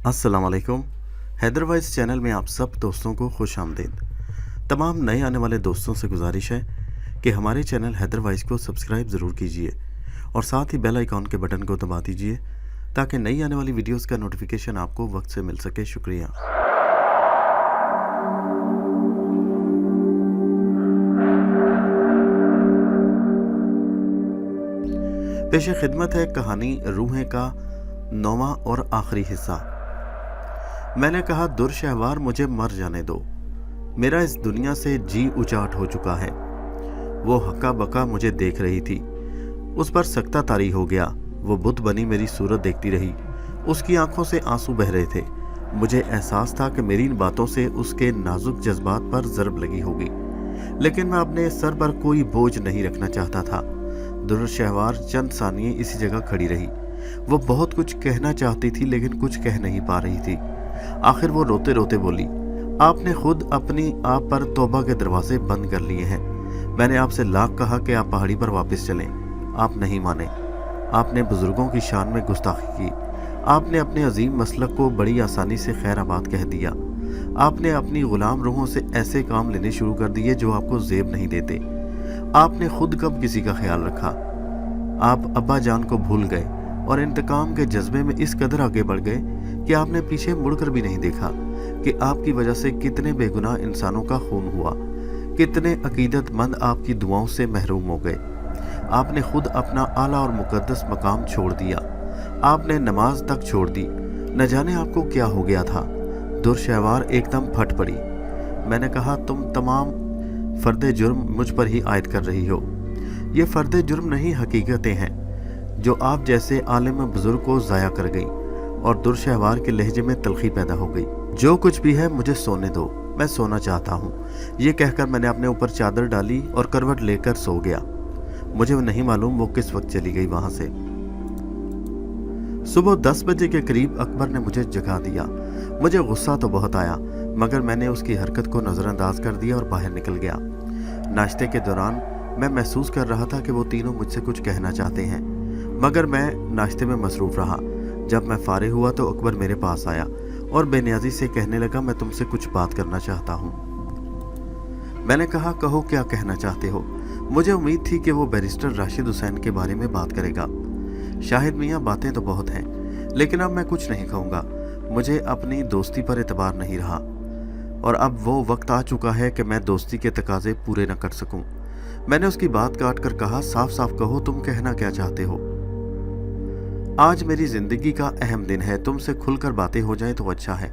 अस्सलाम वालेकुम। Haider vice channel में आप सब दोस्तों को खुश आमदीद। तमाम नए आने वाले दोस्तों से गुजारिश है कि हमारे चैनल हैदर वाइस को सब्सक्राइब ज़रूर कीजिए और साथ ही बेल आइकॉन के बटन को दबा दीजिए ताकि नई आने वाली वीडियोस का नोटिफिकेशन आपको वक्त से मिल सके। शुक्रिया। पेश खिदमत है कहानी रूहें का 9वां और आखिरी हिस्सा। मैंने कहा, दुर्शहवार मुझे मर जाने दो, मेरा इस दुनिया से जी उचाट हो चुका है। वो हक्का बक्का मुझे देख रही थी, उस पर सकता तारी हो गया। वो बुत बनी मेरी सूरत देखती रही, उसकी आंखों से आंसू बह रहे थे। मुझे एहसास था कि मेरी इन बातों से उसके नाजुक जज्बात पर ज़रब लगी होगी, लेकिन मैं अपने सर पर कोई बोझ नहीं रखना चाहता था। दुर्शहवार चंद सानिये इसी जगह खड़ी रही। वो बहुत कुछ कहना चाहती थी लेकिन कुछ कह नहीं पा रही थी। आखिर वो रोते रोते बोली, आपने खुद अपनी आप पर तौबा के दरवाजे बंद कर लिए हैं। मैंने आपसे लाख कहा कि आप पहाड़ी पर वापस चलें, आप नहीं माने। आपने बुजुर्गों की शान में गुस्ताखी की। आपने अपने अजीम मसलक को बड़ी आसानी से खैराबाद कह दिया। आपने अपनी गुलाम रूहों से ऐसे काम लेने शुरू कर दिए जो आपको जेब नहीं देते। आपने खुद कब किसी का ख्याल रखा? आप अब्बा जान को भूल गए और इंतकाम के जज्बे में इस कदर आगे बढ़ गए कि आपने पीछे मुड़कर भी नहीं देखा कि आपकी वजह से कितने बेगुनाह इंसानों का खून हुआ, कितने अकीदतमंद आपकी दुआओं से महरूम हो गए। आपने खुद अपना आला और मुकद्दस मकाम छोड़ दिया। आपने नमाज तक छोड़ दी। न जाने आपको क्या हो गया था। दुर्शहवार एकदम फट पड़ी। मैंने कहा, तुम तमाम फर्दे जुर्म मुझ पर ही आयद कर रही हो। ये फर्दे जुर्म नहीं, हकीकतें हैं जो आप जैसे आलिम बुजुर्ग को ज़ाया कर गई। और दुर्शहवार के लहजे में तलखी पैदा हो गई। जो कुछ भी है मुझे सोने दो, मैं सोना चाहता हूँ। ये कहकर मैंने अपने ऊपर चादर डाली और करवट लेकर सो गया। मुझे नहीं मालूम वो किस वक्त चली गई वहां से। सुबह 10 बजे के करीब अकबर ने मुझे जगा दिया। मुझे गुस्सा तो बहुत आया, मगर मैंने उसकी हरकत को नज़रअंदाज कर दिया और बाहर निकल गया। नाश्ते के दौरान मैं महसूस कर रहा था कि वो तीनों मुझसे कुछ कहना चाहते हैं, मगर मैं नाश्ते में मसरूफ़ रहा। जब मैं फारिग हुआ तो अकबर मेरे पास आया और बेनियाजी से कहने लगा, मैं तुमसे कुछ बात करना चाहता हूँ। मैंने कहा, कहो क्या कहना चाहते हो? मुझे उम्मीद थी कि वो बैरिस्टर राशिद हुसैन के बारे में बात करेगा। शाहिद मियाँ, बातें तो बहुत हैं, लेकिन अब मैं कुछ नहीं कहूँगा। मुझे अपनी दोस्ती पर एतबार नहीं रहा और अब वो वक्त आ चुका है कि मैं दोस्ती के तकाजे पूरे न कर सकूँ। मैंने उसकी बात काट कर कहा, साफ साफ कहो, तुम कहना क्या चाहते हो? आज मेरी जिंदगी का अहम दिन है, तुमसे खुलकर बातें हो जाएं तो अच्छा है।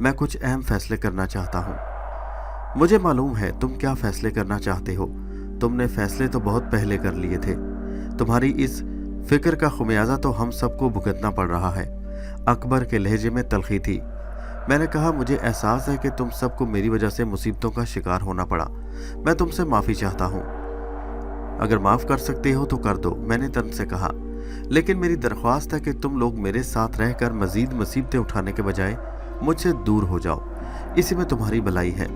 मैं कुछ अहम फैसले करना चाहता हूँ। मुझे मालूम है तुम क्या फैसले करना चाहते हो। तुमने फैसले तो बहुत पहले कर लिए थे। तुम्हारी इस फिक्र का खुमियाजा तो हम सबको भुगतना पड़ रहा है। अकबर के लहजे में तलखी थी। मैंने कहा, मुझे एहसास है कि तुम सबको मेरी वजह से मुसीबतों का शिकार होना पड़ा। मैं तुमसे माफ़ी चाहता हूँ। अगर माफ़ कर सकते हो तो कर दो, मैंने तन से कहा। लेकिन मेरी दरख्वास्त है कि तुम लोग मेरे साथ रहकर मज़ीद मुसीबतें उठाने के बजाय मुझसे दूर हो जाओ। इसी में तुम्हारी भलाई है।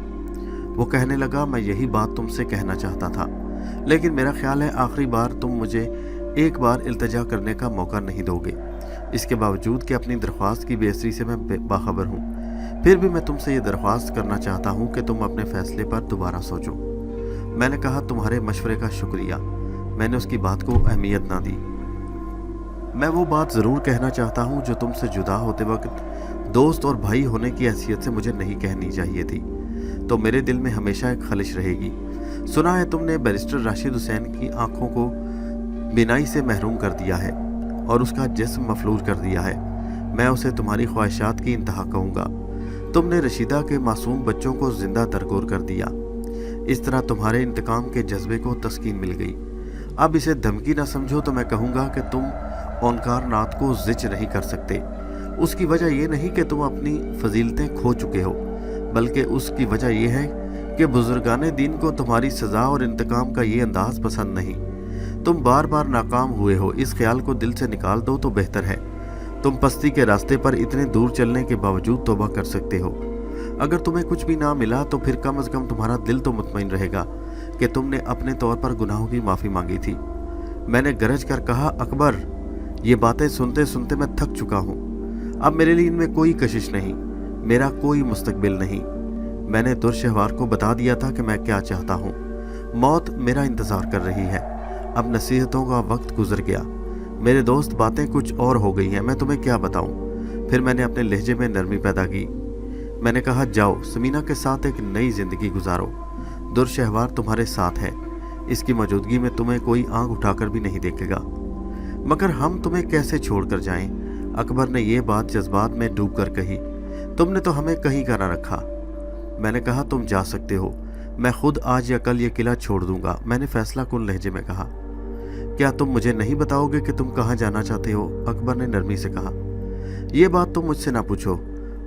वो कहने लगा, मैं यही बात तुमसे कहना चाहता था, लेकिन मेरा ख्याल है आखिरी बार तुम मुझे एक बार इल्तिजा करने का मौका नहीं दोगे। इसके बावजूद कि अपनी दरख्वास्त की बेअसरी से मैं बाखबर हूँ, फिर भी मैं तुमसे ये दरख्वास्त करना चाहता हूँ कि तुम अपने फ़ैसले पर दोबारा सोचो। मैंने कहा, तुम्हारे मशवरे का शुक्रिया। मैंने उसकी बात को अहमियत ना दी। मैं वो बात ज़रूर कहना चाहता हूँ जो तुमसे जुदा होते वक्त दोस्त और भाई होने की हैसियत से मुझे नहीं कहनी चाहिए थी, तो मेरे दिल में हमेशा एक खलिश रहेगी। सुना है तुमने बैरिस्टर राशिद हुसैन की आंखों को बिनाई से महरूम कर दिया है और उसका जिस्म मफलूज कर दिया है। मैं उसे तुम्हारी ख्वाहिशात की इंतहा कहूँगा। तुमने रशीदा के मासूम बच्चों को जिंदा दरगोर कर दिया। इस तरह तुम्हारे इंतकाम के जज्बे को तस्कीन मिल गई। अब इसे धमकी न समझो तो मैं कहूँगा कि तुम ओंकार नाथ को जिच नहीं कर सकते। उसकी वजह यह नहीं कि तुम अपनी फजीलतें खो चुके हो, बल्कि उसकी वजह यह है कि बुजुर्गाने दीन को तुम्हारी सज़ा और इंतकाम का ये अंदाज पसंद नहीं। तुम बार बार नाकाम हुए हो, इस ख्याल को दिल से निकाल दो तो बेहतर है। तुम पस्ती के रास्ते पर इतने दूर चलने के बावजूद तौबा कर सकते हो। अगर तुम्हें कुछ भी ना मिला तो फिर कम से कम तुम्हारा दिल तो मुतमईन रहेगा कि तुमने अपने तौर पर गुनाहों की माफ़ी मांगी थी। मैंने गरज कर कहा, अकबर, ये बातें सुनते सुनते मैं थक चुका हूँ। अब मेरे लिए इनमें कोई कशिश नहीं, मेरा कोई मुस्तकबिल नहीं। मैंने दुर्शहवार को बता दिया था कि मैं क्या चाहता हूँ। मौत मेरा इंतज़ार कर रही है। अब नसीहतों का वक्त गुजर गया। मेरे दोस्त, बातें कुछ और हो गई हैं, मैं तुम्हें क्या बताऊँ। फिर मैंने अपने लहजे में नरमी पैदा की। मैंने कहा, जाओ समीना के साथ एक नई ज़िंदगी गुजारो। दुर्शहवार तुम्हारे साथ है, इसकी मौजूदगी में तुम्हें कोई आंख उठाकर भी नहीं देखेगा। मगर हम तुम्हें कैसे छोड़कर जाएं? अकबर ने ये बात जज्बात में डूबकर कही। तुमने तो हमें कहीं का ना रखा। मैंने कहा, तुम जा सकते हो, मैं खुद आज या कल ये किला छोड़ दूंगा। मैंने फैसला कुन लहजे में कहा। क्या तुम मुझे नहीं बताओगे कि तुम कहाँ जाना चाहते हो? अकबर ने नरमी से कहा। ये बात तुम मुझसे ना पूछो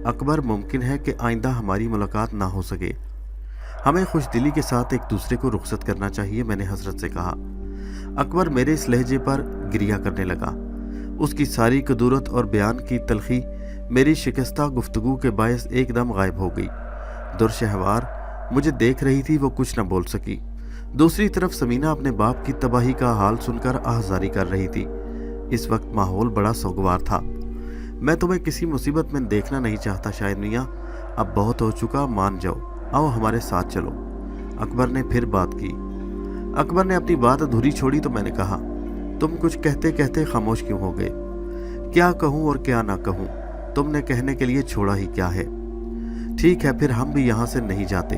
अकबर, मुमकिन है कि आइंदा हमारी मुलाकात ना हो सके। हमें खुशदिली के साथ एक दूसरे को रुखसत करना चाहिए, मैंने हसरत से कहा। अकबर मेरे इस लहजे पर गिरिया करने लगा। उसकी सारी कदूरत और बयान की तलखी मेरी शिकस्ता गुफ्तगू के बायस एकदम गायब हो गई। दुर्शहवार मुझे देख रही थी, वो कुछ न बोल सकी। दूसरी तरफ समीना अपने बाप की तबाही का हाल सुनकर आह्जारी कर रही थी। इस वक्त माहौल बड़ा सोगवार था। मैं तुम्हें किसी मुसीबत में देखना नहीं चाहता शायद मियाँ, अब बहुत हो चुका, मान जाओ, आओ हमारे साथ चलो। अकबर ने फिर बात की। अकबर ने अपनी बात अधूरी छोड़ी तो मैंने कहा, तुम कुछ कहते कहते खामोश क्यों हो गए? क्या कहूँ और क्या ना कहूँ, तुमने कहने के लिए छोड़ा ही क्या है? ठीक है, फिर हम भी यहाँ से नहीं जाते,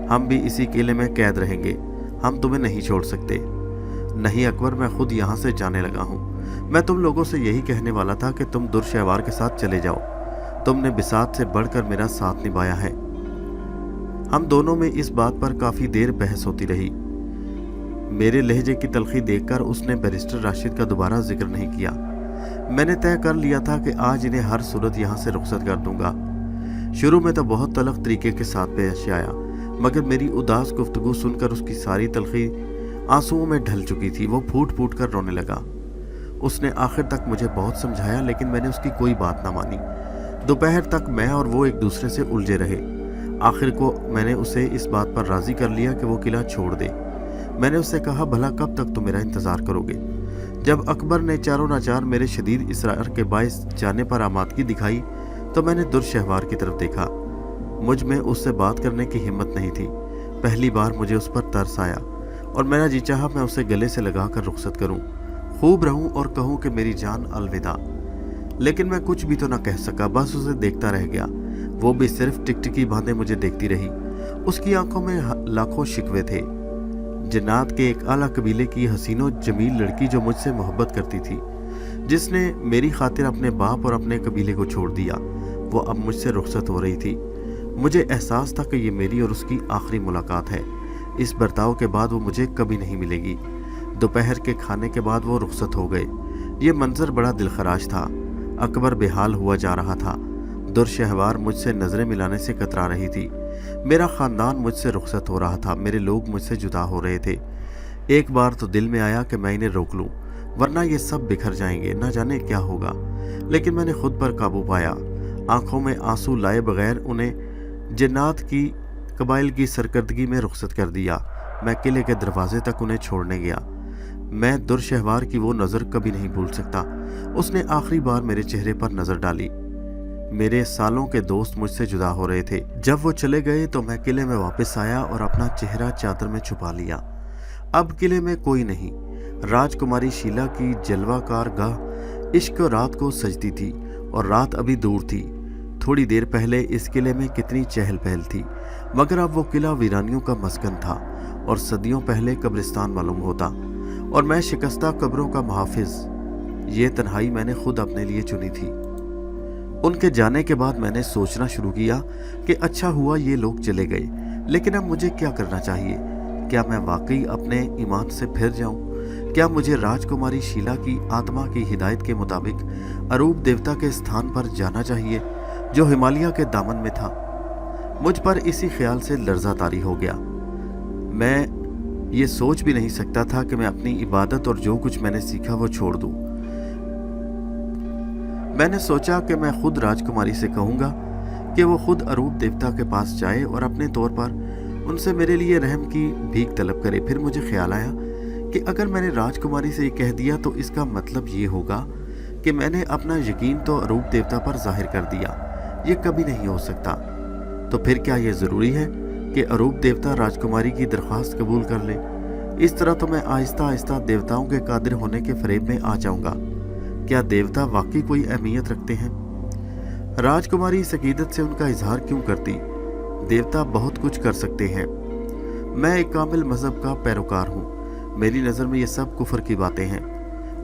हम भी इसी किले में कैद रहेंगे, हम तुम्हें नहीं छोड़ सकते। नहीं अकबर, मैं खुद यहाँ से जाने लगा हूँ। मैं तुम लोगों से यही कहने वाला था कि तुम दुर्शहवार के साथ चले जाओ। तुमने बिसात से बढ़कर मेरा साथ निभाया है। हम दोनों में इस बात पर काफ़ी देर बहस होती रही। मेरे लहजे की तलखी देखकर उसने बैरिस्टर राशिद का दोबारा जिक्र नहीं किया। मैंने तय कर लिया था कि आज इन्हें हर सूरत यहाँ से रुखसत कर दूंगा। शुरू में तो बहुत तलख तरीके के साथ पेश आया, मगर मेरी उदास गुफ्तगू सुनकर उसकी सारी तलखी आंसुओं में ढल चुकी थी। वो फूट फूट कर रोने लगा। उसने आखिर तक मुझे बहुत समझाया, लेकिन मैंने उसकी कोई बात ना मानी। दोपहर तक मैं और वो एक दूसरे से उलझे रहे। आखिर को मैंने उसे इस बात पर राज़ी कर लिया कि वो किला छोड़ दे। मैंने उससे कहा, भला कब तक तुम मेरा इंतज़ार करोगे? जब अकबर ने चारों नाचार मेरे शदीद इसरार के बायस जाने पर आमादगी दिखाई तो मैंने दुर्शहवार की तरफ देखा। मुझ में उससे बात करने की हिम्मत नहीं थी। पहली बार मुझे उस पर तरस आया और मेरा जी चाहा मैं उसे गले से लगाकर रुखसत करूं, खूब रहूं और कहूं कि मेरी जान अलविदा। लेकिन मैं कुछ भी तो ना कह सका, बस उसे देखता रह गया। वो भी सिर्फ टिकटिकी बांधे मुझे देखती रही। उसकी आंखों में लाखों शिकवे थे। जन्नात के एक आला कबीले की हसीनो जमील लड़की जो मुझसे मोहब्बत करती थी, जिसने मेरी खातिर अपने बाप और अपने कबीले को छोड़ दिया, वो अब मुझसे रुखसत हो रही थी। मुझे एहसास था कि ये मेरी और उसकी आखिरी मुलाकात है। इस बर्ताव के बाद वो मुझे कभी नहीं मिलेगी। दोपहर के खाने के बाद वो रुखसत हो गए। ये मंजर बड़ा दिलखराश था। अकबर बेहाल हुआ जा रहा था। दुर्शहवार मुझसे नज़रें मिलाने से कतरा रही थी। मेरा ख़ानदान मुझसे रुखसत हो रहा था। मेरे लोग मुझसे जुदा हो रहे थे। एक बार तो दिल में आया कि मैं इन्हें रोक लूं, वरना ये सब बिखर जाएंगे, ना जाने क्या होगा। लेकिन मैंने खुद पर काबू पाया। आंखों में आंसू लाए बगैर उन्हें जन्नात की कबाइल की सरकर्दगी में रुखसत कर दिया। मैं किले के दरवाजे तक उन्हें छोड़ने गया। मैं दुर्शहवार की वो नज़र कभी नहीं भूल सकता। उसने आखिरी बार मेरे चेहरे पर नज़र डाली। मेरे सालों के दोस्त मुझसे जुदा हो रहे थे। जब वो चले गए तो मैं किले में वापस आया और अपना चेहरा चादर में छुपा लिया। अब किले में कोई नहीं। राजकुमारी शीला की जलवाकार गाह इश्क रात को सजती थी और रात अभी दूर थी। थोड़ी देर पहले इस किले में कितनी चहल पहल थी, मगर अब वो किला वीरानियों का मस्कन था और सदियों पहले कब्रिस्तान मालूम होता, और मैं शिकस्ता कब्रों का मुहाफिज। ये तन्हाई मैंने खुद अपने लिए चुनी थी। उनके जाने के बाद मैंने सोचना शुरू किया कि अच्छा हुआ ये लोग चले गए, लेकिन अब मुझे क्या करना चाहिए? क्या मैं वाकई अपने ईमान से फिर जाऊं? क्या मुझे राजकुमारी शीला की आत्मा की हिदायत के मुताबिक अरूप देवता के स्थान पर जाना चाहिए जो हिमालय के दामन में था? मुझ पर इसी ख्याल से लर्जा तारी हो गया। मैं ये सोच भी नहीं सकता था कि मैं अपनी इबादत और जो कुछ मैंने सीखा वो छोड़ दूं। मैंने सोचा कि मैं खुद राजकुमारी से कहूँगा कि वो खुद अरूप देवता के पास जाए और अपने तौर पर उनसे मेरे लिए रहम की भीख तलब करे। फिर मुझे ख्याल आया कि अगर मैंने राजकुमारी से ये कह दिया तो इसका मतलब ये होगा कि मैंने अपना यकीन तो रूप देवता पर जाहिर कर दिया। ये कभी नहीं हो सकता। तो फिर क्या ये ज़रूरी है कि अरूप देवता राजकुमारी की दरख्वास्त कबूल कर ले? इस तरह तो मैं आहिस्ता आहिस्ता देवताओं के कादिर होने के फरेब में आ जाऊंगा। क्या देवता वाकई कोई अहमियत रखते हैं? राजकुमारी इस अकीदत से उनका इजहार क्यों करती? देवता बहुत कुछ कर सकते हैं। मैं एक कामिल मजहब का पैरोकार हूँ। मेरी नज़र में ये सब कुफर की बातें हैं।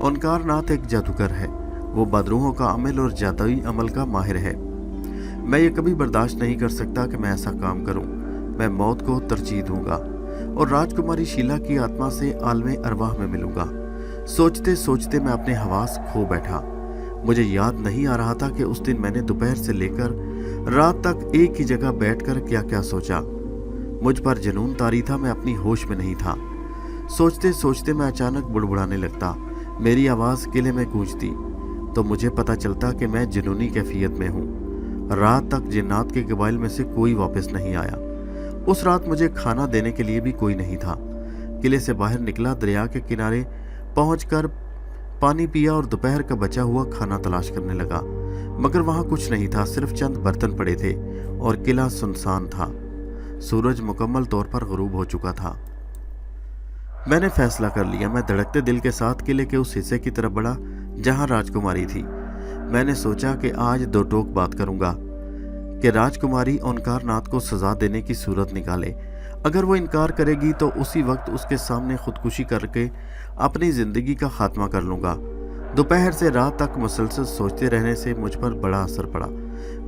ओंकार नाथ एक जादूगर है। वो बदरूहों का अमल और जादुई अमल का माहिर है। मैं ये कभी बर्दाश्त नहीं कर सकता कि मैं ऐसा काम करूं। मैं मौत को तरजीह दूंगा और राजकुमारी शीला की आत्मा से आलमे अरवाह में मिलूंगा। सोचते सोचते मैं अपने हवास खो बैठा। मुझे याद नहीं आ रहा था कि उस दिन मैंने दोपहर से लेकर रात तक एक ही जगह बैठकर क्या क्या सोचा। मुझ पर जुनून तारी था। मैं अपनी होश में नहीं था। सोचते सोचते मैं अचानक बुड़बुड़ाने लगता। मेरी आवाज़ किले में गूंजती तो मुझे पता चलता कि मैं जुनूनी कैफियत में हूँ। रात तक जिन्नात के कबाइल में से कोई वापस नहीं आया। उस रात मुझे खाना देने के लिए भी कोई नहीं था। किले से बाहर निकला, दरिया के किनारे पहुंचकर पानी पिया और दोपहर का बचा हुआ खाना तलाश करने लगा, मगर वहां कुछ नहीं था। सिर्फ चंद बर्तन पड़े थे और किला सुनसान था। सूरज मुकम्मल तौर पर गुरूब हो चुका था। मैंने फैसला कर लिया। मैं धड़कते दिल के साथ किले के उस हिस्से की तरफ बढ़ा जहां राजकुमारी थी। मैंने सोचा कि आज दो टोक बात करूंगा कि राजकुमारी ओंकार नाथ को सजा देने की सूरत निकाले। अगर वो इनकार करेगी तो उसी वक्त उसके सामने खुदकुशी करके अपनी जिंदगी का खात्मा कर लूंगा। दोपहर से रात तक मुसलसल सोचते रहने से मुझ पर बड़ा असर पड़ा।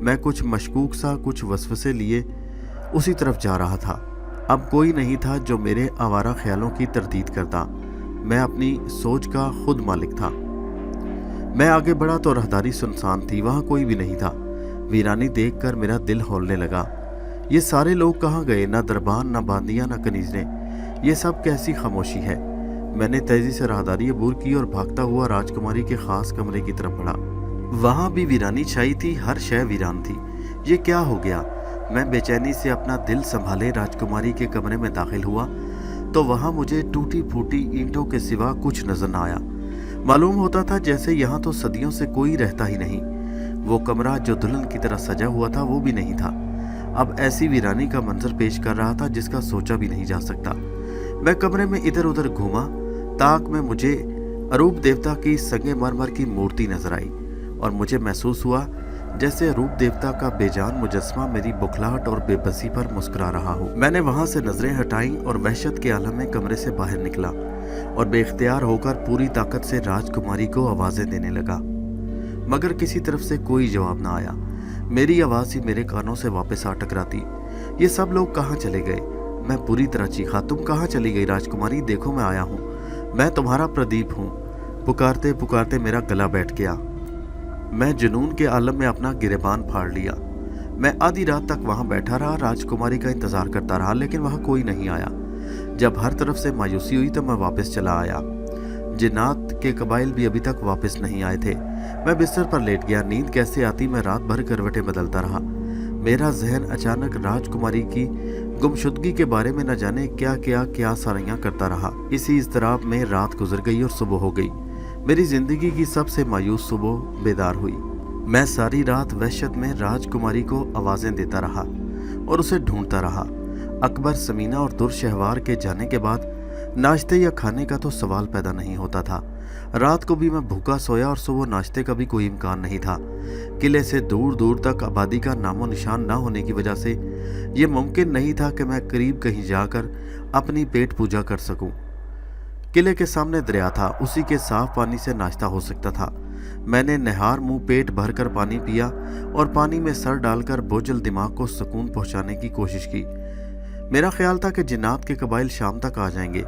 मैं कुछ मशकूक सा, कुछ वसवसे लिए उसी तरफ जा रहा था। अब कोई नहीं था जो मेरे आवारा ख्यालों की तरदीद करता। मैं अपनी सोच का खुद मालिक था। मैं आगे बढ़ा तो राहदारी सुनसान थी। वहां कोई भी नहीं था। वीरानी देखकर मेरा दिल हौलने लगा। ये सारे लोग कहाँ गए? ना दरबान, ना बांदियां, ना कनीज़ें। ये सब कैसी खामोशी है? मैंने तेजी से राहदारी अबूर की और भागता हुआ राजकुमारी के खास कमरे की तरफ बढ़ा। वहां भी वीरानी छाई थी। हर शय वीरान थी। ये क्या हो गया? मैं बेचैनी से अपना दिल संभाले राजकुमारी के कमरे में दाखिल हुआ तो वहां मुझे टूटी फूटी ईंटों के सिवा कुछ नजर न आया। मालूम होता था जैसे यहाँ तो सदियों से कोई रहता ही नहीं। वो कमरा जो दुल्हन की तरह सजा हुआ था वो भी नहीं था। अब ऐसी वीरानी का मंजर पेश कर रहा था जिसका सोचा भी नहीं जा सकता। मैं कमरे में इधर उधर घूमा। ताक में मुझे अरूप देवता की संगे मरमर की मूर्ति नजर आई और मुझे महसूस हुआ जैसे रूप देवता का बेजान मुजस्मा मेरी बुखलाहट और बेबसी पर मुस्कुरा रहा हो। मैंने वहां से नजरें हटाई और वहशत के आलम में कमरे से बाहर निकला और बेख्तियार होकर पूरी ताकत से राजकुमारी को आवाजें देने लगा, मगर किसी तरफ से कोई जवाब ना आया। मेरी आवाज ही मेरे कानों से वापस आ टकराती। ये सब लोग कहाँ चले गए? मैं पूरी तरह चीखा, तुम कहाँ चली गई राजकुमारी? देखो मैं आया हूँ, मैं तुम्हारा प्रदीप हूँ। पुकारते पुकारते मेरा गला बैठ गया। मैं जुनून के आलम में अपना गिरेबान फाड़ लिया। मैं आधी रात तक वहां बैठा रहा, राजकुमारी का इंतजार करता रहा, लेकिन वहां कोई नहीं आया। जब हर तरफ से मायूसी हुई तो मैं वापस चला आया। जिन्नात के कबाइल भी अभी तक वापस नहीं आए थे। मैं बिस्तर पर लेट गया। नींद कैसे आती? मैं रात भर करवटें बदलता रहा। मेरा जहन अचानक राजकुमारी की गुमशुदगी के बारे में न जाने क्या सारियां करता रहा। इसी इज़्तिराब में रात गुजर गई और सुबह हो गई। मेरी जिंदगी की सबसे मायूस सुबह बेदार हुई। मैं सारी रात वहशत में राजकुमारी को आवाजें देता रहा और उसे ढूंढता रहा। अकबर, समीना और दुर्शहवार के जाने के बाद नाश्ते या खाने का तो सवाल पैदा नहीं होता था। रात को भी मैं भूखा सोया और सुबह नाश्ते का भी कोई इम्कान नहीं था। किले से दूर दूर तक आबादी का नामो निशान न होने की वजह से ये मुमकिन नहीं था कि मैं करीब कहीं जाकर अपनी पेट पूजा कर सकूं। किले के सामने दरिया था, उसी के साफ पानी से नाश्ता हो सकता था। मैंने नहार मुंह पेट भरकर पानी पिया और पानी में सर डालकर बोझल दिमाग को सुकून पहुंचाने की कोशिश की। मेरा ख्याल था कि जिन्नात के कबाइल शाम तक आ जाएंगे,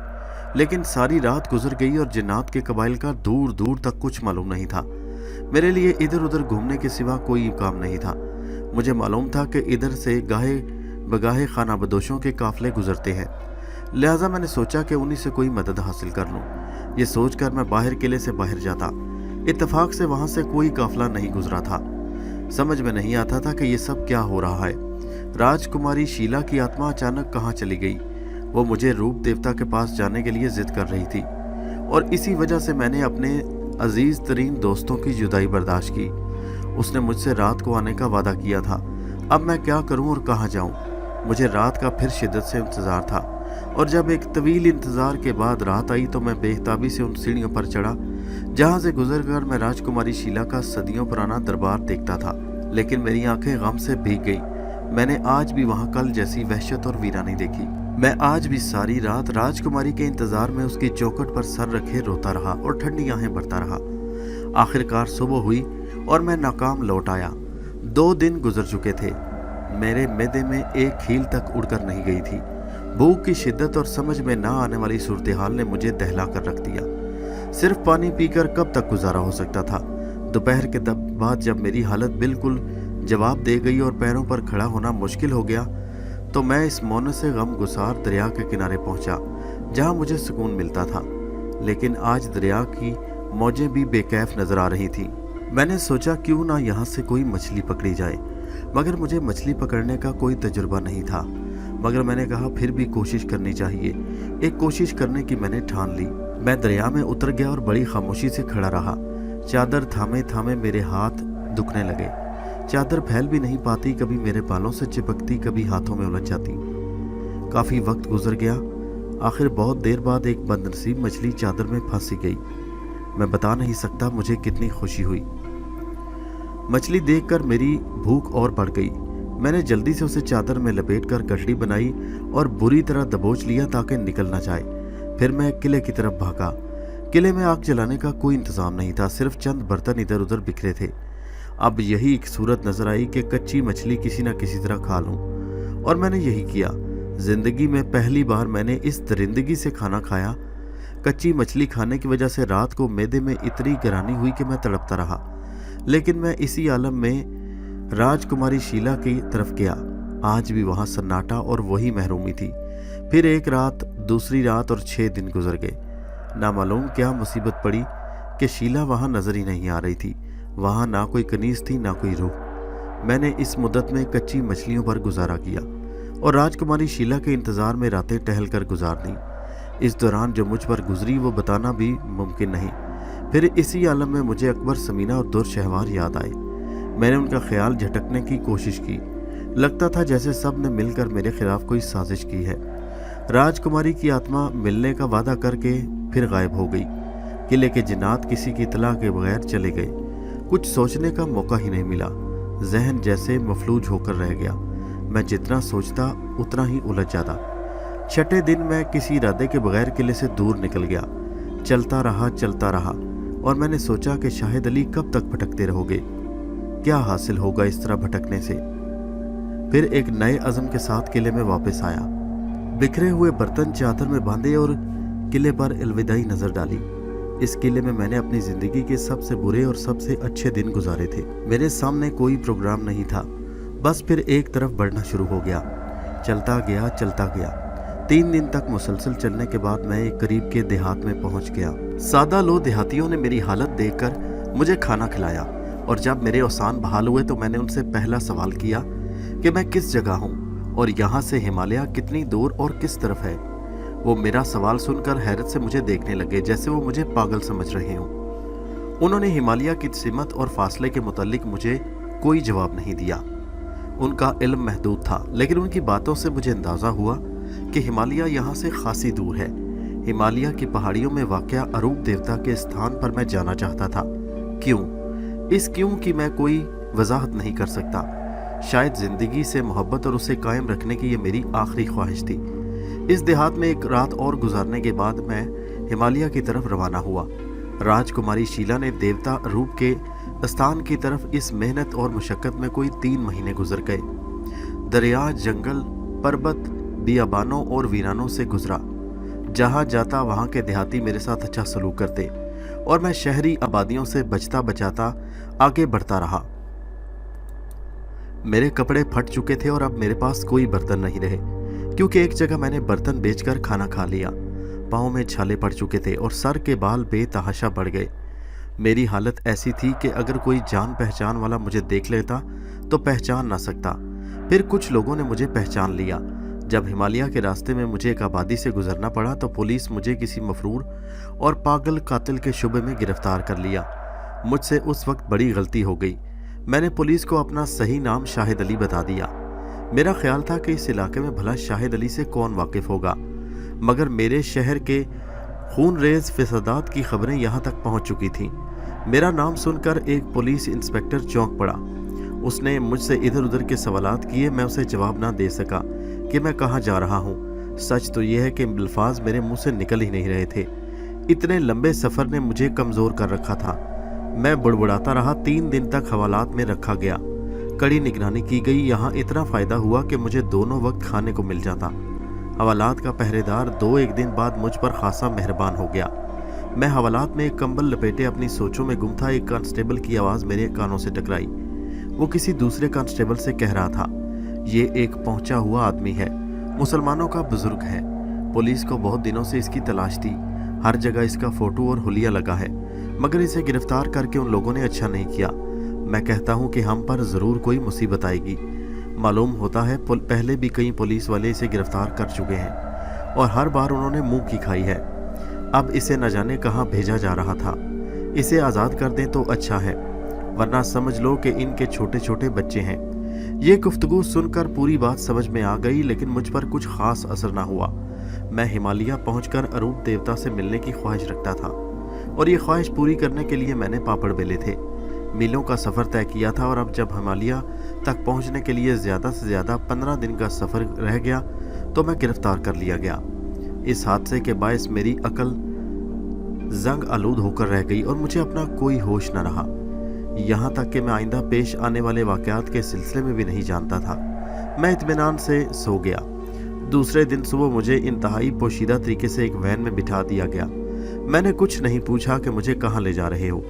लेकिन सारी रात गुजर गई और जिन्नात के कबाइल का दूर दूर तक कुछ मालूम नहीं था। मेरे लिए इधर उधर घूमने के सिवा कोई काम नहीं था। मुझे मालूम था कि इधर से गाहे बगाहे खाना बदोशों के काफिले गुजरते हैं, लिहाजा मैंने सोचा कि उन्हीं से कोई मदद हासिल कर लूं। ये सोचकर मैं बाहर किले से बाहर जाता। इत्तेफाक से वहां से कोई काफिला नहीं गुजरा था। समझ में नहीं आता था कि ये सब क्या हो रहा है। राजकुमारी शीला की आत्मा अचानक कहाँ चली गई? वो मुझे रूप देवता के पास जाने के लिए जिद कर रही थी और इसी वजह से मैंने अपने अजीज तरीन दोस्तों की जुदाई बर्दाश्त की। उसने मुझसे रात को आने का वादा किया था। अब मैं क्या करूं और कहां जाऊं? मुझे रात का फिर शिद्दत से इंतज़ार था, और जब एक तवील इंतज़ार के बाद रात आई तो मैं बेहताबी से उन सीढ़ियों पर चढ़ा जहां से गुजरकर मैं राजकुमारी शीला का सदियों पुराना दरबार देखता था। लेकिन मेरी आंखें गम से भीग गई। मैंने आज भी वहां कल जैसी वहशत और वीरानी देखी। मैं आज भी सारी रात राजकुमारी के इंतजार में उसकी चौखट पर सर रखे रोता रहा और ठंडी आहें भरता रहा। आखिरकार सुबह हुई और मैं नाकाम लौट आया। 2 दिन गुजर चुके थे। मेरे मैदे में एक हील तक उड़कर नहीं गई थी। भूख की शिद्दत और समझ में ना आने वाली सूरत हाल ने मुझे दहला कर रख दिया। सिर्फ पानी पीकर कब तक गुजारा हो सकता था? दोपहर के बाद जब मेरी हालत बिल्कुल जवाब दे गई और पैरों पर खड़ा होना मुश्किल हो गया, तो मैं इस मौन से गम गुसार दरिया के किनारे पहुंचा जहां मुझे सुकून मिलता था। लेकिन आज दरिया की मौजें भी बेकैफ नजर आ रही थी। मैंने सोचा क्यों ना यहाँ से कोई मछली पकड़ी जाए, मगर मुझे मछली पकड़ने का कोई तजुर्बा नहीं था। मगर मैंने कहा फिर भी कोशिश करनी चाहिए। एक कोशिश करने की मैंने ठान ली। मैं दरिया में उतर गया और बड़ी खामोशी से खड़ा रहा। चादर थामे थामे मेरे हाथ दुखने लगे। चादर फैल भी नहीं पाती, कभी मेरे बालों से चिपकती, कभी हाथों में उलझ जाती। काफी वक्त गुजर गया। आखिर बहुत देर बाद एक बदनसीब मछली चादर में फंस गई। मैं बता नहीं सकता मुझे कितनी खुशी हुई। मछली देखकर मेरी भूख और बढ़ गई। मैंने जल्दी से उसे चादर में लपेटकर गठरी बनाई और बुरी तरह दबोच लिया ताकि निकल ना जाए। फिर मैं किले की तरफ भागा। किले में आग जलाने का कोई इंतजाम नहीं था, सिर्फ चंद बर्तन इधर उधर बिखरे थे। अब यही एक सूरत नजर आई कि कच्ची मछली किसी न किसी तरह खा लूं, और मैंने यही किया। जिंदगी में पहली बार मैंने इस दरिंदगी से खाना खाया। कच्ची मछली खाने की वजह से रात को मैदे में इतनी गिरानी हुई कि मैं तड़पता रहा। लेकिन मैं इसी आलम में राजकुमारी शीला की तरफ गया। आज भी वहां सन्नाटा और वही महरूमी थी। फिर एक रात, दूसरी रात और 6 दिन गुजर गए। नामालूम क्या मुसीबत पड़ी कि शीला वहां नजर ही नहीं आ रही थी। वहां ना कोई कनीज थी, ना कोई रूह। मैंने इस मुद्दत में कच्ची मछलियों पर गुजारा किया और राजकुमारी शीला के इंतजार में रातें टहल कर गुजार दी। इस दौरान जो मुझ पर गुजरी वो बताना भी मुमकिन नहीं। फिर इसी आलम में मुझे अकबर, समीना और दुर शहवार याद आए। मैंने उनका ख्याल झटकने की कोशिश की। लगता था जैसे सब ने मिलकर मेरे खिलाफ कोई साजिश की है। राजकुमारी की आत्मा मिलने का वादा करके फिर गायब हो गई। किले के जिन्नात किसी की इतला के बगैर चले गए। कुछ सोचने का मौका ही नहीं मिला। जहन जैसे मफलूज होकर रह गया। मैं जितना सोचता उतना ही उलझ जाता। 6ठे दिन मैं किसी इरादे के बगैर किले से दूर निकल गया। चलता रहा और मैंने सोचा कि शाहिद अली कब तक भटकते रहोगे? क्या हासिल होगा इस तरह भटकने से? फिर एक नए अज़म के साथ किले में वापस आया। बिखरे हुए बर्तन चादर में बांधे और किले पर अलविदाई नजर डाली। इस किले में मैंने अपनी जिंदगी के सबसे बुरे और सबसे अच्छे दिन गुजारे थे। मेरे सामने कोई प्रोग्राम नहीं था, बस फिर एक तरफ बढ़ना शुरू हो गया। चलता गया। 3 दिन तक मुसलसल चलने के बाद मैं एक करीब के देहात में पहुंच गया। सादा लो देहातियों ने मेरी हालत देखकर मुझे खाना खिलाया, और जब मेरे औसान बहाल हुए तो मैंने उनसे पहला सवाल किया कि मैं किस जगह हूँ और यहाँ से हिमालय कितनी दूर और किस तरफ है। वो मेरा सवाल सुनकर हैरत से मुझे देखने लगे, जैसे वो मुझे पागल समझ रहे हों। उन्होंने हिमालय की सिमत और फासले के मुतालिक मुझे कोई जवाब नहीं दिया। उनका इल्म महदूद था, लेकिन उनकी बातों से मुझे अंदाज़ा हुआ कि हिमालय यहाँ से खासी दूर है। हिमालय की पहाड़ियों में वाक़या अरूप देवता के स्थान पर मैं जाना चाहता था। क्यों? इस क्यों की मैं कोई वजाहत नहीं कर सकता। शायद ज़िंदगी से मोहब्बत और उसे कायम रखने की ये मेरी आखिरी ख्वाहिश थी। इस देहात में एक रात और गुजारने के बाद मैं हिमालय की तरफ रवाना हुआ। राजकुमारी शीला ने देवता रूप के स्थान की तरफ इस मेहनत और मुशक्क़त में कोई 3 महीने गुजर गए। दरिया, जंगल, पर्वत, बियाबानों और वीरानों से गुजरा। जहाँ जाता वहाँ के देहाती मेरे साथ अच्छा सलूक करते और मैं शहरी आबादियों से बचता बचाता आगे बढ़ता रहा। मेरे कपड़े फट चुके थे और अब मेरे पास कोई बर्तन नहीं रहे, क्योंकि एक जगह मैंने बर्तन बेचकर खाना खा लिया। पाँव में छाले पड़ चुके थे और सर के बाल बेतहाशा बढ़ गए। मेरी हालत ऐसी थी कि अगर कोई जान पहचान वाला मुझे देख लेता तो पहचान ना सकता। फिर कुछ लोगों ने मुझे पहचान लिया। जब हिमालय के रास्ते में मुझे एक आबादी से गुजरना पड़ा तो पुलिस मुझे किसी मफरूर और पागल कातिल के शुबे में गिरफ्तार कर लिया। मुझसे उस वक्त बड़ी गलती हो गई। मैंने पुलिस को अपना सही नाम शाहिद अली बता दिया। मेरा ख्याल था कि इस इलाके में भला शाहिद अली से कौन वाकिफ होगा, मगर मेरे शहर के खूनरेज फसादात की खबरें यहाँ तक पहुँच चुकी थीं। मेरा नाम सुनकर एक पुलिस इंस्पेक्टर चौंक पड़ा। उसने मुझसे इधर उधर के सवालात किए। मैं उसे जवाब ना दे सका कि मैं कहाँ जा रहा हूँ। सच तो यह है कि अल्फाज मेरे मुंह से निकल ही नहीं रहे थे। इतने लंबे सफ़र ने मुझे कमज़ोर कर रखा था। मैं बुड़बुड़ाता रहा। 3 दिन तक हवालात में रखा गया। कड़ी निगरानी की गई। यहाँ इतना फ़ायदा हुआ कि मुझे दोनों वक्त खाने को मिल जाता। हवालात का पहरेदार 2-1 दिन बाद मुझ पर खासा मेहरबान हो गया। मैं हवालात में एक कंबल लपेटे अपनी सोचों में गुम था। एक कांस्टेबल की आवाज़ मेरे कानों से टकराई। वो किसी दूसरे कांस्टेबल से कह रहा था, ये एक पहुंचा हुआ आदमी है, मुसलमानों का बुजुर्ग है। पुलिस को बहुत दिनों से इसकी तलाश थी। हर जगह इसका फोटो और हुलिया लगा है, मगर इसे गिरफ्तार करके उन लोगों ने अच्छा नहीं किया। मैं कहता हूँ कि हम पर ज़रूर कोई मुसीबत आएगी। मालूम होता है पहले भी कई पुलिस वाले इसे गिरफ्तार कर चुके हैं और हर बार उन्होंने मुंह की खाई है। अब इसे न जाने कहाँ भेजा जा रहा था। इसे आज़ाद कर दें तो अच्छा है, वरना समझ लो कि इनके छोटे छोटे बच्चे हैं। ये गुफ्तगू सुनकर पूरी बात समझ में आ गई, लेकिन मुझ पर कुछ खास असर ना हुआ। मैं हिमालय पहुंचकर अरूप देवता से मिलने की ख्वाहिश रखता था और ये ख्वाहिश पूरी करने के लिए मैंने पापड़ बेले थे। मीलों का सफ़र तय किया था और अब जब हिमालय तक पहुंचने के लिए ज़्यादा से ज़्यादा 15 दिन का सफ़र रह गया तो मैं गिरफ्तार कर लिया गया। इस हादसे के बायस मेरी अकल जंग आलूद होकर रह गई और मुझे अपना कोई होश न रहा। यहाँ तक कि मैं आइंदा पेश आने वाले वाक़यात के सिलसिले में भी नहीं जानता था। मैं इत्मीनान से सो गया। दूसरे दिन सुबह मुझे इंतहाई पोशीदा तरीके से एक वैन में बिठा दिया गया। मैंने कुछ नहीं पूछा कि मुझे कहाँ ले जा रहे हो।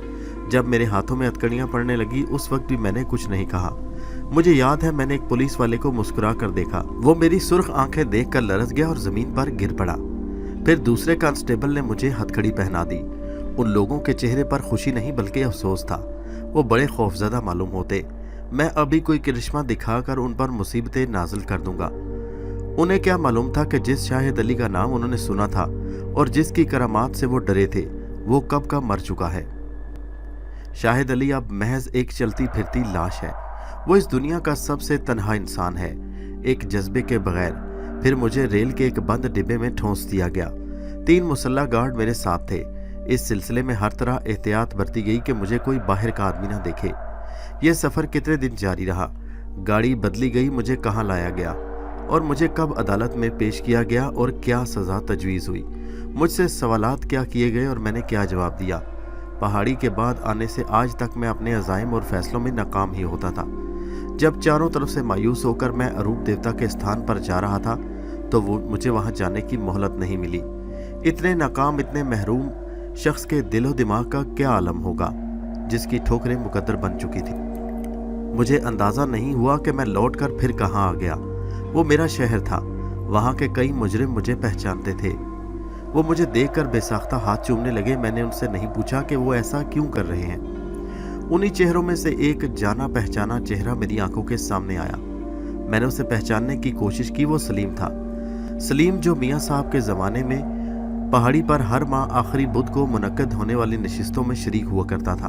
जब मेरे हाथों में हथकड़ियाँ पड़ने लगी उस वक्त भी मैंने कुछ नहीं कहा। मुझे याद है मैंने एक पुलिस वाले को मुस्कुरा कर देखा। वो मेरी सुर्ख आंखें देख कर लरस गया और ज़मीन पर गिर पड़ा। फिर दूसरे कांस्टेबल ने मुझे हथकड़ी पहना दी। उन लोगों के चेहरे पर खुशी नहीं बल्कि अफसोस था। वो बड़े खौफजदा मालूम होते। मैं अभी कोई करिश्मा दिखाकर उन पर मुसीबतें नाजिल कर दूंगा। उन्हें क्या मालूम था कि जिस शाहिद अली का नाम उन्होंने सुना था और जिसकी करामात से वो डरे थे, वो कब का मर चुका है। शाहिद अली अब महज एक चलती फिरती लाश है। वो इस दुनिया का सबसे तन्हा इंसान है, एक जज्बे के बगैर। फिर मुझे रेल के एक बंद डिब्बे में ठोंस दिया गया। 3 मुसल्ला गार्ड मेरे साथ थे। इस सिलसिले में हर तरह एहतियात बरती गई कि मुझे कोई बाहर का आदमी ना देखे। यह सफ़र कितने दिन जारी रहा। गाड़ी बदली गई, मुझे कहाँ लाया गया और मुझे कब अदालत में पेश किया गया और क्या सज़ा तजवीज़ हुई। मुझसे सवालात क्या किए गए और मैंने क्या जवाब दिया। पहाड़ी के बाद आने से आज तक मैं अपने अज़ाइम और फैसलों में नाकाम ही होता था। जब चारों तरफ से मायूस होकर मैं अरूप देवता के स्थान पर जा रहा था तो वो मुझे वहाँ जाने की मोहलत नहीं मिली। इतने नाकाम, इतने महरूम शख्स के दिलो दिमाग का क्या आलम होगा जिसकी ठोकरें मुकद्दर बन चुकी थी। मुझे अंदाज़ा नहीं हुआ कि मैं लौटकर फिर कहाँ आ गया। वो मेरा शहर था। वहाँ के कई मुजरिम मुझे पहचानते थे। वो मुझे देखकर बेसाख्ता हाथ चूमने लगे। मैंने उनसे नहीं पूछा कि वो ऐसा क्यों कर रहे हैं। उन्हीं चेहरों में से एक जाना पहचाना चेहरा मेरी आंखों के सामने आया। मैंने उसे पहचानने की कोशिश की। वो सलीम था। सलीम जो मियाँ साहब के ज़माने में पहाड़ी पर हर माह आखिरी बुध को मुनक्कद होने वाली नशिस्तों में शरीक हुआ करता था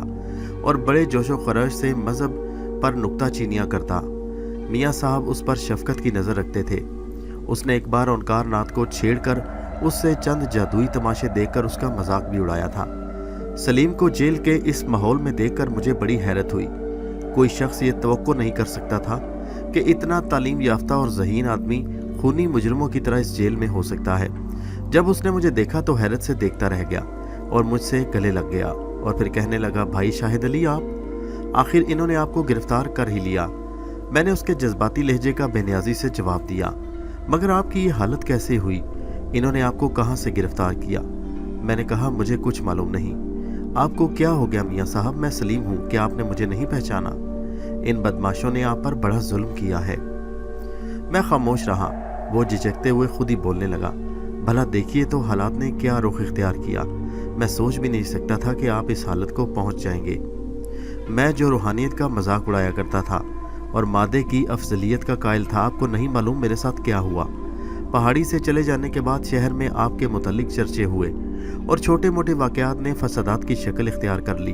और बड़े जोशो खरोश से मज़हब पर नुक्ता चीनियाँ करता। मियाँ साहब उस पर शफकत की नज़र रखते थे। उसने एक बार ओंकार नाथ को छेड़कर उससे चंद जादुई तमाशे देखकर उसका मजाक भी उड़ाया था। सलीम को जेल के इस माहौल में देखकर मुझे बड़ी हैरत हुई। कोई शख्स ये तवक्को नहीं कर सकता था कि इतना तालीम याफ्ता और ज़हीन आदमी खूनी मुजरिमों की तरह इस जेल में हो सकता है। जब उसने मुझे देखा तो हैरत से देखता रह गया और मुझसे गले लग गया और फिर कहने लगा, भाई शाहिद अली, आप आखिर इन्होंने आपको गिरफ्तार कर ही लिया। मैंने उसके जज्बाती लहजे का बेनियाजी से जवाब दिया, मगर आपकी ये हालत कैसे हुई? इन्होंने आपको कहाँ से गिरफ्तार किया? मैंने कहा, मुझे कुछ मालूम नहीं। आपको क्या हो गया मियाँ साहब? मैं सलीम हूँ। क्या आपने मुझे नहीं पहचाना? इन बदमाशों ने आप पर बड़ा जुल्म किया है। मैं खामोश रहा। वो झिझकते हुए खुद ही बोलने लगा, भला देखिए तो हालात ने क्या रुख इख्तियार किया। मैं सोच भी नहीं सकता था कि आप इस हालत को पहुंच जाएंगे। मैं जो रूहानियत का मजाक उड़ाया करता था और मादे की अफजलियत का कायल था, आपको नहीं मालूम मेरे साथ क्या हुआ। पहाड़ी से चले जाने के बाद शहर में आपके मुतालिक चर्चे हुए और छोटे मोटे वाक़यात ने फसादात की शक्ल इख्तियार कर ली,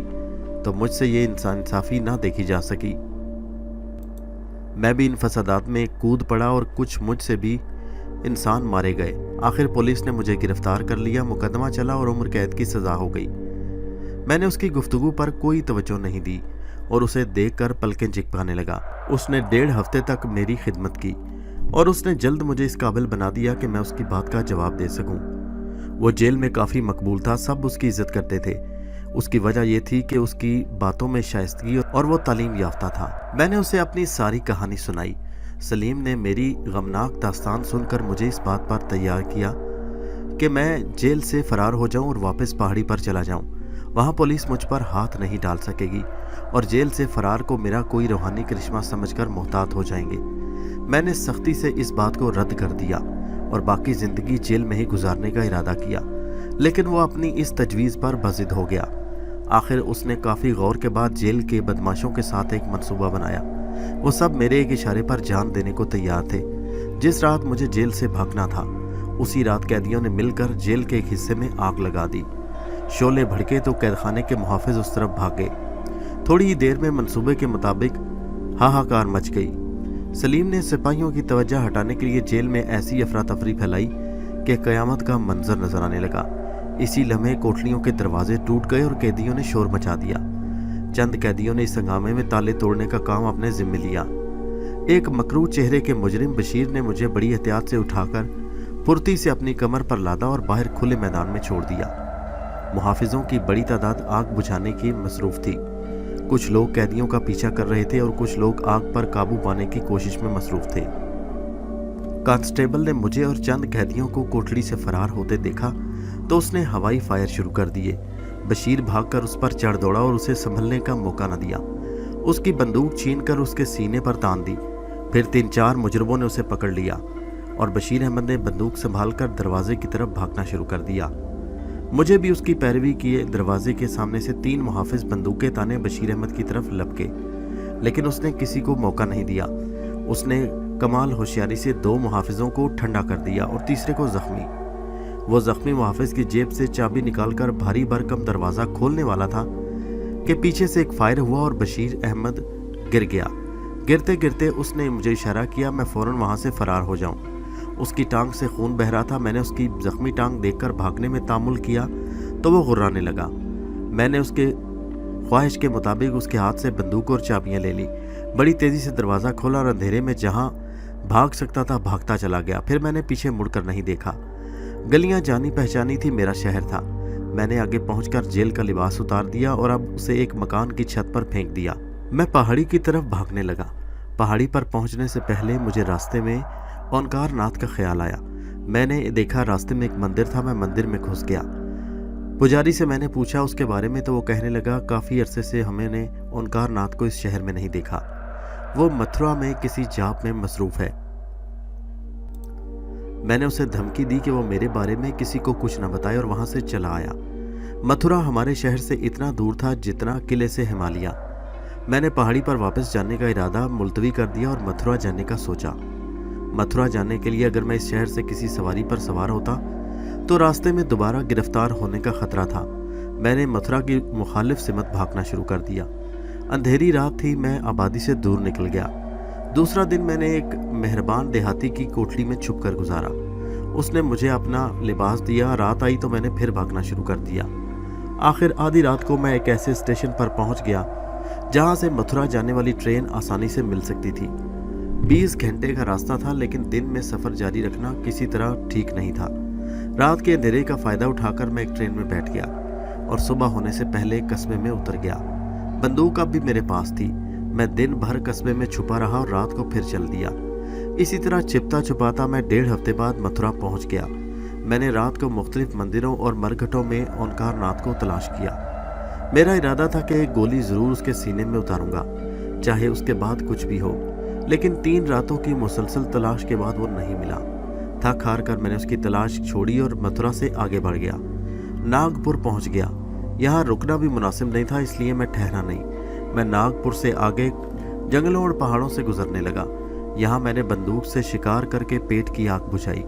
तो मुझसे ये इंसाफी ना देखी जा सकी। मैं भी इन फसादात में कूद पड़ा और कुछ मुझसे भी इंसान मारे गए। आखिर पुलिस ने मुझे गिरफ्तार कर लिया, मुकदमा चला और उम्र कैद की सज़ा हो गई। मैंने उसकी गुफ्तगू पर कोई तवज्जो नहीं दी और उसे देखकर पलकें झपकाने लगा। उसने 1.5 हफ्ते तक मेरी खिदमत की और उसने जल्द मुझे इस काबिल बना दिया कि मैं उसकी बात का जवाब दे सकूं। वो जेल में काफ़ी मकबूल था, सब उसकी इज्जत करते थे। उसकी वजह यह थी कि उसकी बातों में शाइस्तगी और वो तालीम याफ्ता था। मैंने उसे अपनी सारी कहानी सुनाई। सलीम ने मेरी गमनाक दास्तान सुनकर मुझे इस बात पर तैयार किया कि मैं जेल से फरार हो जाऊं और वापस पहाड़ी पर चला जाऊं। वहां पुलिस मुझ पर हाथ नहीं डाल सकेगी और जेल से फरार को मेरा कोई रूहानी करिश्मा समझकर मोहतात हो जाएंगे। मैंने सख्ती से इस बात को रद्द कर दिया और बाकी ज़िंदगी जेल में ही गुजारने का इरादा किया, लेकिन वो अपनी इस तजवीज़ पर बज़िद हो गया। आखिर उसने काफ़ी गौर के बाद जेल के बदमाशों के साथ एक मंसूबा बनाया। वो सब मेरे एक इशारे पर जान देने को तैयार थे। जिस रात मुझे जेल से भागना था, उसी रात कैदियों ने मिलकर जेल के एक हिस्से में आग लगा दी। शोले भड़के तो कैदखाने के मुहाफिज उस तरफ भागे। थोड़ी ही देर में मंसूबे के मुताबिक हाहाकार मच गई। सलीम ने सिपाहियों की तवज्जो हटाने के लिए जेल में ऐसी अफरा तफरी फैलाई कि क़यामत का मंजर नजर आने लगा। इसी लम्हे कोठलियों के दरवाजे टूट गए और कैदियों ने शोर मचा दिया। चंद कैदियों ने इस हंगामे में ताले तोड़ने का काम अपने जिम्मे लिया। एक मकरूह चेहरे के मुजरिम बशीर ने मुझे बड़ी एहतियात से उठाकर फुर्ती से अपनी कमर पर लादा और बाहर खुले मैदान में छोड़ दिया। मुहाफिजों की बड़ी तादाद आग बुझाने की मसरूफ थी। कुछ लोग कैदियों का पीछा कर रहे थे और कुछ लोग आग पर काबू पाने की कोशिश में मसरूफ थे। कांस्टेबल ने मुझे और चंद कैदियों को कोठड़ी से फरार होते देखा तो उसने हवाई फायर शुरू कर दिए। बशीर भागकर उस पर चढ़ दौड़ा और उसे संभलने का मौका न दिया। उसकी बंदूक छीनकर उसके सीने पर तान दी। फिर 3-4 मुजरमों ने उसे पकड़ लिया और बशीर अहमद ने बंदूक संभालकर दरवाजे की तरफ भागना शुरू कर दिया। मुझे भी उसकी पैरवी किए दरवाजे के सामने से 3 मुहाफिज बंदूकें ताने बशीर अहमद की तरफ लपके, लेकिन उसने किसी को मौका नहीं दिया। उसने कमाल होशियारी से 2 मुहाफिजों को ठंडा कर दिया और तीसरे को जख्मी। वो जख्मी मुहाफिज की जेब से चाबी निकालकर भारी भरकम दरवाज़ा खोलने वाला था कि पीछे से एक फायर हुआ और बशीर अहमद गिर गया। गिरते गिरते उसने मुझे इशारा किया मैं फ़ौरन वहाँ से फरार हो जाऊँ। उसकी टांग से खून बह रहा था। मैंने उसकी जख्मी टांग देखकर भागने में तामुल किया तो वो गुर्राने लगा। मैंने उसके ख्वाहिश के मुताबिक उसके हाथ से बंदूक और चाबियाँ ले ली। बड़ी तेज़ी से दरवाज़ा खोला और अंधेरे में जहाँ भाग सकता था भागता चला गया। फिर मैंने पीछे मुड़कर नहीं देखा। गलियां जानी पहचानी थी, मेरा शहर था। मैंने आगे पहुंचकर जेल का लिबास उतार दिया और अब उसे एक मकान की छत पर फेंक दिया। मैं पहाड़ी की तरफ भागने लगा। पहाड़ी पर पहुंचने से पहले मुझे रास्ते में ओंकार नाथ का ख्याल आया। मैंने देखा रास्ते में एक मंदिर था। मैं मंदिर में घुस गया। पुजारी से मैंने पूछा उसके बारे में तो वो कहने लगा काफ़ी अरसे से हमने ओंकार नाथ को इस शहर में नहीं देखा। वो मथुरा में किसी जाप में मसरूफ़ है। मैंने उसे धमकी दी कि वो मेरे बारे में किसी को कुछ न बताए और वहाँ से चला आया। मथुरा हमारे शहर से इतना दूर था जितना किले से हिमालय। मैंने पहाड़ी पर वापस जाने का इरादा मुलतवी कर दिया और मथुरा जाने का सोचा। मथुरा जाने के लिए अगर मैं इस शहर से किसी सवारी पर सवार होता तो रास्ते में दोबारा गिरफ्तार होने का खतरा था। मैंने मथुरा की मुखालिफ सिमत भागना शुरू कर दिया। अंधेरी रात थी, मैं आबादी से दूर निकल गया। दूसरा दिन मैंने एक मेहरबान देहाती की कोठरी में छुप कर गुजारा। उसने मुझे अपना लिबास दिया। रात आई तो मैंने फिर भागना शुरू कर दिया। आखिर आधी रात को मैं एक ऐसे स्टेशन पर पहुंच गया जहां से मथुरा जाने वाली ट्रेन आसानी से मिल सकती थी। 20 घंटे का रास्ता था, लेकिन दिन में सफ़र जारी रखना किसी तरह ठीक नहीं था। रात के अंधेरे का फ़ायदा उठाकर मैं एक ट्रेन में बैठ गया और सुबह होने से पहले कस्बे में उतर गया। बंदूक अब भी मेरे पास थी। मैं दिन भर कस्बे में छुपा रहा और रात को फिर चल दिया। इसी तरह छिपता छुपाता मैं 1.5 हफ्ते बाद मथुरा पहुंच गया। मैंने रात को मुख्तलिफ मंदिरों और मरघटों में ओंकार नाथ को तलाश किया। मेरा इरादा था कि एक गोली ज़रूर उसके सीने में उतारूंगा, चाहे उसके बाद कुछ भी हो। लेकिन 3 रातों की मुसलसल तलाश के बाद वो नहीं मिला। थक हार कर मैंने उसकी तलाश छोड़ी और मथुरा से आगे बढ़ गया। नागपुर पहुंच गया। यहाँ रुकना भी मुनासिब नहीं था, इसलिए मैं ठहरा नहीं। मैं नागपुर से आगे जंगलों और पहाड़ों से गुजरने लगा। यहाँ मैंने बंदूक से शिकार करके पेट की आग बुझाई।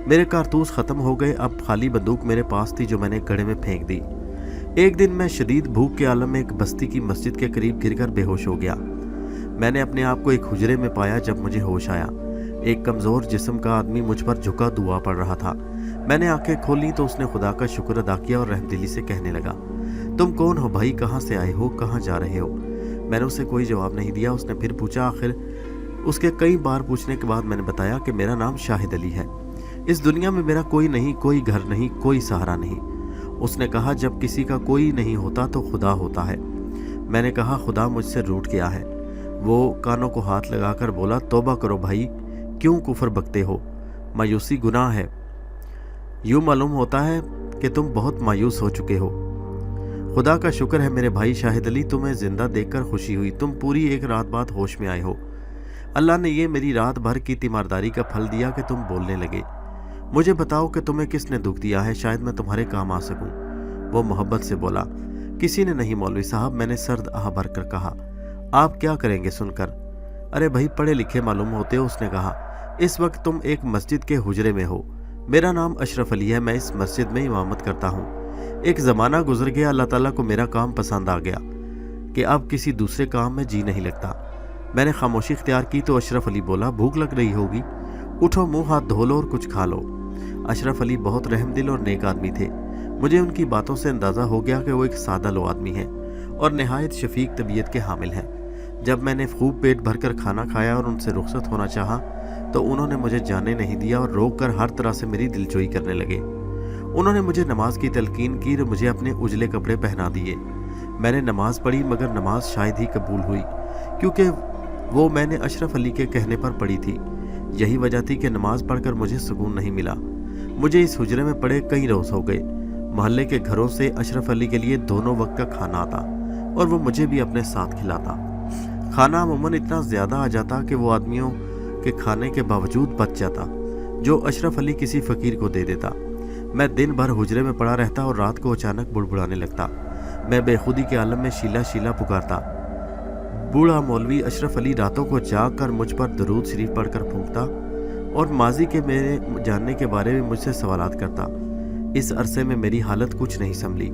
میرے کارتوس ختم ہو گئے، اب خالی بندوق میرے پاس تھی جو میں نے گڑھے میں پھینک دی۔ ایک دن میں شدید بھوک کے عالم میں ایک بستی کی مسجد کے قریب گر کر بے ہوش ہو گیا۔ میں نے اپنے آپ کو ایک حجرے میں پایا۔ جب مجھے ہوش آیا، ایک کمزور جسم کا آدمی مجھ پر جھکا دعا پڑ رہا تھا۔ میں نے آنکھیں کھولی تو اس نے خدا کا شکر ادا کیا اور رحم دلی سے کہنے لگا، تم کون ہو بھائی؟ کہاں سے آئے ہو؟ کہاں جا رہے ہو؟ میں نے اسے کوئی جواب نہیں دیا۔ اس نے پھر پوچھا۔ آخر اس کے کئی بار پوچھنے کے بعد میں نے بتایا کہ میرا نام شاہد علی ہے۔ اس دنیا میں میرا کوئی نہیں، کوئی گھر نہیں، کوئی سہارا نہیں۔ اس نے کہا، جب کسی کا کوئی نہیں ہوتا تو خدا ہوتا ہے۔ میں نے کہا، خدا مجھ سے روٹھ گیا ہے۔ وہ کانوں کو ہاتھ لگا کر بولا، توبہ کرو بھائی، کیوں کفر بکتے ہو؟ مایوسی گناہ ہے۔ یوں معلوم ہوتا ہے کہ تم بہت مایوس ہو چکے ہو۔ خدا کا شکر ہے میرے بھائی شاہد علی، تمہیں زندہ دیکھ کر خوشی ہوئی۔ تم پوری ایک رات بعد ہوش میں آئے ہو۔ اللہ نے یہ میری رات بھر کی تیمارداری کا پھل دیا کہ تم بولنے لگے۔ مجھے بتاؤ کہ تمہیں کس نے دکھ دیا ہے، شاید میں تمہارے کام آ سکوں۔ وہ محبت سے بولا، کسی نے نہیں مولوی صاحب۔ میں نے سرد آہ بھر کر کہا، آپ کیا کریں گے سن کر؟ ارے بھائی پڑھے لکھے معلوم ہوتے ہو۔ اس نے کہا، اس وقت تم ایک مسجد کے حجرے میں ہو۔ میرا نام اشرف علی ہے، میں اس مسجد میں امامت کرتا ہوں۔ ایک زمانہ گزر گیا، اللہ تعالیٰ کو میرا کام پسند آ گیا کہ اب کسی دوسرے کام میں جی نہیں لگتا۔ میں نے خاموشی اختیار کی تو اشرف علی بولا، بھوک لگ رہی ہوگی، اٹھو منہ ہاتھ دھو لو اور کچھ کھا لو۔ اشرف علی بہت رحم دل اور نیک آدمی تھے۔ مجھے ان کی باتوں سے اندازہ ہو گیا کہ وہ ایک سادہ لو آدمی ہیں اور نہایت شفیق طبیعت کے حامل ہیں۔ جب میں نے خوب پیٹ بھر کر کھانا کھایا اور ان سے رخصت ہونا چاہا تو انہوں نے مجھے جانے نہیں دیا اور روک کر ہر طرح سے میری دلجوئی کرنے لگے۔ انہوں نے مجھے نماز کی تلقین کی اور مجھے اپنے اجلے کپڑے پہنا دیے۔ میں نے نماز پڑھی مگر نماز شاید ہی قبول ہوئی، کیونکہ وہ میں نے اشرف علی کے کہنے پر پڑھی تھی۔ یہی وجہ تھی کہ نماز پڑھ کر مجھے سکون نہیں ملا۔ مجھے اس حجرے میں پڑے کئی روز ہو گئے۔ محلے کے گھروں سے اشرف علی کے لیے دونوں وقت کا کھانا آتا اور وہ مجھے بھی اپنے ساتھ کھلاتا۔ کھانا عموماً اتنا زیادہ آ جاتا کہ وہ آدمیوں کے کھانے کے باوجود بچ جاتا، جو اشرف علی کسی فقیر کو دے دیتا۔ میں دن بھر حجرے میں پڑا رہتا اور رات کو اچانک بڑبڑانے لگتا۔ میں بے خودی کے عالم میں شیلا شیلا پکارتا۔ بوڑھا مولوی اشرف علی راتوں کو جاگ کر مجھ پر درود شریف پڑھ کر پھونکتا اور ماضی کے میرے جاننے کے بارے میں مجھ سے سوالات کرتا۔ اس عرصے میں میری حالت کچھ نہیں سنبھلی۔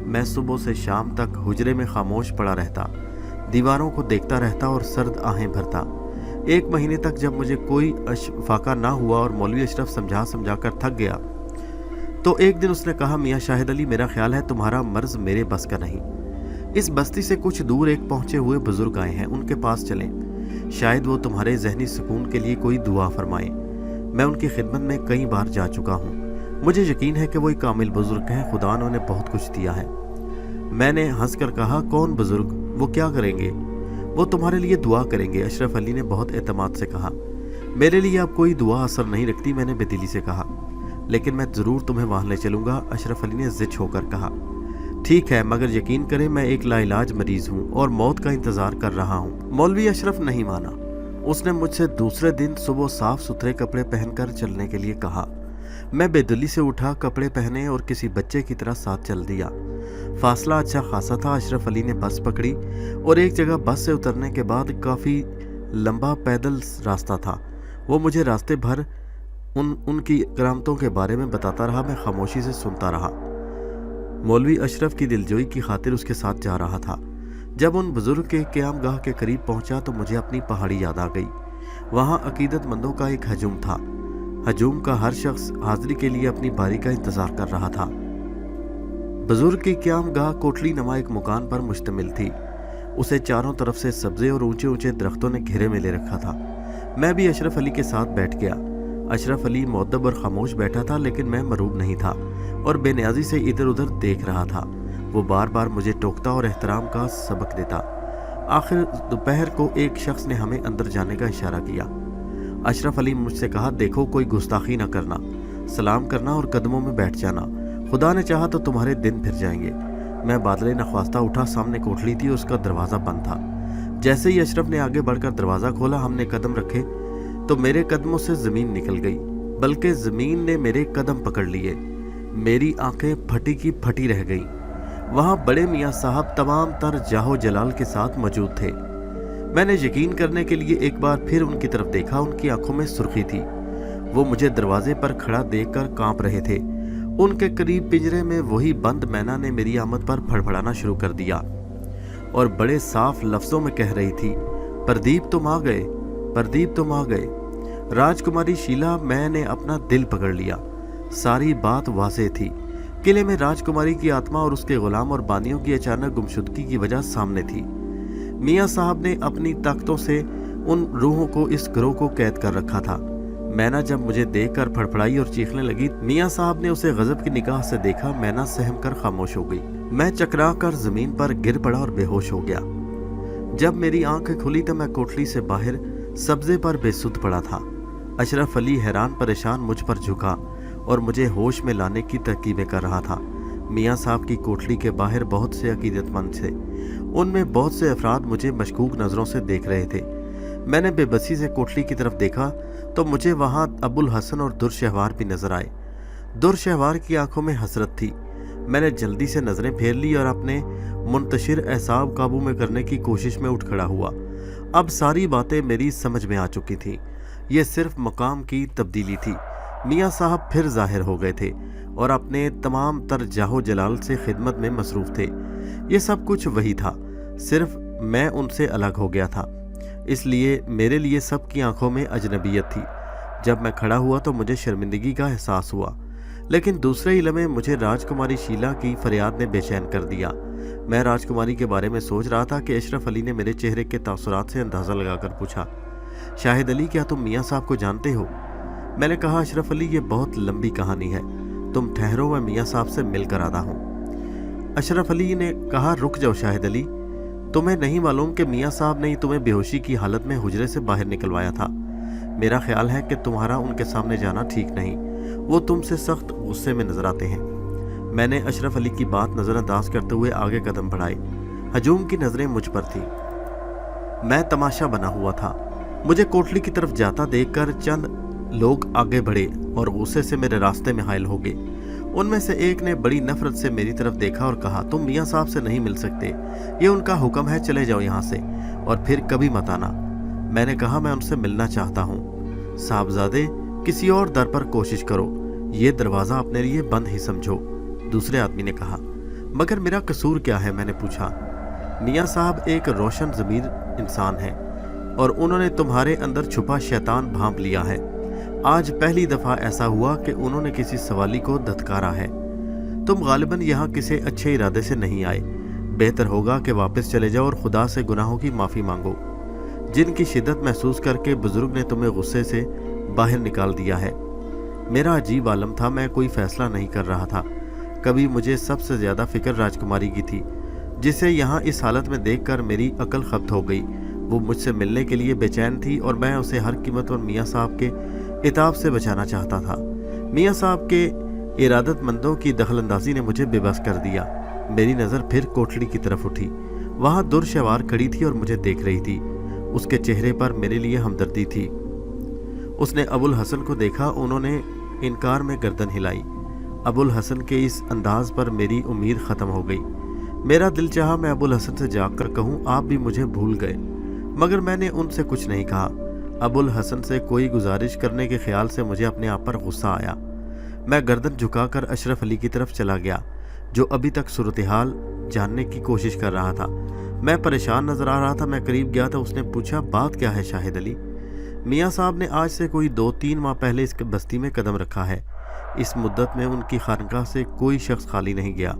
میں صبح سے شام تک حجرے میں خاموش پڑا رہتا، دیواروں کو دیکھتا رہتا اور سرد آہیں بھرتا۔ ایک مہینے تک جب مجھے کوئی فاقہ نہ ہوا اور مولوی اشرف سمجھا کر تھک گیا تو ایک دن اس نے کہا، میاں شاہد علی، میرا خیال ہے تمہارا مرض میرے بس کا نہیں۔ اس بستی سے کچھ دور ایک پہنچے ہوئے بزرگ آئے ہیں، ان کے پاس چلیں، شاید وہ تمہارے ذہنی سکون کے لیے کوئی دعا فرمائیں۔ میں ان کی خدمت میں کئی بار جا چکا ہوں، مجھے یقین ہے کہ وہ ایک کامل بزرگ ہیں، خدا انہیں بہت کچھ دیا ہے۔ میں نے ہنس کر کہا، کون بزرگ؟ وہ کیا کریں گے؟ وہ تمہارے لیے دعا کریں گے۔ اشرف علی نے بہت اعتماد سے کہا، میرے لیے اب کوئی دعا اثر نہیں رکھتی۔ میں نے بے دلی سے کہا، لیکن میں ضرور تمہیں وہاں لے چلوں گا۔ اشرف علی نے ضد ہو کر کہا، ٹھیک ہے، مگر یقین کریں میں ایک لا علاج مریض ہوں اور موت کا انتظار کر رہا ہوں۔ مولوی اشرف نہیں مانا۔ اس نے مجھ سے دوسرے دن صبح صاف ستھرے کپڑے پہن کر چلنے کے لیے کہا۔ میں بے دلی سے اٹھا، کپڑے پہنے اور کسی بچے کی طرح ساتھ چل دیا۔ فاصلہ اچھا خاصا تھا۔ اشرف علی نے بس پکڑی اور ایک جگہ بس سے اترنے کے بعد کافی لمبا پیدل راستہ تھا۔ وہ مجھے راستے بھر ان کی کرامتوں کے بارے میں بتاتا رہا۔ میں خاموشی سے سنتا رہا۔ مولوی اشرف کی دلجوئی کی خاطر اس کے ساتھ جا رہا تھا۔ جب ان بزرگ کے قیام گاہ کے قریب پہنچا تو مجھے اپنی پہاڑی یاد آ گئی۔ وہاں عقیدت مندوں کا ایک ہجوم تھا۔ ہجوم کا ہر شخص حاضری کے لیے اپنی باری کا انتظار کر رہا تھا۔ بزرگ کی قیام گاہ کوٹلی نما ایک مکان پر مشتمل تھی۔ اسے چاروں طرف سے سبزے اور اونچے اونچے درختوں نے گھیرے میں لے رکھا تھا۔ میں بھی اشرف علی کے ساتھ بیٹھ گیا۔ اشرف علی مؤدب اور خاموش بیٹھا تھا، لیکن میں مروب نہیں تھا اور بے نیازی سے ادھر ادھر دیکھ رہا تھا۔ وہ بار بار مجھے ٹوکتا اور احترام کا سبق دیتا۔ آخر دوپہر کو ایک شخص نے ہمیں اندر جانے کا اشارہ کیا۔ اشرف علی مجھ سے کہا، دیکھو کوئی گستاخی نہ کرنا، سلام کرنا اور قدموں میں بیٹھ جانا، خدا نے چاہا تو تمہارے دن پھر جائیں گے۔ میں بادل نخواستہ اٹھا۔ سامنے کوٹلی تھی، اس کا دروازہ بند تھا۔ جیسے ہی اشرف نے آگے بڑھ کر دروازہ کھولا، ہم نے قدم رکھے تو میرے قدموں سے زمین نکل گئی، بلکہ زمین نے میرے قدم پکڑ لیے۔ میری آنکھیں پھٹی کی پھٹی رہ گئیں۔ وہاں بڑے میاں صاحب تمام تر جاہو جلال کے ساتھ موجود تھے۔ میں نے یقین کرنے کے لیے ایک بار پھر ان کی طرف دیکھا۔ ان کی آنکھوں میں سرخی تھی۔ वो मुझे दरवाजे पर खड़ा देखकर कांप रहे थे। उनके करीब पिंजरे में वही बंद मैना ने मेरी आमद पर फड़फड़ाना शुरू कर दिया और बड़े साफ लफ्जों में कह रही थी, प्रदीप तुम आ गए, प्रदीप तुम आ गए। राजकुमारी शीला, मैंने अपना दिल पकड़ लिया। सारी बात वाज़ेह थी। किले में राजकुमारी की आत्मा और उसके गुलाम और बानियों की अचानक गुमशुदगी की वजह सामने थी। मियाँ साहब ने अपनी ताकतों से उन रूहों को, इस गिरोह को कैद कर रखा था। मैना जब मुझे देखकर फड़फड़ाई और चीखने लगी, मियाँ साहब ने उसे गजब की निगाह से देखा। मैना सहम कर खामोश हो गई। मैं चकरा कर जमीन पर गिर पड़ा और बेहोश हो गया। जब मेरी आंखें खुली तो मैं कोठरी से बाहर सब्जे पर बेसुध पड़ा था। अशरफ अली हैरान परेशान मुझ पर झुका और मुझे होश में लाने की तरकीबें कर रहा था। मियाँ साहब की कोठरी के बाहर बहुत से अकीदतमंद थे। उनमें बहुत से अफराद मुझे मशकूक नज़रों से देख रहे थे। मैंने बेबसी से कोठरी की तरफ देखा तो मुझे वहाँ अबुल हसन और दुरशहवार भी नजर आए। दुरशहवार की आंखों में हसरत थी। मैंने जल्दी से नज़रें फेर ली और अपने मुंतशिर एहसाब काबू में करने की कोशिश में उठ खड़ा हुआ। अब सारी बातें मेरी समझ में आ चुकी थी। ये सिर्फ मकाम की तब्दीली थी। मियाँ साहब फिर जाहिर हो गए थे और अपने तमाम तर जाहो जलाल से खिदमत में मसरूफ़ थे। ये सब कुछ वही था, सिर्फ मैं उनसे अलग हो गया था। इसलिए मेरे लिए सबकी आंखों में अजनबियत थी। जब मैं खड़ा हुआ तो मुझे शर्मिंदगी का एहसास हुआ, लेकिन दूसरे ही लम्हे मुझे राजकुमारी शीला की फरियाद ने बेचैन कर दिया। मैं राजकुमारी के बारे में सोच रहा था कि अशरफ अली ने मेरे चेहरे के तासुरात से अंदाज़ा लगाकर पूछा, शाहिद अली, क्या तुम मियाँ साहब को जानते हो? मैंने कहा, अशरफ अली, ये बहुत लंबी कहानी है, तुम ठहरो, मैं मियाँ साहब से मिलकर आता हूँ। अशरफ अली ने कहा, रुक जाओ शाहिद अली, तुम्हें नहीं मालूम कि मियाँ साहब ने तुम्हें बेहोशी की हालत में हुजरे से बाहर निकलवाया था। मेरा ख्याल है कि तुम्हारा उनके सामने जाना ठीक नहीं, वो तुमसे सख्त गुस्से में नजर आते हैं। मैंने अशरफ अली की बात नज़रअंदाज करते हुए आगे कदम बढ़ाए। हजूम की नज़रें मुझ पर थी। मैं तमाशा बना हुआ था। मुझे कोठरी की तरफ जाता देखकर चंद लोग आगे बढ़े और गुस्से से मेरे रास्ते में हायल हो गए। उनमें से एक ने बड़ी नफरत से मेरी तरफ देखा और कहा, तुम मियाँ साहब से नहीं मिल सकते, ये उनका हुक्म है, चले जाओ यहाँ से और फिर कभी मत आना। मैंने कहा, मैं उनसे मिलना चाहता हूँ। साहबजादे, किसी और दर पर कोशिश करो, ये दरवाज़ा अपने लिए बंद ही समझो, दूसरे आदमी ने कहा। मगर मेरा कसूर क्या है? मैंने पूछा। मियाँ साहब एक रोशन ज़मीर इंसान हैं और उन्होंने तुम्हारे अंदर छुपा शैतान भांप लिया है। आज पहली दफ़ा ऐसा हुआ कि उन्होंने किसी सवाली को धत्कारा है। तुम गालिबन यहाँ किसी अच्छे इरादे से नहीं आए। बेहतर होगा कि वापस चले जाओ और खुदा से गुनाहों की माफ़ी मांगो, जिनकी शिद्दत महसूस करके बुजुर्ग ने तुम्हें गुस्से से बाहर निकाल दिया है। मेरा अजीब आलम था, मैं कोई फ़ैसला नहीं कर रहा था। कभी मुझे सबसे ज़्यादा फ़िक्र राजकुमारी की थी, जिसे यहाँ इस हालत में देखकर मेरी अकल खप्त हो गई। वो मुझसे मिलने के लिए बेचैन थी और मैं उसे हर कीमत पर मियाँ साहब के इताब से बचाना चाहता था। मियाँ साहब के इरादतमंदों की दखलंदाजी ने मुझे बेबस कर दिया। मेरी नज़र फिर कोठरी की तरफ उठी। वहाँ दुरशवार खड़ी थी और मुझे देख रही थी। उसके चेहरे पर मेरे लिए हमदर्दी थी। उसने अबुल हसन को देखा। उन्होंने इनकार में गर्दन हिलाई। अबुल हसन के इस अंदाज पर मेरी उम्मीद ख़त्म हो गई। मेरा दिल चाहा मैं अबुल हसन से जाकर कहूँ, आप भी मुझे भूल गए, मगर मैंने उनसे कुछ नहीं कहा। अबुल हसन से कोई गुजारिश करने के ख्याल से मुझे अपने आप पर गुस्सा आया। मैं गर्दन झुकाकर अशरफ अली की तरफ चला गया, जो अभी तक सूरत हाल जानने की कोशिश कर रहा था। मैं परेशान नज़र आ रहा था। मैं करीब गया तो उसने पूछा, बात क्या है शाहिद अली? मियाँ साहब ने आज से कोई 2-3 माह पहले इस बस्ती में कदम रखा है। इस मुद्दत में उनकी खानकाह से कोई शख्स खाली नहीं गया।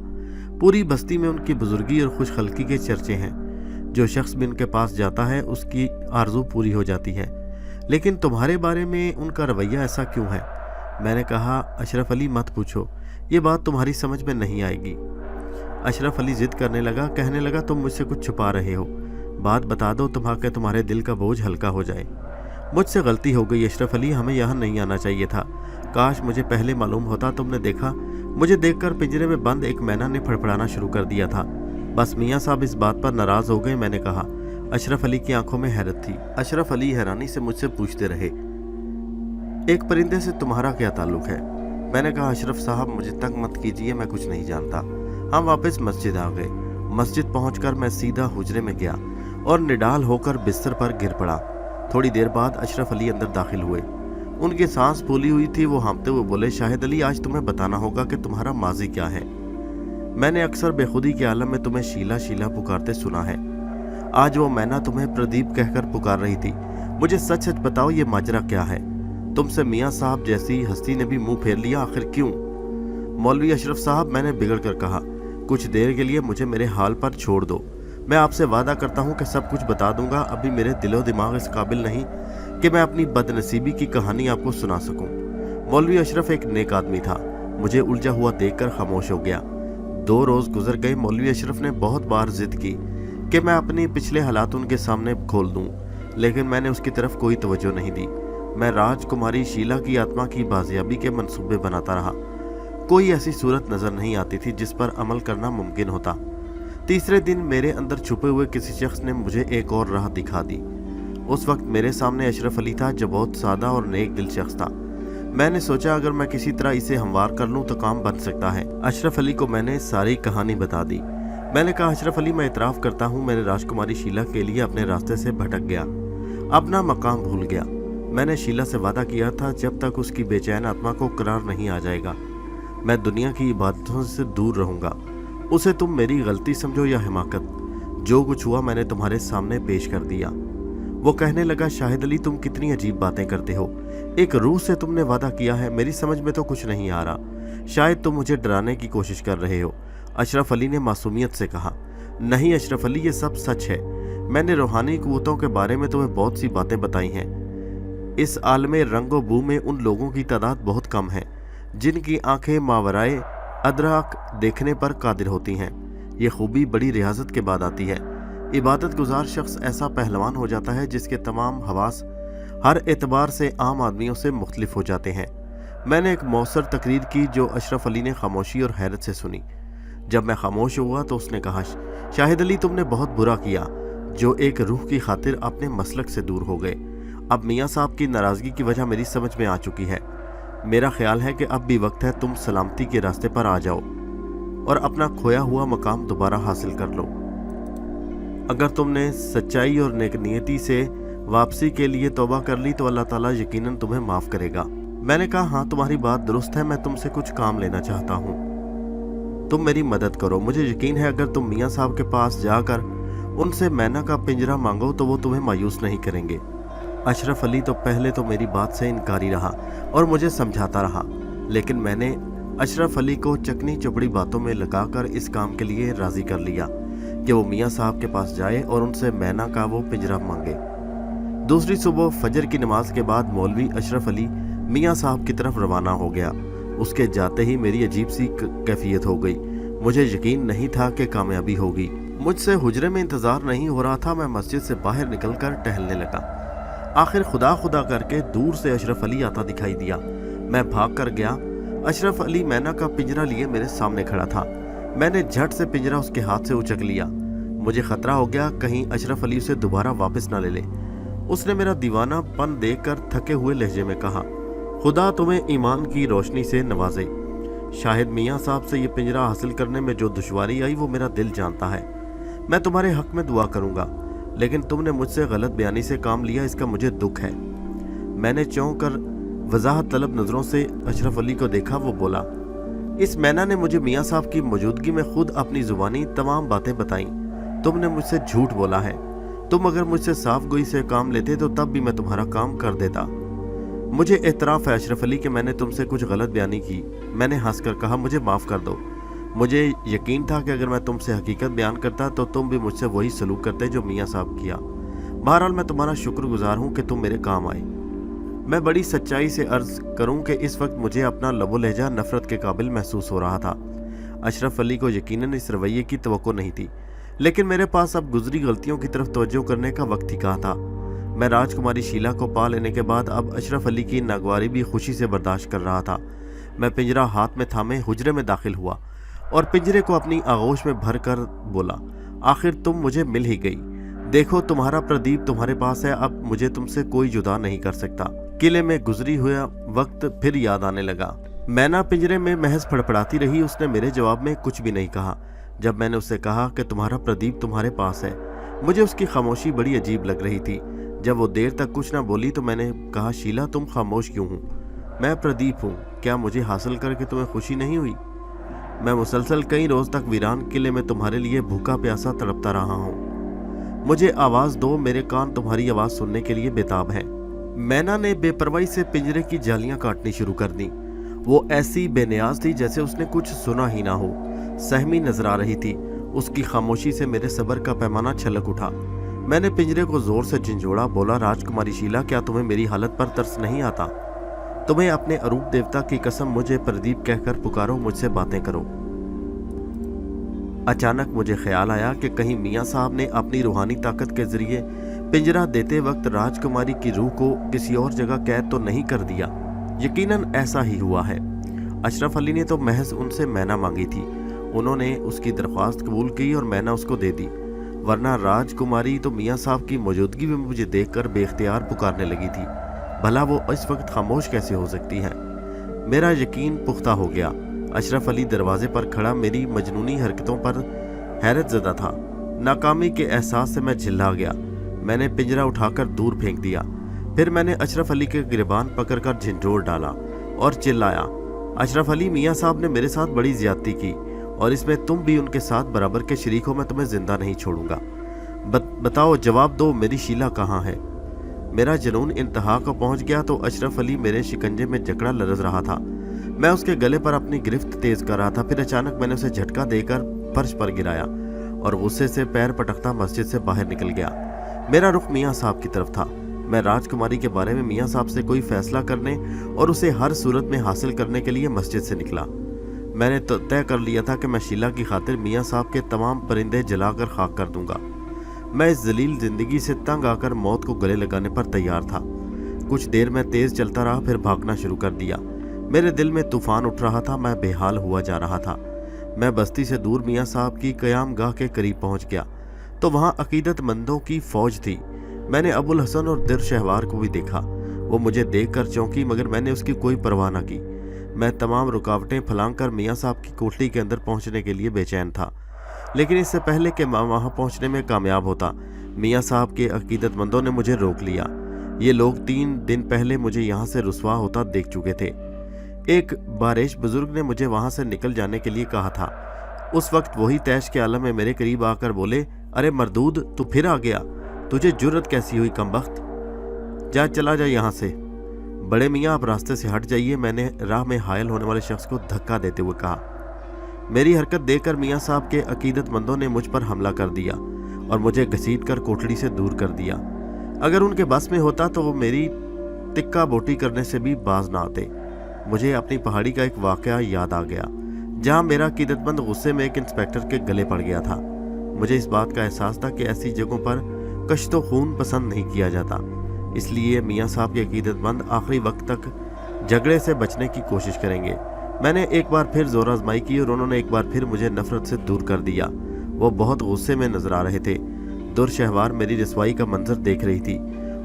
पूरी बस्ती में उनकी बुजुर्गी और खुशखल्की के चर्चे हैं। जो शख्स भी उनके पास जाता है उसकी आरजू पूरी हो जाती है। लेकिन तुम्हारे बारे में उनका रवैया ऐसा क्यों है? मैंने कहा, अशरफ अली मत पूछो, ये बात तुम्हारी समझ में नहीं आएगी। अशरफ अली जिद करने लगा, कहने लगा, तुम मुझसे कुछ छुपा रहे हो, बात बता दो तुम्हारे दिल का बोझ हल्का हो जाए। मुझसे गलती हो गई अशरफ अली, हमें यहाँ नहीं आना चाहिए था। काश मुझे पहले मालूम होता। तुमने देखा, मुझे देखकर पिंजरे में बंद एक मैना ने फड़फड़ाना शुरू कर दिया था। बस मियाँ साहब इस बात पर नाराज़ हो गए। मैंने कहा। अशरफ अली की आंखों में हैरत थी। अशरफ अली हैरानी से मुझसे पूछते रहे, एक परिंदे से तुम्हारा क्या ताल्लुक है? मैंने कहा, अशरफ साहब मुझे तंग मत कीजिए, मैं कुछ नहीं जानता। हम वापस मस्जिद आ गए। मस्जिद पहुंचकर मैं सीधा हुजरे में गया और निडाल होकर बिस्तर पर गिर पड़ा। थोड़ी देर बाद अशरफ अली अंदर दाखिल हुए। उनकी सांस फूली हुई थी। वो हाँफते हुए बोले, शाहिद अली, आज तुम्हें बताना होगा कि तुम्हारा माजी क्या है। मैंने अक्सर बेखुदी के आलम में तुम्हें शीला शीला पुकारते सुना है। आज वो मैना तुम्हें प्रदीप कहकर पुकार रही थी। मुझे सच सच बताओ, ये माजरा क्या है? तुमसे मियाँ साहब जैसी हस्ती ने भी मुंह फेर लिया, आखिर क्यों? मौलवी अशरफ साहब, मैंने बिगड़ कर कहा, कुछ देर के लिए मुझे मेरे हाल पर छोड़ दो। मैं आपसे वादा करता हूँ कि सब कुछ बता दूंगा। अभी मेरे दिलो दिमाग इस काबिल नहीं कि मैं अपनी बदनसीबी की कहानी आपको सुना सकूं। मौलवी अशरफ एक नेक आदमी था। मुझे उलझा हुआ देखकर खामोश हो गया। 2 रोज गुजर गए। मौलवी अशरफ ने बहुत बार जिद की कि मैं अपने पिछले हालात उनके सामने खोल दूं, लेकिन मैंने उसकी तरफ कोई तवज्जो नहीं दी। मैं राजकुमारी शीला की आत्मा की बाजियाबी के मंसूबे बनाता रहा। कोई ऐसी सूरत नजर नहीं आती थी जिस पर अमल करना मुमकिन होता। तीसरे दिन मेरे अंदर छुपे हुए किसी शख्स ने मुझे एक और राह दिखा दी। उस वक्त मेरे सामने अशरफ अली था, जो बहुत सादा और नेक दिल शख्स था। मैंने सोचा अगर मैं किसी तरह इसे हमवार कर लूं तो काम बन सकता है। अशरफ अली को मैंने सारी कहानी बता दी। मैंने कहा, अशरफ अली, मैं इतराफ़ करता हूँ मैंने राजकुमारी शीला के लिए अपने रास्ते से भटक गया, अपना मकाम भूल गया। मैंने शीला से वादा किया था जब तक उसकी बेचैन आत्मा को करार नहीं आ जाएगा मैं दुनिया की इबादतों से दूर रहूँगा। उसे तुम मेरी गलती समझो या हिमाकत, जो कुछ हुआ मैंने तुम्हारे सामने पेश कर दिया। वो कहने लगा, शाहिद अली, तुम कितनी अजीब बातें करते हो। एक रूह से तुमने वादा किया है, मेरी समझ में तो कुछ नहीं आ रहा। शायद तुम मुझे डराने की कोशिश कर रहे हो। अशरफ अली ने मासूमियत से कहा, नहीं अशरफ अली, ये सब सच है। मैंने रूहानी कुव्वतों के बारे में तुम्हें बहुत सी बातें बताई हैं। इस आलमे रंगो बू में उन लोगों की तादाद बहुत कम है जिनकी आंखें मावराए अदराक देखने पर कादिर होती हैं। ये खूबी बड़ी रियाजत के बाद आती है। इबादत गुजार शख्स ऐसा पहलवान हो जाता है जिसके तमाम हवास हर एतबार से आम आदमियों से मुख्तलिफ हो जाते हैं। मैंने एक मौसर तकरीर की जो अशरफ अली ने खामोशी और हैरत से सुनी। जब मैं खामोश हुआ तो उसने कहा, शाहिद अली, तुमने बहुत बुरा किया जो एक रूह की खातिर अपने मसलक से दूर हो गए। अब मियाँ साहब की नाराज़गी की वजह मेरी समझ में आ चुकी है। मेरा ख्याल है कि अब भी वक्त है तुम सलामती के रास्ते पर आ जाओ और अपना खोया हुआ मकाम दोबारा हासिल कर लो। अगर तुमने सच्चाई और नेकनियती से वापसी के लिए तौबा कर ली तो अल्लाह ताला यकीनन तुम्हें माफ़ करेगा। मैंने कहा, हाँ, तुम्हारी बात दुरुस्त है। मैं तुमसे कुछ काम लेना चाहता हूँ, तुम मेरी मदद करो। मुझे यकीन है अगर तुम मियाँ साहब के पास जाकर उनसे मैना का पिंजरा मांगो तो वो तुम्हें मायूस नहीं करेंगे। अशरफ अली तो पहले तो मेरी बात से इनकारी रहा और मुझे समझाता रहा, लेकिन मैंने अशरफ अली को चकनी चुपड़ी बातों में लगाकर इस काम के लिए राज़ी कर लिया कि वो मियाँ साहब के पास जाए और उनसे मैना का वो पिंजरा मांगे। दूसरी सुबह फजर की नमाज के बाद मौलवी अशरफ अली मियाँ साहब की तरफ रवाना हो गया। उसके जाते ही मेरी अजीब सी कैफियत हो गई। मुझे यकीन नहीं था कि कामयाबी होगी। मुझसे हुजरे में इंतज़ार नहीं हो रहा था। मैं मस्जिद से बाहर निकलकर टहलने लगा। आखिर खुदा खुदा करके दूर से अशरफ अली आता दिखाई दिया। मैं भाग कर गया। अशरफ अली मैना का पिंजरा लिए मेरे सामने खड़ा था। मैंने झट से पिंजरा उसके हाथ से उचक लिया। मुझे खतरा हो गया कहीं अशरफ अली उसे दोबारा वापस ना ले ले। उसने मेरा दीवानापन देखकर थके हुए लहजे में कहा, खुदा तुम्हें ईमान की रोशनी से नवाजे। शाहिद मियाँ साहब से ये पिंजरा हासिल करने में जो दुश्वारी आई वो मेरा दिल जानता है। मैं तुम्हारे हक में दुआ करूँगा, लेकिन तुमने मुझसे गलत बयानी से काम लिया, इसका मुझे दुख है। मैंने चौंक कर वजाहत तलब नज़रों से अशरफ अली को देखा। वो बोला, इस मैना ने मुझे मियाँ साहब की मौजूदगी में खुद अपनी ज़ुबानी तमाम बातें बताईं। तुमने मुझसे झूठ बोला है। तुम अगर मुझसे साफ गोई से काम लेते तो तब भी मैं तुम्हारा काम कर देता। मुझे एतराफ़ है अशरफ अली कि मैंने तुमसे कुछ गलत बयानी की। मैंने हंसकर कहा, मुझे माफ़ कर दो। मुझे यकीन था कि अगर मैं तुमसे हकीकत बयान करता तो तुम भी मुझसे वही सलूक करते जो मियाँ साहब किया। बहरहाल मैं तुम्हारा शुक्रगुजार हूँ कि तुम मेरे काम आए। मैं बड़ी सच्चाई से अर्ज़ करूँ कि इस वक्त मुझे अपना लबो लहजा नफ़रत के काबिल महसूस हो रहा था। अशरफ अली को यकीनन इस रवैये की तवक्को नहीं थी, लेकिन मेरे पास अब गुजरी गलतियों की तरफ तवज्जो करने का वक्त ही कहा था। मैं राजकुमारी शीला को पा लेने के बाद अब अशरफ अली की नागवारी भी खुशी से बर्दाश्त कर रहा था। मैं पिंजरा हाथ में थामे हुजरे में दाखिल हुआ और पिंजरे को अपनी आगोश में भर कर बोला, आखिर तुम मुझे मिल ही गई। देखो तुम्हारा प्रदीप तुम्हारे पास है, अब मुझे तुमसे कोई जुदा नहीं कर सकता। किले में गुजरी हुआ वक्त फिर याद आने लगा। मैना पिंजरे में महज फड़फड़ाती रही। उसने मेरे जवाब में कुछ भी नहीं कहा। जब मैंने उससे कहा कि तुम्हारा प्रदीप तुम्हारे पास है, मुझे उसकी खामोशी बड़ी अजीब लग रही थी। जब वो देर तक कुछ ना बोली तो मैंने कहा, शीला तुम खामोश क्यों हो? मैं प्रदीप हूँ, क्या मुझे हासिल करके तुम्हें खुशी नहीं हुई? मैं मुसलसल कई रोज तक वीरान किले में तुम्हारे लिए भूखा प्यासा तड़पता रहा हूँ। मुझे आवाज दो, मेरे कान तुम्हारी आवाज सुनने के लिए बेताब हैं। मैना ने बेपरवाही से पिंजरे की जालियां काटनी शुरू कर दी। वो ऐसी बेनियाज थी जैसे उसने कुछ सुना ही ना हो। सहमी नजर आ रही थी। उसकी खामोशी से मेरे सब्र का पैमाना छलक उठा। मैंने पिंजरे को जोर से झंझोड़ा, बोला, राजकुमारी शीला, क्या तुम्हें मेरी हालत पर तरस नहीं आता? तुम्हें अपने अरूप देवता की कसम मुझे प्रदीप कहकर पुकारो, मुझसे बातें करो। अचानक मुझे ख्याल आया कि कहीं मियाँ साहब ने अपनी रूहानी ताकत के जरिए पिंजरा देते वक्त राजकुमारी की रूह को किसी और जगह कैद तो नहीं कर दिया। यकीनन ऐसा ही हुआ है। अशरफ अली ने तो महज उनसे मैना मांगी थी। उन्होंने उसकी दरख्वास्त कबूल की और मैना उसको दे दी, वरना राजकुमारी तो मियाँ साहब की मौजूदगी में मुझे देखकर बेख्तियार पुकारने लगी थी। भला वो इस वक्त खामोश कैसे हो सकती है? मेरा यकीन पुख्ता हो गया। अशरफ अली दरवाजे पर खड़ा मेरी मजनूनी हरकतों पर हैरत ज़दा था। नाकामी के एहसास से मैं झिल्ला गया। मैंने पिंजरा उठाकर दूर फेंक दिया। फिर मैंने अशरफ अली के गिरबान पकड़कर झंझोर डाला और चिल्लाया, अशरफ अली, मियाँ साहब ने मेरे साथ बड़ी ज्यादती की और इसमें तुम भी उनके साथ बराबर के शरीक हो। मैं तुम्हें जिंदा नहीं छोड़ूंगा। बताओ, जवाब दो, मेरी शीला कहाँ है? मेरा जुनून इंतहा को पहुंच गया तो अशरफ अली मेरे शिकंजे में जकड़ा लरज रहा था। मैं उसके गले पर अपनी गिरफ्त तेज कर रहा था। फिर अचानक मैंने उसे झटका देकर फर्श पर गिराया और गुस्से से पैर पटकता मस्जिद से बाहर निकल गया। मेरा रुख मियाँ साहब की तरफ था। मैं राजकुमारी के बारे में मियाँ साहब से कोई फैसला करने और उसे हर सूरत में हासिल करने के लिए मस्जिद से निकला। मैंने तो तय कर लिया था कि मैं शीला की खातिर मियाँ साहब के तमाम परिंदे जलाकर खाक कर दूंगा। मैं इस जलील जिंदगी से तंग आकर मौत को गले लगाने पर तैयार था। कुछ देर में तेज चलता रहा, फिर भागना शुरू कर दिया। मेरे दिल में तूफान उठ रहा था। मैं बेहाल हुआ जा रहा था। मैं बस्ती से दूर मियाँ साहब की क़याम गाह के करीब पहुंच गया तो वहाँ अकीदतमंदों की फौज थी। मैंने अबुल हसन और दिर शहवार को भी देखा। वो मुझे देखकर चौंकी, मगर मैंने उसकी कोई परवाह न की। मैं तमाम रुकावटें फलांग कर मियाँ साहब की कोठरी के अंदर पहुंचने के लिए बेचैन था, लेकिन इससे पहले कि मैं वहां पहुंचने में कामयाब होता, मियाँ साहब के अकीदतमंदों ने मुझे रोक लिया। ये लोग 3 दिन पहले मुझे यहाँ से रुसवा होता देख चुके थे। एक बारिश बुजुर्ग ने मुझे वहां से निकल जाने के लिए कहा था। उस वक्त वही तैश के आलम में मेरे करीब आकर बोले, अरे मरदूद, तू फिर आ गया, तुझे जुर्रत कैसी हुई कमबख्त, जा चला जा यहाँ से। बड़े मियाँ, आप रास्ते से हट जाइए, मैंने राह में हायल होने वाले शख्स को धक्का देते हुए कहा। मेरी हरकत देखकर मियाँ साहब के अकीदतमंदों ने मुझ पर हमला कर दिया और मुझे घसीट कर कोठड़ी से दूर कर दिया। अगर उनके बस में होता तो वो मेरी तिक्का बोटी करने से भी बाज ना आते। मुझे अपनी पहाड़ी का एक वाकया याद आ गया, जहाँ मेरा अकीदतमंद गुस्से में एक इंस्पेक्टर के गले पड़ गया था। मुझे इस बात का एहसास था कि ऐसी जगहों पर कश्तो खून पसंद नहीं किया जाता, इसलिए मियाँ साहब के अकीदतमंद आखिरी वक्त तक झगड़े से बचने की कोशिश करेंगे। मैंने एक बार फिर जोर आजमाई की और उन्होंने एक बार फिर मुझे नफरत से दूर कर दिया। वो बहुत गुस्से में नजर आ रहे थे। दुर शहवार मेरी रसवाई का मंजर देख रही थी।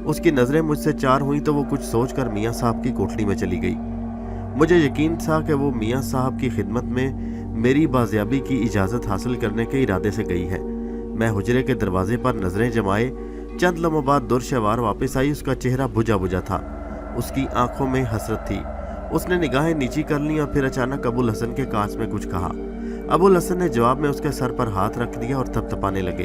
उसकी नज़रें मुझसे चार हुई तो वो कुछ सोचकर मियाँ साहब की कोठरी में चली गई। मुझे यकीन था कि वो मियाँ साहब की खिदमत में मेरी बाजियाबी की इजाज़त हासिल करने के इरादे से गई है। मैं हुजरे के दरवाजे पर नज़रें जमाए चंद लम्हों बाद दुर शहवार वापस आई। उसका चेहरा बुझा बुझा था, उसकी आंखों में हसरत थी। उसने निगाहें नीची कर ली और फिर अचानक अबुल हसन के कांच में कुछ कहा। अबुल हसन ने जवाब में उसके सर पर हाथ रख दिया और थपथपाने लगे।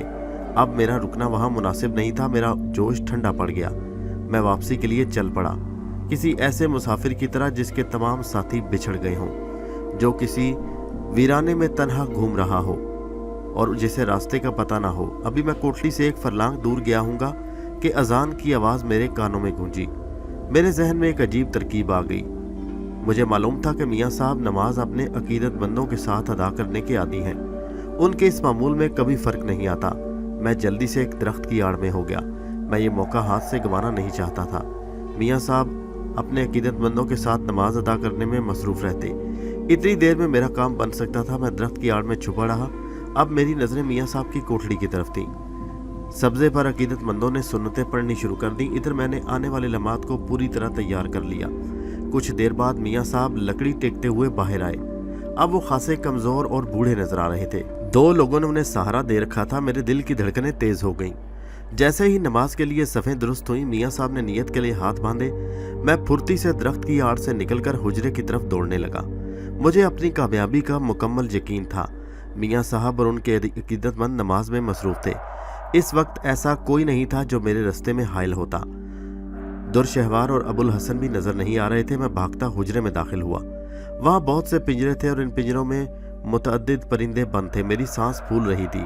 अब मेरा रुकना वहां मुनासिब नहीं था। मेरा जोश ठंडा पड़ गया। मैं वापसी के लिए चल पड़ा, किसी ऐसे मुसाफिर की तरह जिसके तमाम साथी बिछड़ गए हों, जो किसी वीराने में तन्हा घूम रहा हो और जिसे रास्ते का पता ना हो। अभी मैं कोठली से एक फरलांग दूर गया हूँगा कि अजान की आवाज़ मेरे कानों में गूंजी। मेरे जहन में एक अजीब तरकीब आ गई। मुझे मालूम था कि मियाँ साहब नमाज अपने अकीदतमंदों के साथ अदा करने के आदी हैं। उनके इस मामूल में कभी फ़र्क नहीं आता। मैं जल्दी से एक दरख्त की आड़ में हो गया। मैं ये मौका हाथ से गंवाना नहीं चाहता था। मियाँ साहब अपने अकीदतमंदों के साथ नमाज अदा करने में मसरूफ़ रहते। इतनी देर में मेरा काम बन सकता था। मैं दरख्त की आड़ में छुपा रहा। अब मेरी नज़रें मियाँ साहब की कोठड़ी की तरफ थीं। सब्ज़े पर अकीदतमंदों ने सुन्नतें पढ़नी शुरू कर दी। इधर मैंने आने वाले लम्हात को पूरी तरह तैयार कर लिया। कुछ देर बाद मियाँ साहब लकड़ी टेकते हुए बाहर आए। अब वो खासे कमज़ोर और बूढ़े नजर आ रहे थे। 2 लोगों ने उन्हें सहारा दे रखा था। मेरे दिल की धड़कनें तेज हो गईं। जैसे ही नमाज के लिए सफ़ें दुरुस्त हुई, मियाँ साहब ने नियत के लिए हाथ बांधे। मैं फुर्ती से दरख्त की आड़ से निकलकर हुजरे की तरफ दौड़ने लगा। मुझे अपनी कामयाबी का मुकम्मल यकीन था। मियाँ साहब और उनके अकीदतमंद नमाज में मसरूफ़ थे। इस वक्त ऐसा कोई नहीं था जो मेरे रास्ते में हायल होता। दुरशहवार और अबुल हसन भी नज़र नहीं आ रहे थे। मैं भागता हुजरे में दाखिल हुआ। वहाँ बहुत से पिंजरे थे और इन पिंजरों में मुतअद्दिद परिंदे बंद थे। मेरी सांस फूल रही थी।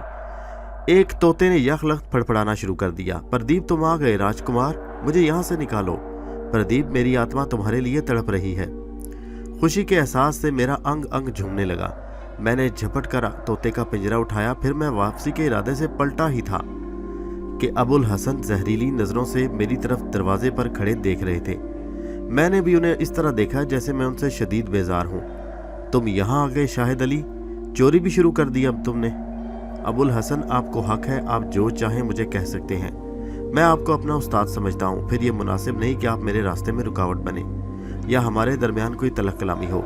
एक तोते ने यखलख्त फड़फड़ाना शुरू कर दिया। प्रदीप, तुम आ गए। राजकुमार, मुझे यहाँ से निकालो। प्रदीप, मेरी आत्मा तुम्हारे लिए तड़प रही है। खुशी के एहसास से मेरा अंग अंग झूमने लगा। मैंने झपट कर तोते का पिंजरा उठाया। फिर मैं वापसी के इरादे से पलटा ही था कि अबुल हसन जहरीली नज़रों से मेरी तरफ दरवाजे पर खड़े देख रहे थे। मैंने भी उन्हें इस तरह देखा जैसे मैं उनसे शदीद बेजार हूँ। तुम यहाँ आ गए शाहिद अली, चोरी भी शुरू कर दी अब तुमने। अबुल हसन, आपको हक है, आप जो चाहें मुझे कह सकते हैं। मैं आपको अपना उस्ताद समझता हूँ। फिर ये मुनासिब नहीं कि आप मेरे रास्ते में रुकावट बने या हमारे दरमियान कोई तलख कलामी हो।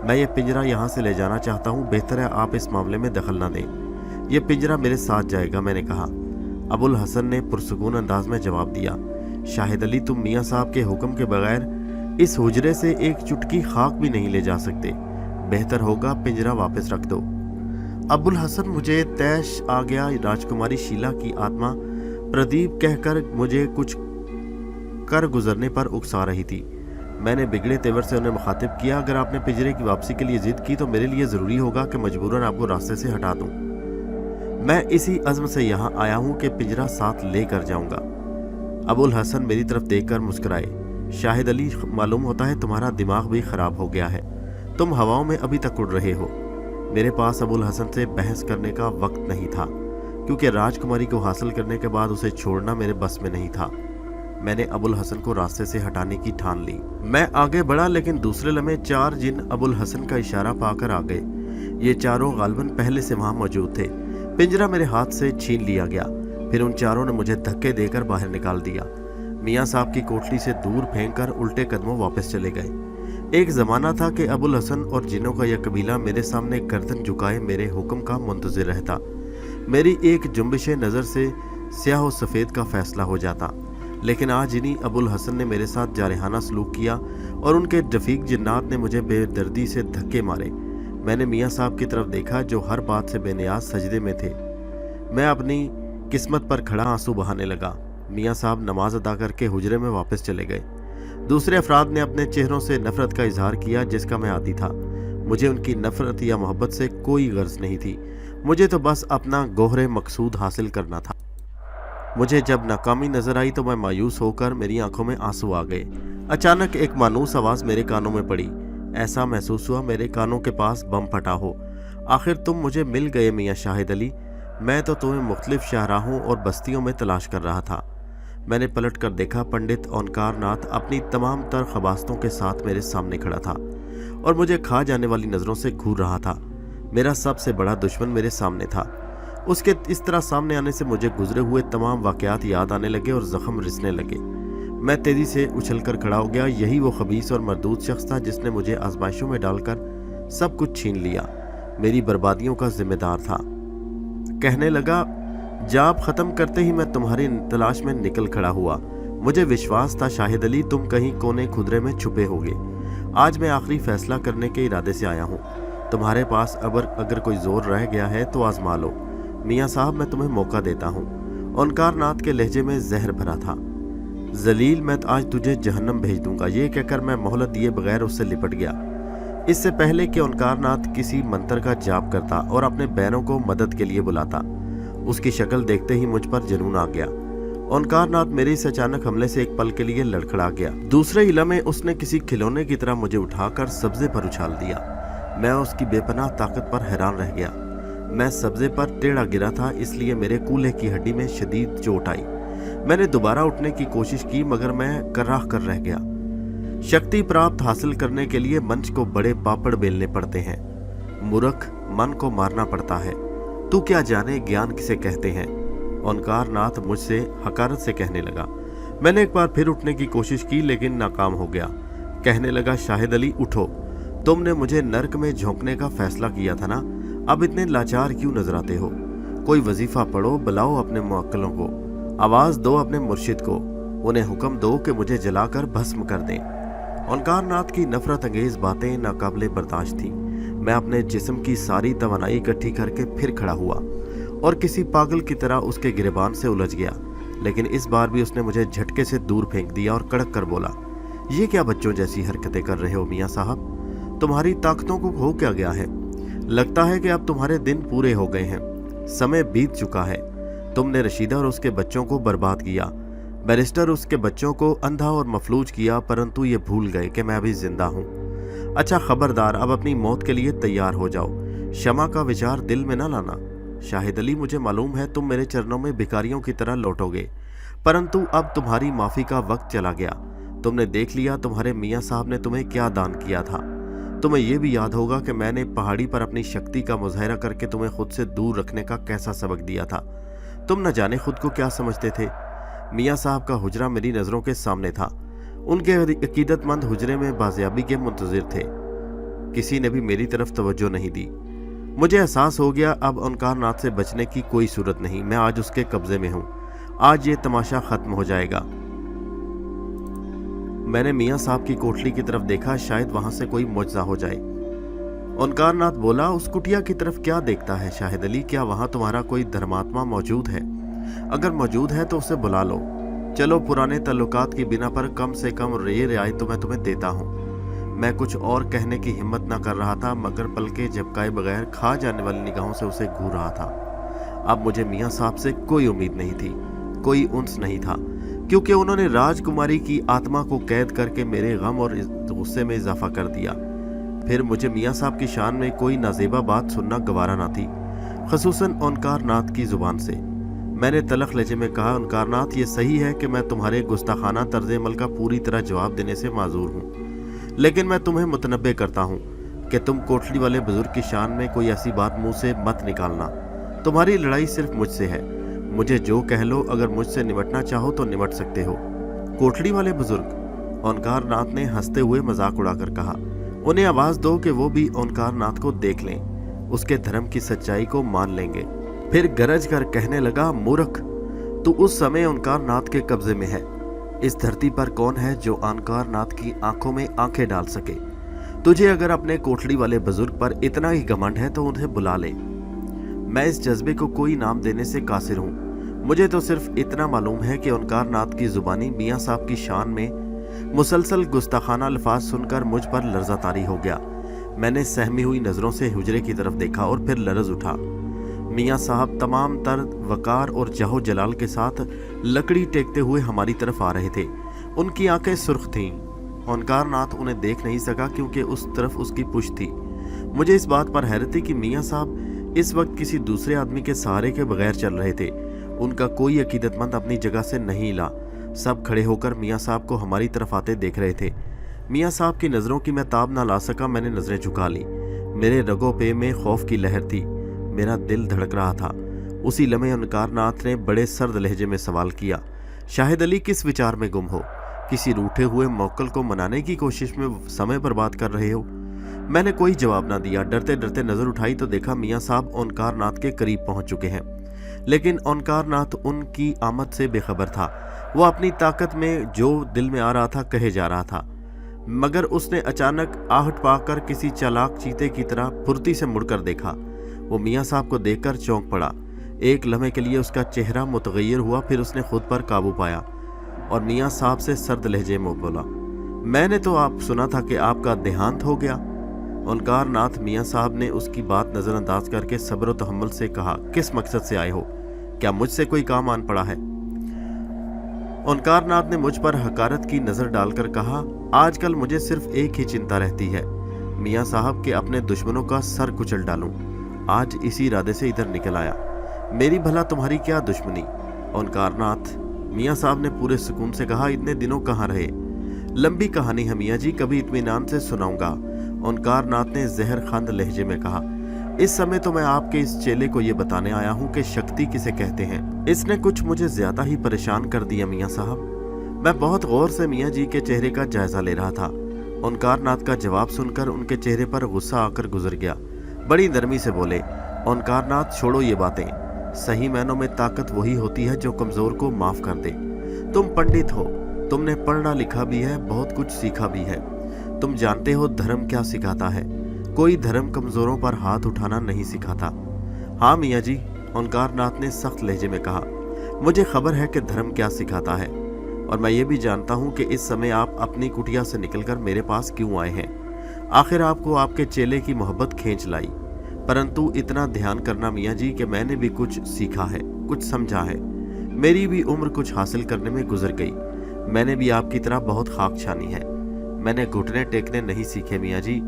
मैं ये पिंजरा यहाँ से ले जाना चाहता हूँ। बेहतर है आप इस मामले में दखल ना दें। यह पिंजरा मेरे साथ जाएगा, मैंने कहा। अबुल हसन ने पुरसुकून अंदाज में जवाब दिया, शाहिद अली, तुम मियाँ साहब के हुक्म के बगैर इस हुजरे से एक चुटकी खाक भी नहीं ले जा सकते। बेहतर होगा पिंजरा वापस रख दो। अबुल हसन, मुझे तैश आ गया। राजकुमारी शीला की आत्मा प्रदीप कहकर मुझे कुछ कर गुजरने पर उकसा रही थी। मैंने बिगड़े तेवर से उन्हें मुखातिब किया, अगर आपने पिंजरे की वापसी के लिए जिद की तो मेरे लिए ज़रूरी होगा कि मजबूरन आपको रास्ते से हटा दूं। मैं इसी अज़्म से यहाँ आया हूँ कि पिंजरा साथ लेकर जाऊँगा। अबुल हसन मेरी तरफ देखकर मुस्कुराए। शाहिद अली, मालूम होता है तुम्हारा दिमाग भी ख़राब हो गया है। तुम हवाओं में अभी तक उड़ रहे हो। मेरे पास अबुल हसन से बहस करने का वक्त नहीं था, क्योंकि राजकुमारी को हासिल करने के बाद उसे छोड़ना मेरे बस में नहीं था। मैंने अबुल हसन को रास्ते से हटाने की ठान ली। मैं आगे बढ़ा, लेकिन दूसरे लम्हे 4 जिन अबुल हसन का इशारा पाकर आ गए। ये चारों गालिबन पहले से वहां मौजूद थे। पिंजरा मेरे हाथ से छीन लिया गया। फिर उन चारों ने मुझे धक्के देकर बाहर निकाल दिया। मियाँ साहब की कोठरी से दूर फेंककर उल्टे कदमों वापस चले गए। एक ज़माना था कि अबुल हसन और जिनों का यह कबीला मेरे सामने गर्दन झुकाए मेरे हुक्म का मुंतज़िर रहता। मेरी एक जुम्बिश नज़र से स्याह और सफ़ेद का फैसला हो जाता। लेकिन आज इन्हीं अबुल हसन ने मेरे साथ जारहाना सलूक किया और उनके रफ़ीक जिन्नात ने मुझे बेदर्दी से धक्के मारे। मैंने मियाँ साहब की तरफ देखा जो हर बात से बेनियाज सजदे में थे। मैं अपनी किस्मत पर खड़ा आंसू बहाने लगा। मियाँ साहब नमाज अदा करके हुजरे में वापस चले गए। दूसरे अफराद ने अपने चेहरों से नफ़रत का इजहार किया जिसका मैं आदी था। मुझे उनकी नफ़रत या मोहब्बत से कोई गर्ज नहीं थी। मुझे तो बस अपना गोहरे मकसूद हासिल करना था। मुझे जब नाकामी नजर आई तो मैं मायूस होकर मेरी आंखों में आंसू आ गए। अचानक एक मानूस आवाज़ मेरे कानों में पड़ी। ऐसा महसूस हुआ मेरे कानों के पास बम फटा हो। आखिर तुम मुझे मिल गए मियाँ शाहिद अली। मैं तो तुम्हें मुख्तलिफ शाहराहों और बस्तियों में तलाश कर रहा था। मैंने पलट कर देखा, पंडित ओंकार नाथ अपनी तमाम तर खबास्तों के साथ मेरे सामने खड़ा था और मुझे खा जाने वाली नज़रों से घूर रहा था। मेरा सबसे बड़ा दुश्मन मेरे सामने था। उसके इस तरह सामने आने से मुझे गुजरे हुए तमाम वाक़यात याद आने लगे और ज़ख्म रिसने लगे। मैं तेज़ी से उछलकर खड़ा हो गया। यही वो खबीस और मरदूद शख्स था जिसने मुझे आजमाइशों में डालकर सब कुछ छीन लिया, मेरी बर्बादियों का जिम्मेदार था। कहने लगा, जाब ख़त्म करते ही मैं तुम्हारी तलाश में निकल खड़ा हुआ। मुझे विश्वास था शाहिद अली तुम कहीं कोने खुदरे में छुपे होगे। आज मैं आखिरी फ़ैसला करने के इरादे से आया हूँ। तुम्हारे पास अगर कोई ज़ोर रह गया है तो आजमा लो। मियाँ साहब, मैं तुम्हें मौका देता हूँ। ओंकार नाथ के लहजे में जहर भरा था। जलील, मैं आज तुझे जहन्नम भेज दूंगा। ये कहकर मैं मोहलत दिए बगैर उससे लिपट गया। इससे पहले कि ओंकार नाथ किसी मंत्र का जाप करता और अपने बैरों को मदद के लिए बुलाता, उसकी शक्ल देखते ही मुझ पर जुनून आ गया। ओंकार नाथ मेरे इस अचानक हमले से एक पल के लिए लड़खड़ा गया। दूसरे इला में उसने किसी खिलौने की तरह मुझे उठाकर सब्जे पर उछाल दिया। मैं उसकी बेपनाह ताकत पर हैरान रह गया। मैं सब्जे पर टेढ़ा गिरा था, इसलिए मेरे कूल्हे की हड्डी में शदीद चोट आई। मैंने दोबारा उठने की कोशिश की मगर मैं कर्राह कर रह गया। शक्ति प्राप्त हासिल करने के लिए मंच को बड़े पापड़ बेलने पड़ते हैं। मूर्ख, मन को मारना पड़ता है। तू क्या जाने ज्ञान किसे कहते हैं। ओंकार नाथ मुझसे हकारत से कहने लगा। मैंने एक बार फिर उठने की कोशिश की लेकिन नाकाम हो गया। कहने लगा, शाहिद अली उठो, तुमने मुझे नर्क में झोंकने का फैसला किया था ना, अब इतने लाचार क्यों नजर आते हो। कोई वजीफा पढ़ो, बुलाओ अपने मुअक्किलों को। आवाज दो अपने मुर्शिद को, उन्हें हुक्म दो कि मुझे जलाकर भस्म कर दें। ओंकार नाथ की नफरत अंगेज बातें नाकाबिले बर्दाश्त थी। मैं अपने जिस्म की सारी तवानाई इकट्ठी करके फिर खड़ा हुआ और किसी पागल की तरह उसके गिरबान से उलझ गया, लेकिन इस बार भी उसने मुझे झटके से दूर फेंक दिया और कड़क कर बोला, ये क्या बच्चों जैसी हरकतें कर रहे हो मियाँ साहब? तुम्हारी ताकतों को हो क्या गया है? लगता है कि अब तुम्हारे दिन पूरे हो गए हैं, समय बीत चुका है। तुमने रशीदा और उसके बच्चों को बर्बाद किया, बैरिस्टर उसके बच्चों को अंधा और मफलूज किया, परंतु ये भूल गए कि मैं अभी जिंदा हूँ। अच्छा खबरदार, अब अपनी मौत के लिए तैयार हो जाओ। शमा का विचार दिल में न लाना। शाहिद अली, मुझे मालूम है तुम मेरे चरणों में भिखारियों की तरह लौटोगे, परंतु अब तुम्हारी माफ़ी का वक्त चला गया। तुमने देख लिया तुम्हारे मियाँ साहब ने तुम्हें क्या दान किया था। तुम्हें यह भी याद होगा कि मैंने पहाड़ी पर अपनी शक्ति का मुजाहरा करके तुम्हें खुद से दूर रखने का कैसा सबक दिया था। तुम न जाने खुद को क्या समझते थे। मियाँ साहब का हुजरा मेरी नज़रों के सामने था। उनके अकीदतमंद हुजरे में बाजियाबी के मुंतजिर थे। किसी ने भी मेरी तरफ तवज्जो नहीं दी। मुझे एहसास हो गया अब ओंकार नाथ से बचने की कोई सूरत नहीं। मैं आज उसके कब्जे में हूँ। आज ये तमाशा खत्म हो जाएगा। मैंने मियाँ साहब की कोठली की तरफ देखा, शायद वहां से कोई मुआवजा हो जाए। ओंकार नाथ बोला, उस कुटिया की तरफ क्या देखता है शाहिद अली? क्या वहां तुम्हारा कोई धर्मात्मा मौजूद है? अगर मौजूद है तो उसे बुला लो। चलो, पुराने तल्लुकात की बिना पर कम से कम ये रियायत तो मैं तुम्हें देता हूँ। मैं कुछ और कहने की हिम्मत न कर रहा था, मगर पलके झपकाए बगैर खा जाने वाली निगाहों से उसे घूर रहा था। अब मुझे मियाँ साहब से कोई उम्मीद नहीं थी, कोई उन्स नहीं था, क्योंकि उन्होंने राजकुमारी की आत्मा को कैद करके मेरे गम और गुस्से में इजाफा कर दिया। फिर मुझे मियाँ साहब की शान में कोई नाजेबा बात सुनना गवारा ना थी, खसूसन ओंकार नाथ की जुबान से। मैंने तलख लहजे में कहा, ओंकार नाथ, ये सही है कि मैं तुम्हारे गुस्ताखाना तर्ज अमल का पूरी तरह जवाब देने से माजूर हूँ, लेकिन मैं तुम्हें मुतनब्बे करता हूँ कि तुम कोठली वाले बुजुर्ग की शान में कोई ऐसी बात मुंह से मत निकालना। तुम्हारी लड़ाई सिर्फ मुझसे है। मुझे जो कह लो, अगर मुझसे निमटना चाहो तो निमट सकते हो। कोठली वाले बुजुर्ग? ओंकार नाथ ने हंसते हुए मजाक उड़ाकर कहा। उन्हें आवाज दो कि वो भी ओंकार नाथ को देख लें, उसके धर्म की सच्चाई को मान लेंगे। फिर गरज कर कहने लगा, मूर्ख, तू उस समय ओंकार नाथ के कब्जे में है। इस धरती पर कौन है जो ओंकार नाथ की आंखों में आंखें डाल सके? तुझे अगर अपने कोठली वाले बुजुर्ग पर इतना ही घमंड है तो उन्हें बुला ले। मैं इस जज्बे को कोई नाम देने से कासिर हूँ। मुझे तो सिर्फ इतना मालूम है कि ओंकार नाथ की जुबानी मियाँ साहब की शान में मुसलसल गुस्ताखाना अल्फाज सुनकर मुझ पर लर्जा तारी हो गया। मैंने सहमी हुई नजरों से हुजरे की तरफ देखा और फिर लरज उठा। मियाँ साहब तमाम तर वकार और जहो जलाल के साथ लकड़ी टेकते हुए हमारी तरफ आ रहे थे। उनकी आंखें सुर्ख थीं। ओंकार नाथ उन्हें देख नहीं सका क्योंकि उस तरफ उसकी पुश्त थी। मुझे इस बात पर हैरत थी कि मियाँ साहब इस वक्त किसी दूसरे आदमी के सहारे के बगैर चल रहे थे। उनका कोई अकीदतमंद अपनी जगह से नहीं हिला। सब खड़े होकर मियाँ साहब को हमारी तरफ आते देख रहे थे। मियाँ साहब की नज़रों की मैं ताब ना ला सका। मैंने नज़रें झुका ली। मेरे रगों पे में खौफ की लहर थी। मेरा दिल धड़क रहा था। उसी लम्हे ओंकार नाथ ने बड़े सर्द लहजे में सवाल किया, शाहिद अली, किस विचार में गुम हो? किसी रूठे हुए मौक्कल को मनाने की कोशिश में समय बर्बाद कर रहे हो? मैंने कोई जवाब ना दिया। डरते डरते नज़र उठाई तो देखा मियाँ साहब ओंकार नाथ के करीब पहुंच चुके हैं, लेकिन ओंकार नाथ उनकी आमद से बेखबर था। वो अपनी ताकत में जो दिल में आ रहा था कहे जा रहा था, मगर उसने अचानक आहट पाकर किसी चालाक चीते की तरह फुर्ती से मुड़कर देखा। वो मियाँ साहब को देखकर चौंक पड़ा। एक लम्हे के लिए उसका चेहरा मुतगय्यर हुआ, फिर उसने खुद पर काबू पाया और मियाँ साहब से सर्द लहजे में बोला, मैंने तो आप सुना था कि आपका देहांत हो गया। ओंकार नाथ मियाँ साहब ने उसकी बात नज़रअंदाज करके सब्र व तहम्मुल से कहा, किस मकसद से आए हो? क्या मुझसे कोई काम आन पड़ा है? ओंकार नाथ ने मुझ पर हकारत की नज़र डालकर कहा, आजकल मुझे सिर्फ एक ही चिंता रहती है, मियाँ साहब के अपने दुश्मनों का सर कुचल डालूं। आज इसी इरादे से इधर निकल आया। मेरी भला तुम्हारी क्या दुश्मनी? ओंकार नाथ, मियाँ साहब ने पूरे सुकून से कहा, इतने दिनों कहाँ रहे? लंबी कहानी है मियाँ जी, कभी इत्मीनान से सुनाऊंगा। ओंकार नाथ ने जहर खंद लहजे में कहा, इस समय तो मैं आपके इस चेले को ये बताने आया हूँ कि शक्ति किसे कहते हैं। इसने कुछ मुझे ज्यादा ही परेशान कर दिया मियाँ साहब। मैं बहुत गौर से मियाँ जी के चेहरे का जायजा ले रहा था। ओंकार नाथ का जवाब सुनकर उनके चेहरे पर गुस्सा आकर गुजर गया। बड़ी नरमी से बोले, ओंकार नाथ, छोड़ो ये बातें। सही मायनों में ताकत वही होती है जो कमजोर को माफ कर दे। तुम पंडित हो, तुमने पढ़ा लिखा भी है, बहुत कुछ सीखा भी है। तुम जानते हो धर्म क्या सिखाता है। कोई धर्म कमजोरों पर हाथ उठाना नहीं सिखाता। हाँ मियाँ जी, ओंकार नाथ ने सख्त लहजे में कहा। मुझे खबर है कि धर्म क्या सिखाता है, और मैं ये भी जानता हूँ कि इस समय आप अपनी कुटिया से निकलकर मेरे पास क्यों आए हैं। आखिर आपको आपके चेले की मोहब्बत खींच लाई। परंतु इतना ध्यान करना मियाँ जी कि मैंने भी कुछ सीखा है, कुछ समझा है। मेरी भी उम्र कुछ हासिल करने में गुजर गई। मैंने भी आपकी तरह बहुत खाक छानी है। मैंने घुटने टेकने नहीं सीखे मियाँ जी।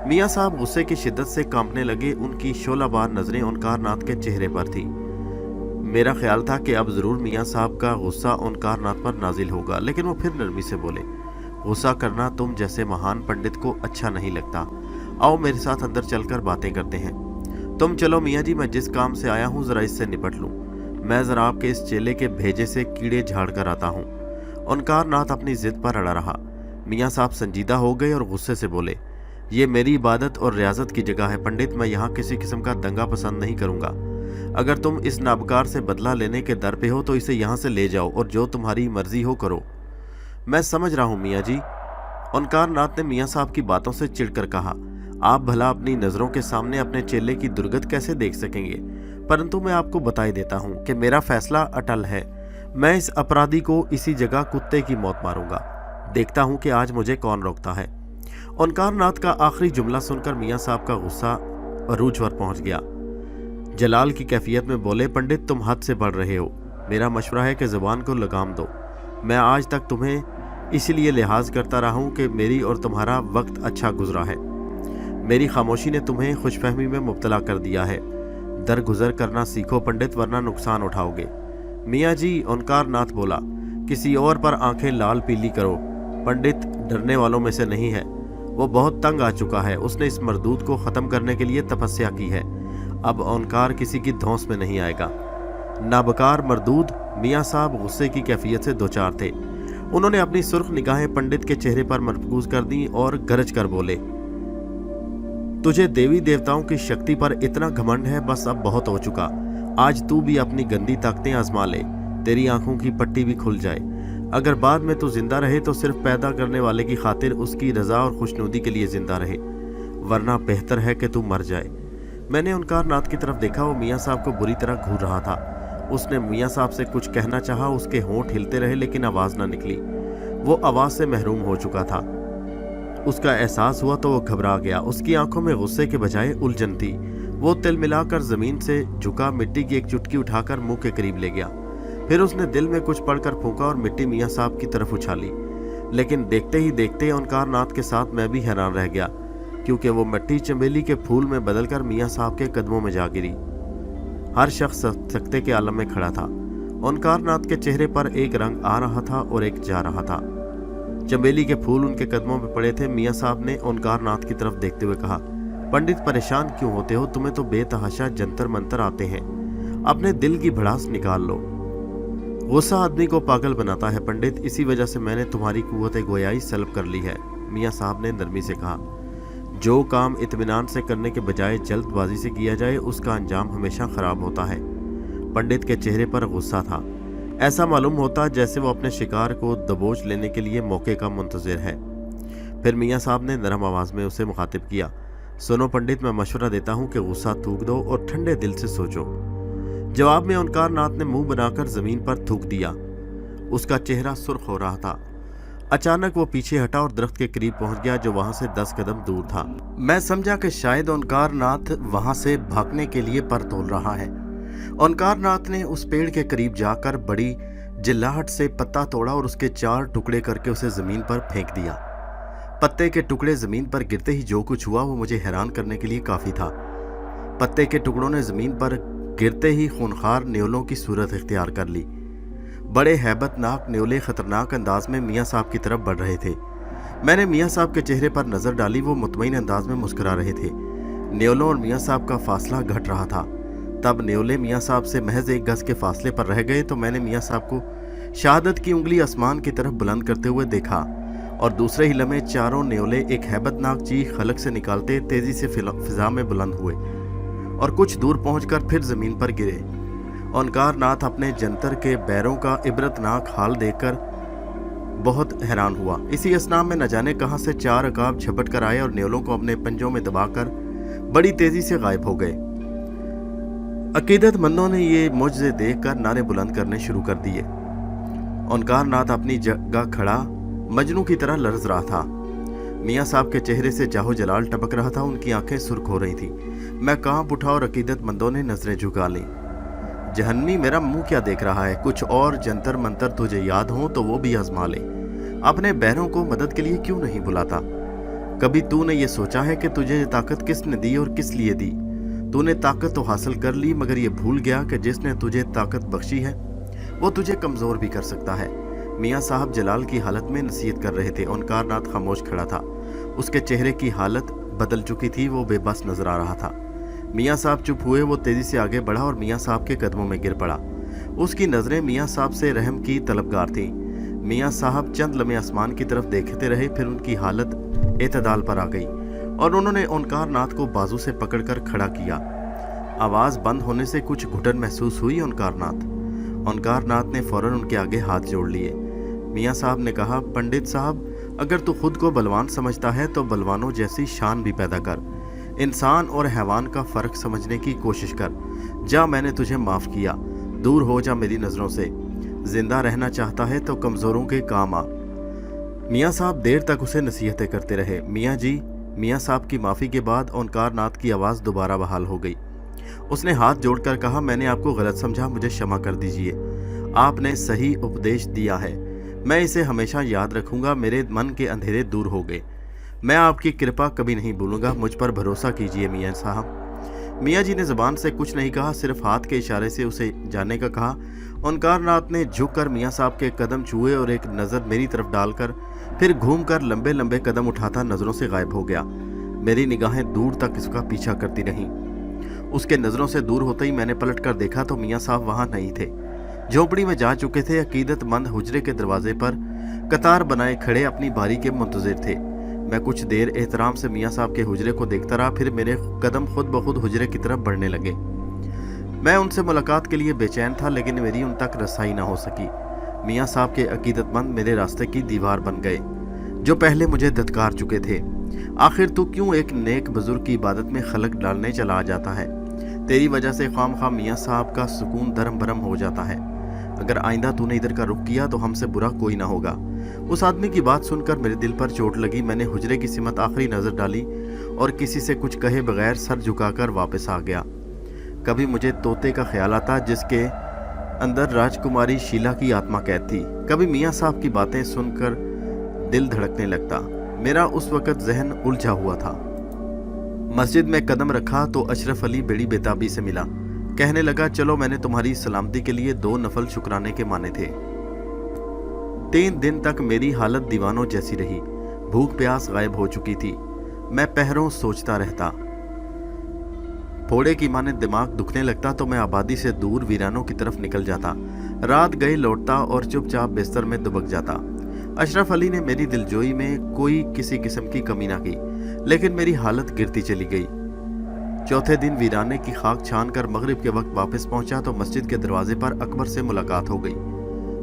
मियाँ साहब गुस्से की शिद्दत से कांपने लगे। उनकी शोलाबार नजरें ओंकार नाथ के चेहरे पर थी। मेरा ख्याल था कि अब जरूर मियाँ साहब का गुस्सा ओंकार नाथ पर नाजिल होगा, लेकिन वो फिर नरमी से बोले, गुस्सा करना तुम जैसे महान पंडित को अच्छा नहीं लगता। आओ मेरे साथ अंदर चलकर बातें करते हैं। तुम चलो मियाँ जी, मैं जिस काम से आया हूँ जरा इससे निपट लूँ। मैं जरा आपके इस चेले के भेजे से कीड़े झाड़ कर आता हूँ। ओंकार नाथ अपनी जिद पर अड़ा रहा। मियाँ साहब संजीदा हो गए और गुस्से से बोले, ये मेरी इबादत और रियाजत की जगह है पंडित। मैं यहाँ किसी किस्म का दंगा पसंद नहीं करूँगा। अगर तुम इस नाबकार से बदला लेने के दर पे हो तो इसे यहाँ से ले जाओ और जो तुम्हारी मर्जी हो करो। मैं समझ रहा हूँ मियाँ जी। ओंकार नाथ ने मियाँ साहब की बातों से चिढ़कर कहा, आप भला अपनी नज़रों के सामने अपने चेले की दुर्गत कैसे देख सकेंगे। परंतु मैं आपको बताई देता हूँ कि मेरा फैसला अटल है। मैं इस अपराधी को इसी जगह कुत्ते की मौत मारूंगा। देखता हूँ कि आज मुझे कौन रोकता है। ओंकार नाथ का आखिरी जुमला सुनकर मियाँ साहब का गुस्सा अरूज पर पहुँच गया। जलाल की कैफियत में बोले, पंडित तुम हद से बढ़ रहे हो। मेरा मशवरा है कि ज़ुबान को लगाम दो। मैं आज तक तुम्हें इसलिए लिहाज करता रहा हूँ कि मेरी और तुम्हारा वक्त अच्छा गुजरा है। मेरी खामोशी ने तुम्हें खुशफहमी में मुब्तला कर दिया है। दरगुजर करना सीखो पंडित, वरना नुकसान उठाओगे। मियाँ जी, ओंकार नाथ बोला, किसी और पर आंखें लाल पीली करो। पंडित डरने वालों में से नहीं है। वो बहुत तंग आ चुका है। उसने इस मरदूद को ख़त्म करने के लिए तपस्या की है। अब ओंकार किसी की धौंस में नहीं आएगा। नाबकार मरदूद। मियाँ साहब गुस्से की कैफियत से दो चार थे। उन्होंने अपनी सुर्ख निगाहें पंडित के चेहरे पर मरकूज कर दी और गरज कर बोले, तुझे देवी देवताओं की शक्ति पर इतना घमंड है, बस अब बहुत हो चुका। आज तू भी अपनी गंदी ताकतें आजमा ले, तेरी आंखों की पट्टी भी खुल जाए। अगर बाद में तू जिंदा रहे तो सिर्फ पैदा करने वाले की खातिर उसकी रजा और खुशनुदी के लिए जिंदा रहे, वरना बेहतर है कि तू मर जाए। मैंने ओंकार नाथ की तरफ देखा। वो मियाँ साहब को बुरी तरह घूर रहा था। उसने मियाँ साहब से कुछ कहना चाहा, उसके होंठ हिलते रहे लेकिन आवाज़ ना निकली। वो आवाज़ से महरूम हो चुका था। उसका एहसास हुआ तो वो घबरा गया। उसकी आंखों में गुस्से के बजाय उलझन थी। वो तिल मिलाकर ज़मीन से झुका, मिट्टी की एक चुटकी उठाकर मुंह के करीब ले गया। फिर उसने दिल में कुछ पढ़कर फूंका और मिट्टी मियाँ साहब की तरफ उछाली। लेकिन देखते ही देखते ओंकार नाथ के साथ मैं भी हैरान रह गया, क्योंकि वो मिट्टी चमेली के फूल में बदलकर मियाँ साहब के कदमों में जा गिरी। हर शख्स सकते के आलम में खड़ा था। ओंकार नाथ के चेहरे पर एक रंग आ रहा था और एक जा रहा था। चमेली के फूल उनके कदमों में पड़े थे। मियाँ साहब ने ओंकार नाथ की तरफ देखते हुए कहा, पंडित परेशान क्यों होते हो? तुम्हें तो बेतहाशा जंतर मंतर आते हैं। अपने दिल की भड़ास निकाल लो। गुस्सा आदमी को पागल बनाता है पंडित, इसी वजह से मैंने तुम्हारी कुव्वत गोयाई सल्ब कर ली है। मियाँ साहब ने नरमी से कहा, जो काम इत्मीनान से करने के बजाय जल्दबाजी से किया जाए उसका अंजाम हमेशा खराब होता है। पंडित के चेहरे पर गुस्सा था। ऐसा मालूम होता जैसे वो अपने शिकार को दबोच लेने के लिए मौके का मुंतजिर है। फिर मियाँ साहब ने नरम आवाज में उसे मुखातिब किया, सुनो पंडित, मैं मशवरा देता हूँ कि गुस्सा थूक दो और ठंडे दिल से सोचो। जवाब में ओंकार नाथ ने मुंह बनाकर जमीन पर थूक दिया। उसका चेहरा सुर्ख हो रहा था। अचानक वो पीछे हटा और दरख्त के करीब पहुंच गया जो वहां से 10 कदम दूर था। मैं समझा कि शायद ओंकार नाथ वहां से भागने के लिए पर तोल रहा है। ओंकार नाथ ने उस पेड़ के करीब जाकर बड़ी जिल्लाहट से पत्ता तोड़ा और उसके 4 टुकड़े करके उसे जमीन पर फेंक दिया। पत्ते के टुकड़े जमीन पर गिरते ही जो कुछ हुआ वो मुझे हैरान करने के लिए काफी था। पत्ते के टुकड़ों ने जमीन पर गिरते ही खूनखार न्योलों की सूरत इख्तियार कर ली। बड़े हैबतनाक न्योले खतरनाक अंदाज में मियाँ साहब की तरफ बढ़ रहे थे। मैंने मियाँ साहब के चेहरे पर नजर डाली। वो मुतमईन अंदाज में मुस्कुरा रहे थे। न्योलों और मियाँ साहब का फासला घट रहा था। तब न्योले मियाँ साहब से महज 1 गज के फासले पर रह गए तो मैंने मियाँ साहब को शहादत की उंगली आसमान की तरफ बुलंद करते हुए देखा और दूसरे ही लम्हे चारों न्योले एक हैबतनाक चीख खलक से निकालते तेजी से फिजा में बुलंद हुए और कुछ दूर पहुंचकर फिर जमीन पर गिरे। ओंकार नाथ अपने जंतर के बैरों का इबरतनाक हाल देखकर बहुत हैरान हुआ। इसी असना में न जाने कहां से 4 अकाब झपट कर आए और न्योलों को अपने पंजों में दबाकर बड़ी तेजी से गायब हो गए। अकीदतमंदों ने ये मुझसे देखकर नारे बुलंद करने शुरू कर दिए। ओंकार नाथ अपनी जगह खड़ा मजनू की तरह लरज रहा था। मियाँ साहब के चेहरे से जाहो जलाल टपक रहा था, उनकी आंखें सुर्ख हो रही थी। मैं कांप उठा और अकीदतमंदों ने नजरें झुका ली। जहन्नमी, मेरा मुंह क्या देख रहा है? कुछ और जंतर मंतर तुझे याद हो तो वो भी आजमा ले। अपने बहनों को मदद के लिए क्यों नहीं बुलाता? कभी तूने ये सोचा है कि तुझे ये ताकत किसने दी और किस लिए दी? तूने ताकत तो हासिल कर ली, मगर ये भूल गया कि जिसने तुझे ताकत बख्शी है वो तुझे कमजोर भी कर सकता है। मियाँ साहब जलाल की हालत में नसीहत कर रहे थे। ओंकार नाथ खामोश खड़ा था। उसके चेहरे की हालत बदल चुकी थी, वो बेबस नजर आ रहा था। मियाँ साहब चुप हुए। वो तेजी से आगे बढ़ा और मियाँ साहब के कदमों में गिर पड़ा। उसकी नजरें मियाँ साहब से रहम की तलबगार थीं। मियाँ साहब चंद लम्हे आसमान की तरफ देखते रहे, फिर उनकी हालत एतदाल पर आ गई और उन्होंने ओंकार नाथ को बाजू से पकड़कर खड़ा किया। आवाज बंद होने से कुछ घुटन महसूस हुई। ओंकार नाथ ने फौरन उनके आगे हाथ जोड़ लिए। मियाँ साहब ने कहा, पंडित साहब, अगर तू खुद को बलवान समझता है तो बलवानों जैसी शान भी पैदा कर। इंसान और हैवान का फर्क समझने की कोशिश कर। जा, मैंने तुझे माफ किया। दूर हो जा मेरी नजरों से। जिंदा रहना चाहता है तो कमजोरों के काम आ। मियाँ साहब देर तक उसे नसीहतें करते रहे। मियाँ जी। मियाँ साहब की माफी के बाद ओंकार नाथ की आवाज दोबारा बहाल हो गई। उसने हाथ जोड़कर कहा, मैंने आपको गलत समझा, मुझे क्षमा कर दीजिए। आपने सही उपदेश दिया है, मैं इसे हमेशा याद रखूंगा। मेरे मन के अंधेरे दूर हो गए। मैं आपकी कृपा कभी नहीं भूलूंगा। मुझ पर भरोसा कीजिए मियाँ साहब। मियाँ जी ने जुबान से कुछ नहीं कहा, सिर्फ हाथ के इशारे से उसे जाने का कहा। ओंकार नाथ ने झुककर मियाँ साहब के कदम छुए और एक नज़र मेरी तरफ डालकर फिर घूमकर लंबे लंबे कदम उठाता नज़रों से गायब हो गया। मेरी निगाहें दूर तक इसका पीछा करती रहीं। उसके नज़रों से दूर होते ही मैंने पलट कर देखा तो मियाँ साहब वहाँ नहीं थे। झोपड़ी में जा चुके थे। अकीदतमंद हुजरे के दरवाजे पर कतार बनाए खड़े अपनी बारी के मुंतजिर थे। मैं कुछ देर एहतराम से मियाँ साहब के हुजरे को देखता रहा, फिर मेरे कदम खुद ब खुद हुजरे की तरफ बढ़ने लगे। मैं उनसे मुलाकात के लिए बेचैन था, लेकिन मेरी उन तक रसाई न हो सकी। मियाँ साहब के अकीदतमंद मेरे रास्ते की दीवार बन गए, जो पहले मुझे धत्कार चुके थे। आखिर तू क्यों एक नेक बुजुर्ग की इबादत में खलक डालने चला जाता है? तेरी वजह से खामखा मियाँ साहब का सुकून दरम भरम हो जाता है। अगर आइंदा तूने इधर का रुख किया तो हमसे बुरा कोई ना होगा। उस आदमी की बात सुनकर मेरे दिल पर चोट लगी। मैंने हुजरे की सिमत आखिरी नजर डाली और किसी से कुछ कहे बगैर सर झुकाकर वापस आ गया। कभी मुझे तोते का ख्याल आता जिसके अंदर राजकुमारी शीला की आत्मा कैद थी। कभी मियाँ साहब की बातें सुनकर दिल धड़कने लगता। मेरा उस वक्त जहन उलझा हुआ था। मस्जिद में कदम रखा तो अशरफ अली बड़ी बेताबी से मिला। कहने लगा, चलो, मैंने तुम्हारी सलामती के लिए 2 नफल शुक्राने के माने थे। 3 दिन तक मेरी हालत दीवानों जैसी रही। भूख प्यास गायब हो चुकी थी। मैं पहरों सोचता रहता। फोड़े की माने दिमाग दुखने लगता तो मैं आबादी से दूर वीरानों की तरफ निकल जाता। रात गए लौटता और चुपचाप बिस्तर में दुबक जाता। अशरफ अली ने मेरी दिलजोई में कोई किसी किस्म की कमी ना की, लेकिन मेरी हालत गिरती चली गई। चौथे दिन वीराने की खाक छान कर मगरिब के वक्त वापस पहुंचा तो मस्जिद के दरवाजे पर अकबर से मुलाकात हो गई।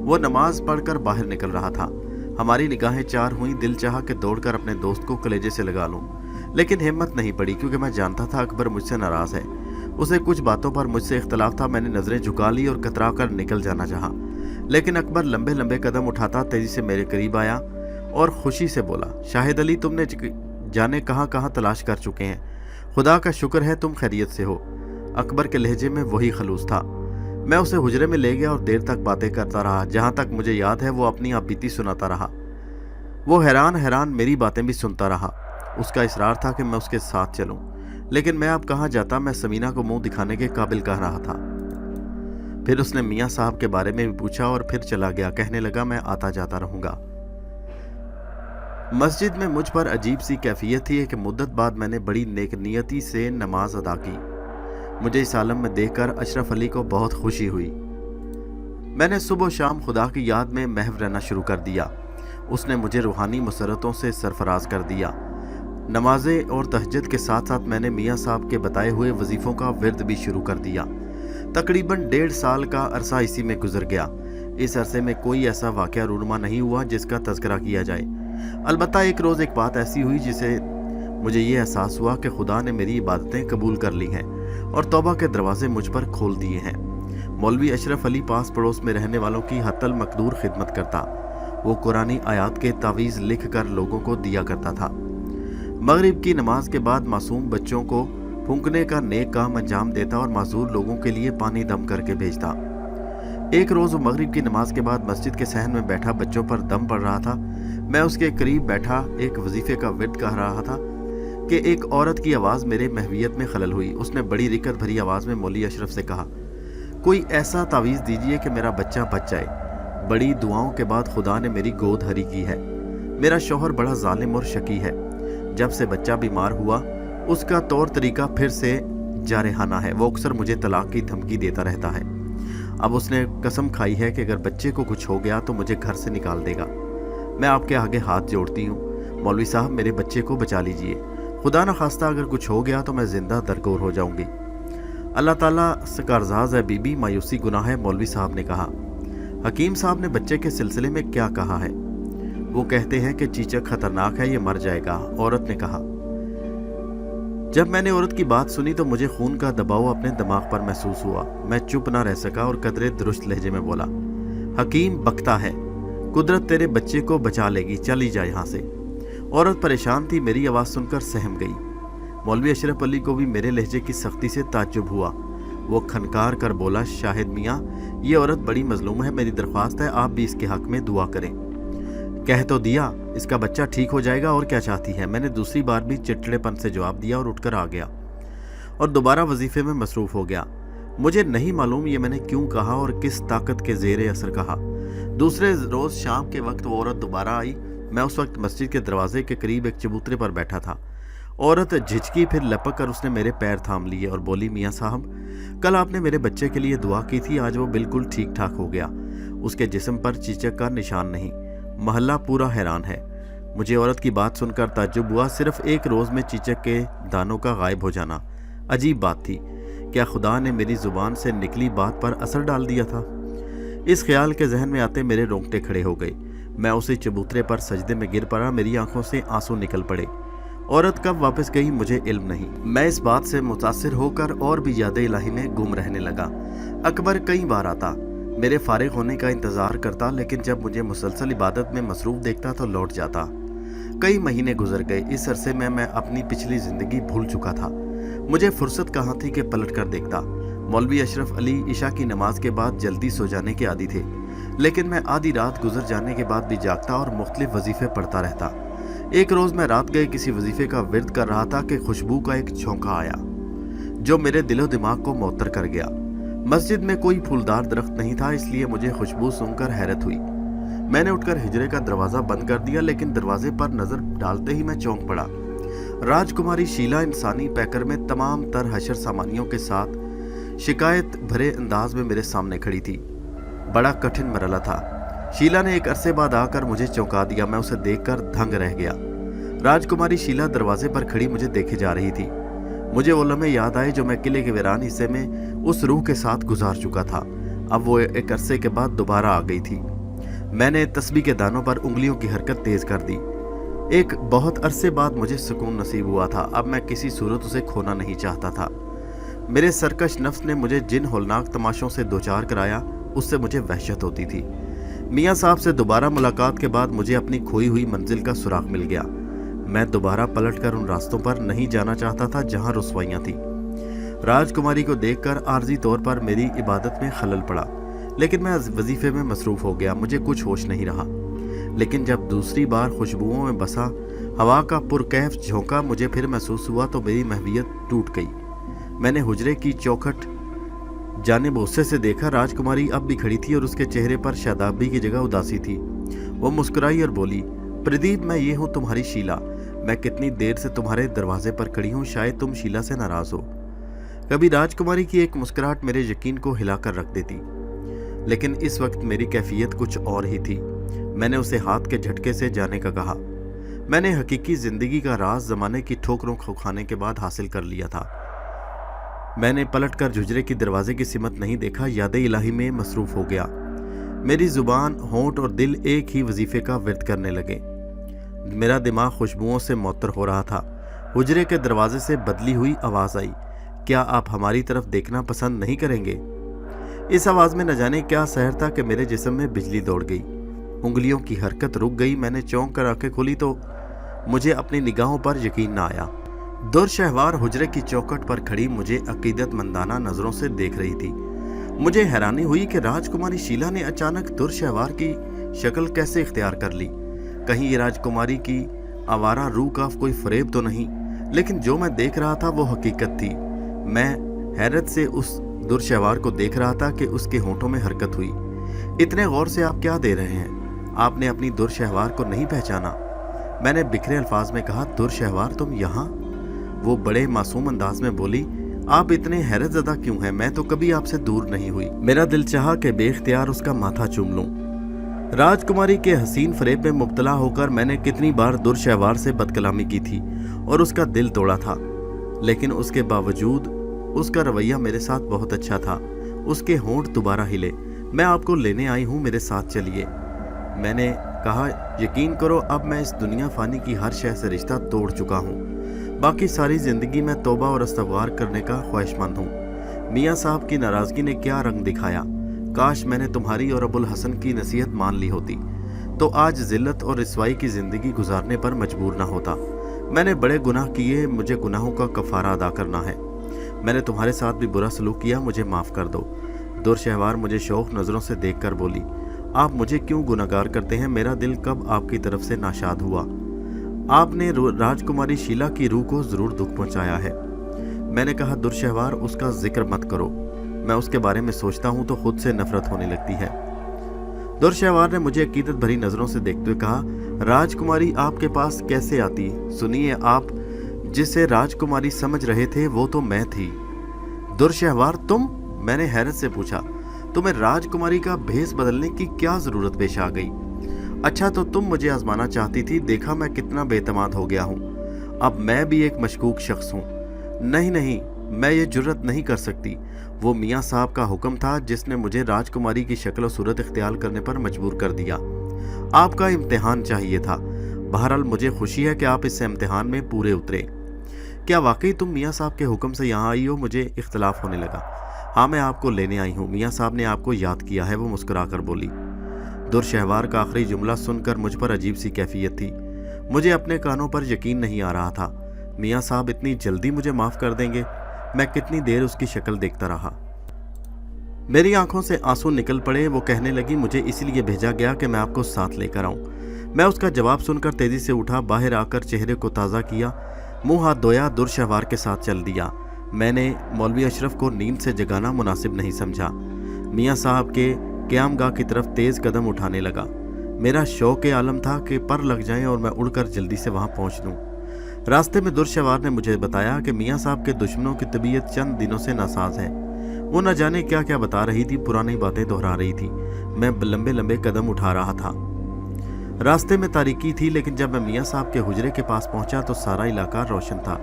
वो नमाज पढ़कर बाहर निकल रहा था। हमारी निगाहें चार हुई। दिल चाहा कि दौड़कर अपने दोस्त को कलेजे से लगा लूं, लेकिन हिम्मत नहीं पड़ी क्योंकि मैं जानता था अकबर मुझसे नाराज है। उसे कुछ बातों पर मुझसे इख्तलाफ था। मैंने नजरें झुका ली और कतरा कर निकल जाना चाहा, लेकिन अकबर लंबे लंबे कदम उठाता तेजी से मेरे करीब आया और खुशी से बोला, शाहिद अली, तुमने जाने कहाँ कहाँ तलाश कर चुके हैं। खुदा का शुक्र है तुम खैरियत से हो। अकबर के लहजे में वही खलूस था। मैं उसे हुजरे में ले गया और देर तक बातें करता रहा। जहाँ तक मुझे याद है वो अपनी आप बीती सुनाता रहा। वो हैरान हैरान मेरी बातें भी सुनता रहा। उसका इसरार था कि मैं उसके साथ चलूं, लेकिन मैं अब कहाँ जाता। मैं समीना को मुंह दिखाने के काबिल कह रहा था। फिर उसने मियाँ साहब के बारे में भी पूछा और फिर चला गया। कहने लगा, मैं आता जाता रहूंगा। मस्जिद में मुझ पर अजीब सी कैफियत थी कि मुद्दत बाद मैंने बड़ी नेकनियती से नमाज अदा की। मुझे इस आलम में देखकर अशरफ अली को बहुत खुशी हुई। मैंने सुबह शाम खुदा की याद में महव रहना शुरू कर दिया। उसने मुझे रूहानी मसरतों से सरफराज कर दिया। नमाजें और तहज्जुद के साथ साथ मैंने मियाँ साहब के बताए हुए वजीफ़ों का विर्द भी शुरू कर दिया। तकरीबन 1.5 साल का अरसा इसी में गुजर गया। इस अरसे में कोई ऐसा वाक़या रूनुमा नहीं हुआ जिसका तज़किरा किया जाए। अलबत्ता एक रोज़ एक बात ऐसी हुई जिसे मुझे ये एहसास हुआ कि खुदा ने मेरी इबादतें कबूल कर ली हैं और तौबा के दरवाजे मुझ पर खोल दिए हैं। मौलवी अशरफ अली पास पड़ोस में रहने वालों की हत्तल मकदूर खिदमत करता। वो कुरानी आयात के तावीज़ लिख कर लोगों को दिया करता था। मगरिब की नमाज के बाद मासूम बच्चों को फूंकने का नेक काम अंजाम देता और माजूर लोगों के लिए पानी दम करके भेजता। एक रोज़ मगरिब की नमाज के बाद मस्जिद के सहन में बैठा बच्चों पर दम पड़ रहा था। मैं उसके करीब बैठा एक वजीफे का विर्द कह रहा था कि एक औरत की आवाज़ मेरे महवियत में खलल हुई। उसने बड़ी रिकत भरी आवाज़ में मौलवी अशरफ से कहा, कोई ऐसा तावीज़ दीजिए कि मेरा बच्चा बच जाए। बड़ी दुआओं के बाद खुदा ने मेरी गोद हरी की है। मेरा शौहर बड़ा जालिम और शकी है। जब से बच्चा बीमार हुआ उसका तौर तरीका फिर से जारहाना है। वो अक्सर मुझे तलाक की धमकी देता रहता है। अब उसने कसम खाई है कि अगर बच्चे को कुछ हो गया तो मुझे घर से निकाल देगा। मैं आपके आगे हाथ जोड़ती हूँ, मौलवी साहब मेरे बच्चे को बचा लीजिए। खुदा न खास्ता अगर कुछ हो गया तो मैं जिंदा दरगोर हो जाऊंगी। अल्लाह ताला से कारजाज है बीबी, मायूसी गुनाह है। मौलवी साहब ने कहा, हकीम साहब ने बच्चे के सिलसिले में क्या कहा है? वो कहते हैं कि चीचक खतरनाक है, ये मर जाएगा। औरत ने कहा। जब मैंने औरत की बात सुनी तो मुझे खून का दबाव अपने दिमाग पर महसूस हुआ। मैं चुप ना रह सका और कदरे दुरुस्त लहजे में बोला, हकीम बकता है, कुदरत तेरे बच्चे को बचा लेगी, चली जा यहाँ से। औरत परेशान थी, मेरी आवाज़ सुनकर सहम गई। मौलवी अशरफ अली को भी मेरे लहजे की सख्ती से ताज्जुब हुआ। वो खनकार कर बोला, शाहिद मियाँ, ये औरत बड़ी मजलूम है, मेरी दरख्वास्त है आप भी इसके हक में दुआ करें। कह तो दिया, इसका बच्चा ठीक हो जाएगा, और क्या चाहती है? मैंने दूसरी बार भी चिड़चिड़ेपन से जवाब दिया और उठकर आ गया और दोबारा वजीफे में मसरूफ़ हो गया। मुझे नहीं मालूम ये मैंने क्यों कहा और किस ताकत के ज़ेरे असर कहा। दूसरे रोज़ शाम के वक्त वो औरत दोबारा आई। मैं उस वक्त मस्जिद के दरवाजे के करीब एक चबूतरे पर बैठा था। औरत झिझकी, फिर लपक कर उसने मेरे पैर थाम लिए और बोली, मियाँ साहब, कल आपने मेरे बच्चे के लिए दुआ की थी, आज वो बिल्कुल ठीक ठाक हो गया। उसके जिस्म पर चीचक का निशान नहीं। महल्ला पूरा हैरान है। मुझे औरत की बात सुनकर ताज्जुब हुआ। सिर्फ एक रोज़ में चीचक के दानों का गायब हो जाना अजीब बात थी। क्या खुदा ने मेरी ज़ुबान से निकली बात पर असर डाल दिया था? इस ख्याल के जहन में आते मेरे रोंगटे खड़े हो गए। मैं उसी चबूतरे पर सजदे में गिर पड़ा। मेरी आंखों से आंसू निकल पड़े। औरत कब वापस गई मुझे इल्म नहीं। मैं इस बात से मुतासिर होकर और भी ज़्यादा इलाही में गुम रहने लगा। अकबर कई बार आता, मेरे फारिग होने का इंतज़ार करता, लेकिन जब मुझे मुसलसल इबादत में मसरूफ़ देखता तो लौट जाता। कई महीने गुजर गए। इस अरसे में मैं अपनी पिछली ज़िंदगी भूल चुका था। मुझे फुर्सत कहाँ थी कि पलट कर देखता। मौलवी अशरफ अली इशा की नमाज के बाद जल्दी सो जाने के आदी थे, लेकिन मैं आधी रात गुजर जाने के बाद भी जागता और मुख्तलिफ वजीफ़े पढ़ता रहता। एक रोज़ मैं रात गए किसी वजीफ़े का विर्द कर रहा था कि खुशबू का एक झोंका आया जो मेरे दिलो दिमाग को मुअत्तर कर गया। मस्जिद में कोई फूलदार दरख्त नहीं था, इसलिए मुझे खुशबू सुनकर हैरत हुई। मैंने उठकर हिजरे का दरवाज़ा बंद कर दिया, लेकिन दरवाजे पर नज़र डालते ही मैं चौंक पड़ा। राजकुमारी शीला इंसानी पैकर में तमाम तर हशर सामानियों के साथ शिकायत भरे अंदाज में मेरे सामने खड़ी थी। बड़ा कठिन मरला था। शीला ने एक अरसे बाद आकर मुझे चौंका दिया। मैं उसे देखकर दंग रह गया। राजकुमारी शीला दरवाजे पर खड़ी मुझे देखे जा रही थी। मुझे वो लम्हे याद आए जो मैं किले के वीरान हिस्से में उस रूह के साथ गुजार चुका था। अब वो एक अरसे के बाद दोबारा आ गई थी। मैंने तस्बीह के दानों पर उंगलियों की हरकत तेज कर दी। एक बहुत अरसे बाद मुझे सुकून नसीब हुआ था। अब मैं किसी सूरत उसे खोना नहीं चाहता था। मेरे सरकश नफ्स ने मुझे जिन होलनाक तमाशों से दोचार कराया, उससे मुझे वहशत होती थी। मियाँ साहब से दोबारा मुलाकात के बाद मुझे अपनी खोई हुई मंजिल का सुराग मिल गया। मैं दोबारा पलटकर उन रास्तों पर नहीं जाना चाहता था जहाँ रुसवाइयाँ थीं। राजकुमारी को देखकर आर्जी तौर पर मेरी इबादत में खलल पड़ा, लेकिन मैं वजीफे में मसरूफ़ हो गया। मुझे कुछ होश नहीं रहा। लेकिन जब दूसरी बार खुशबुओं में बसा हवा का पुरकैफ झोंका मुझे फिर महसूस हुआ तो मेरी महवियत टूट गई। मैंने हुजरे की चौखट जानिब गुस्से से देखा। राजकुमारी अब भी खड़ी थी और उसके चेहरे पर शादाबी की जगह उदासी थी। वो मुस्कुराई और बोली, प्रदीप, मैं ये हूँ तुम्हारी शीला। मैं कितनी देर से तुम्हारे दरवाजे पर खड़ी हूँ, शायद तुम शीला से नाराज़ हो। कभी राजकुमारी की एक मुस्कुराहट मेरे यकीन को हिलाकर रख देती, लेकिन इस वक्त मेरी कैफियत कुछ और ही थी। मैंने उसे हाथ के झटके से जाने का कहा। میں نے حقیقی زندگی کا راز زمانے کی ٹھوکروں کو کھانے کے بعد حاصل کر لیا تھا۔ میں نے پلٹ کر حجرے کی دروازے کی سمت نہیں دیکھا، یاد الہی میں مصروف ہو گیا۔ میری زبان، ہونٹ اور دل ایک ہی وظیفے کا ورد کرنے لگے۔ میرا دماغ خوشبوؤں سے معطر ہو رہا تھا۔ حجرے کے دروازے سے بدلی ہوئی آواز آئی، کیا آپ ہماری طرف دیکھنا پسند نہیں کریں گے؟ اس آواز میں نہ جانے کیا سحر تھا کہ میرے جسم میں بجلی دوڑ گئی، انگلیوں کی حرکت رک گئی۔ میں نے چونک کر آنکھیں کھولی تو مجھے اپنی نگاہوں پر یقین نہ آیا۔ درشہوار حجرے کی چوکھٹ پر کھڑی مجھے عقیدت مندانہ نظروں سے دیکھ رہی تھی۔ مجھے حیرانی ہوئی کہ راجکماری شیلا نے اچانک درشہوار کی شکل کیسے اختیار کر لی۔ کہیں یہ راجکماری کی آوارہ روح کا کوئی فریب تو نہیں، لیکن جو میں دیکھ رہا تھا وہ حقیقت تھی۔ میں حیرت سے اس درشہوار کو دیکھ رہا تھا کہ اس کے ہونٹوں میں حرکت ہوئی۔ اتنے غور سے آپ کیا دے رہے ہیں؟ آپ نے اپنی درشہوار کو نہیں پہچانا؟ میں نے بکھرے الفاظ میں کہا، درشہوار تم یہاں؟ وہ بڑے معصوم انداز میں بولی، آپ اتنے حیرت زدہ کیوں ہیں؟ میں تو کبھی آپ سے دور نہیں ہوئی۔ میرا دل چاہا کہ بے اختیار اس کا ماتھا چوم لوں۔ راجکماری کے حسین فریب میں مبتلا ہو کر میں نے کتنی بار درشہوار سے بد کلامی کی تھی اور اس کا دل توڑا تھا، لیکن اس کے باوجود اس کا رویہ میرے ساتھ بہت اچھا تھا۔ اس کے ہونٹ دوبارہ ہلے، میں آپ کو لینے آئی ہوں، میرے ساتھ چلیے۔ میں نے کہا، یقین کرو اب میں اس دنیا فانی کی ہر شے سے رشتہ توڑ چکا ہوں۔ باقی ساری زندگی میں توبہ اور استغفار کرنے کا خواہشمند ہوں۔ میاں صاحب کی ناراضگی نے کیا رنگ دکھایا، کاش میں نے تمہاری اور ابوالحسن کی نصیحت مان لی ہوتی تو آج ذلت اور رسوائی کی زندگی گزارنے پر مجبور نہ ہوتا۔ میں نے بڑے گناہ کیے، مجھے گناہوں کا کفارہ ادا کرنا ہے۔ میں نے تمہارے ساتھ بھی برا سلوک کیا، مجھے معاف کر دو۔ درشہوار مجھے شوق نظروں سے دیکھ کر بولی، آپ مجھے کیوں گناہگار کرتے ہیں؟ میرا دل کب آپ کی طرف سے ناشاد ہوا؟ آپ نے راجکماری شیلا کی روح کو ضرور دکھ پہنچایا ہے۔ میں نے کہا، درشہوار اس کا ذکر مت کرو، میں اس کے بارے میں سوچتا ہوں تو خود سے نفرت ہونے لگتی ہے۔ درشہوار نے مجھے عقیدت بھری نظروں سے دیکھتے ہوئے کہا، راجکماری آپ کے پاس کیسے آتی؟ سنیے، آپ جسے راجکماری سمجھ رہے تھے وہ تو میں تھی۔ درشہوار تم؟ میں نے حیرت سے پوچھا، تمہیں راجکماری کا بھیس بدلنے کی کیا ضرورت پیش آ گئی؟ اچھا تو تم مجھے آزمانا چاہتی تھی، دیکھا میں کتنا بے اعتماد ہو گیا ہوں۔ اب میں بھی ایک مشکوک شخص ہوں۔ نہیں، میں یہ جرت نہیں کر سکتی۔ وہ میاں صاحب کا حکم تھا جس نے مجھے راجکماری کی شکل و صورت اختیار کرنے پر مجبور کر دیا۔ آپ کا امتحان چاہیے تھا۔ بہرحال مجھے خوشی ہے کہ آپ اس امتحان میں پورے اترے۔ کیا واقعی تم میاں صاحب کے حکم سے یہاں آئی ہو؟ مجھے اختلاف ہونے لگا۔ ہاں، میں آپ کو لینے آئی ہوں، میاں صاحب نے آپ کو یاد کیا ہے، وہ مسکرا کر بولی۔ درشہوار کا آخری جملہ سن کر مجھ پر عجیب سی کیفیت تھی۔ مجھے اپنے کانوں پر یقین نہیں آ رہا تھا۔ میاں صاحب اتنی جلدی مجھے معاف کر دیں گے؟ میں کتنی دیر اس کی شکل دیکھتا رہا۔ میری آنکھوں سے آنسو نکل پڑے۔ وہ کہنے لگی، مجھے اس لیے بھیجا گیا کہ میں آپ کو ساتھ لے کر آؤں۔ میں اس کا جواب سن کر تیزی سے اٹھا، باہر آ کر چہرے کو تازہ کیا، منہ ہاتھ دھویا، درشہوار کے ساتھ چل دیا۔ میں نے مولوی اشرف کو نیند سے جگانا مناسب نہیں سمجھا۔ میاں صاحب کے قیام گاہ کی طرف تیز قدم اٹھانے لگا۔ میرا شوق عالم تھا کہ پر لگ جائیں اور میں اڑ کر جلدی سے وہاں پہنچ دوں۔ راستے میں درشہوار نے مجھے بتایا کہ میاں صاحب کے دشمنوں کی طبیعت چند دنوں سے ناساز ہے۔ وہ نہ جانے کیا کیا بتا رہی تھی، پرانی باتیں دہرا رہی تھی۔ میں لمبے لمبے قدم اٹھا رہا تھا۔ راستے میں تاریکی تھی، لیکن جب میں میاں صاحب کے حجرے کے پاس پہنچا تو سارا علاقہ روشن تھا۔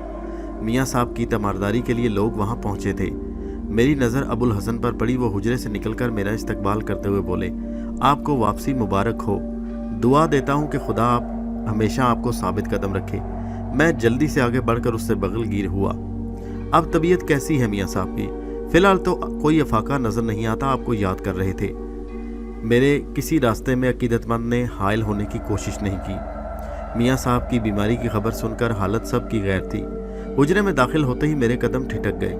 میاں صاحب کی تیمارداری کے لیے لوگ وہاں پہنچے تھے۔ میری نظر ابوالحسن پر پڑی۔ وہ حجرے سے نکل کر میرا استقبال کرتے ہوئے بولے، آپ کو واپسی مبارک ہو۔ دعا دیتا ہوں کہ خدا ہمیشہ آپ کو ثابت قدم رکھے۔ میں جلدی سے آگے بڑھ کر اس سے بغل گیر ہوا۔ اب طبیعت کیسی ہے میاں صاحب کی؟ فی الحال تو کوئی افاقہ نظر نہیں آتا، آپ کو یاد کر رہے تھے۔ میرے کسی راستے میں عقیدت مند نے حائل ہونے کی کوشش نہیں کی۔ میاں صاحب کی بیماری کی خبر سن کر حالت سب کی غیر تھی۔ حجرے میں داخل ہوتے ہی میرے قدم ٹھٹک گئے۔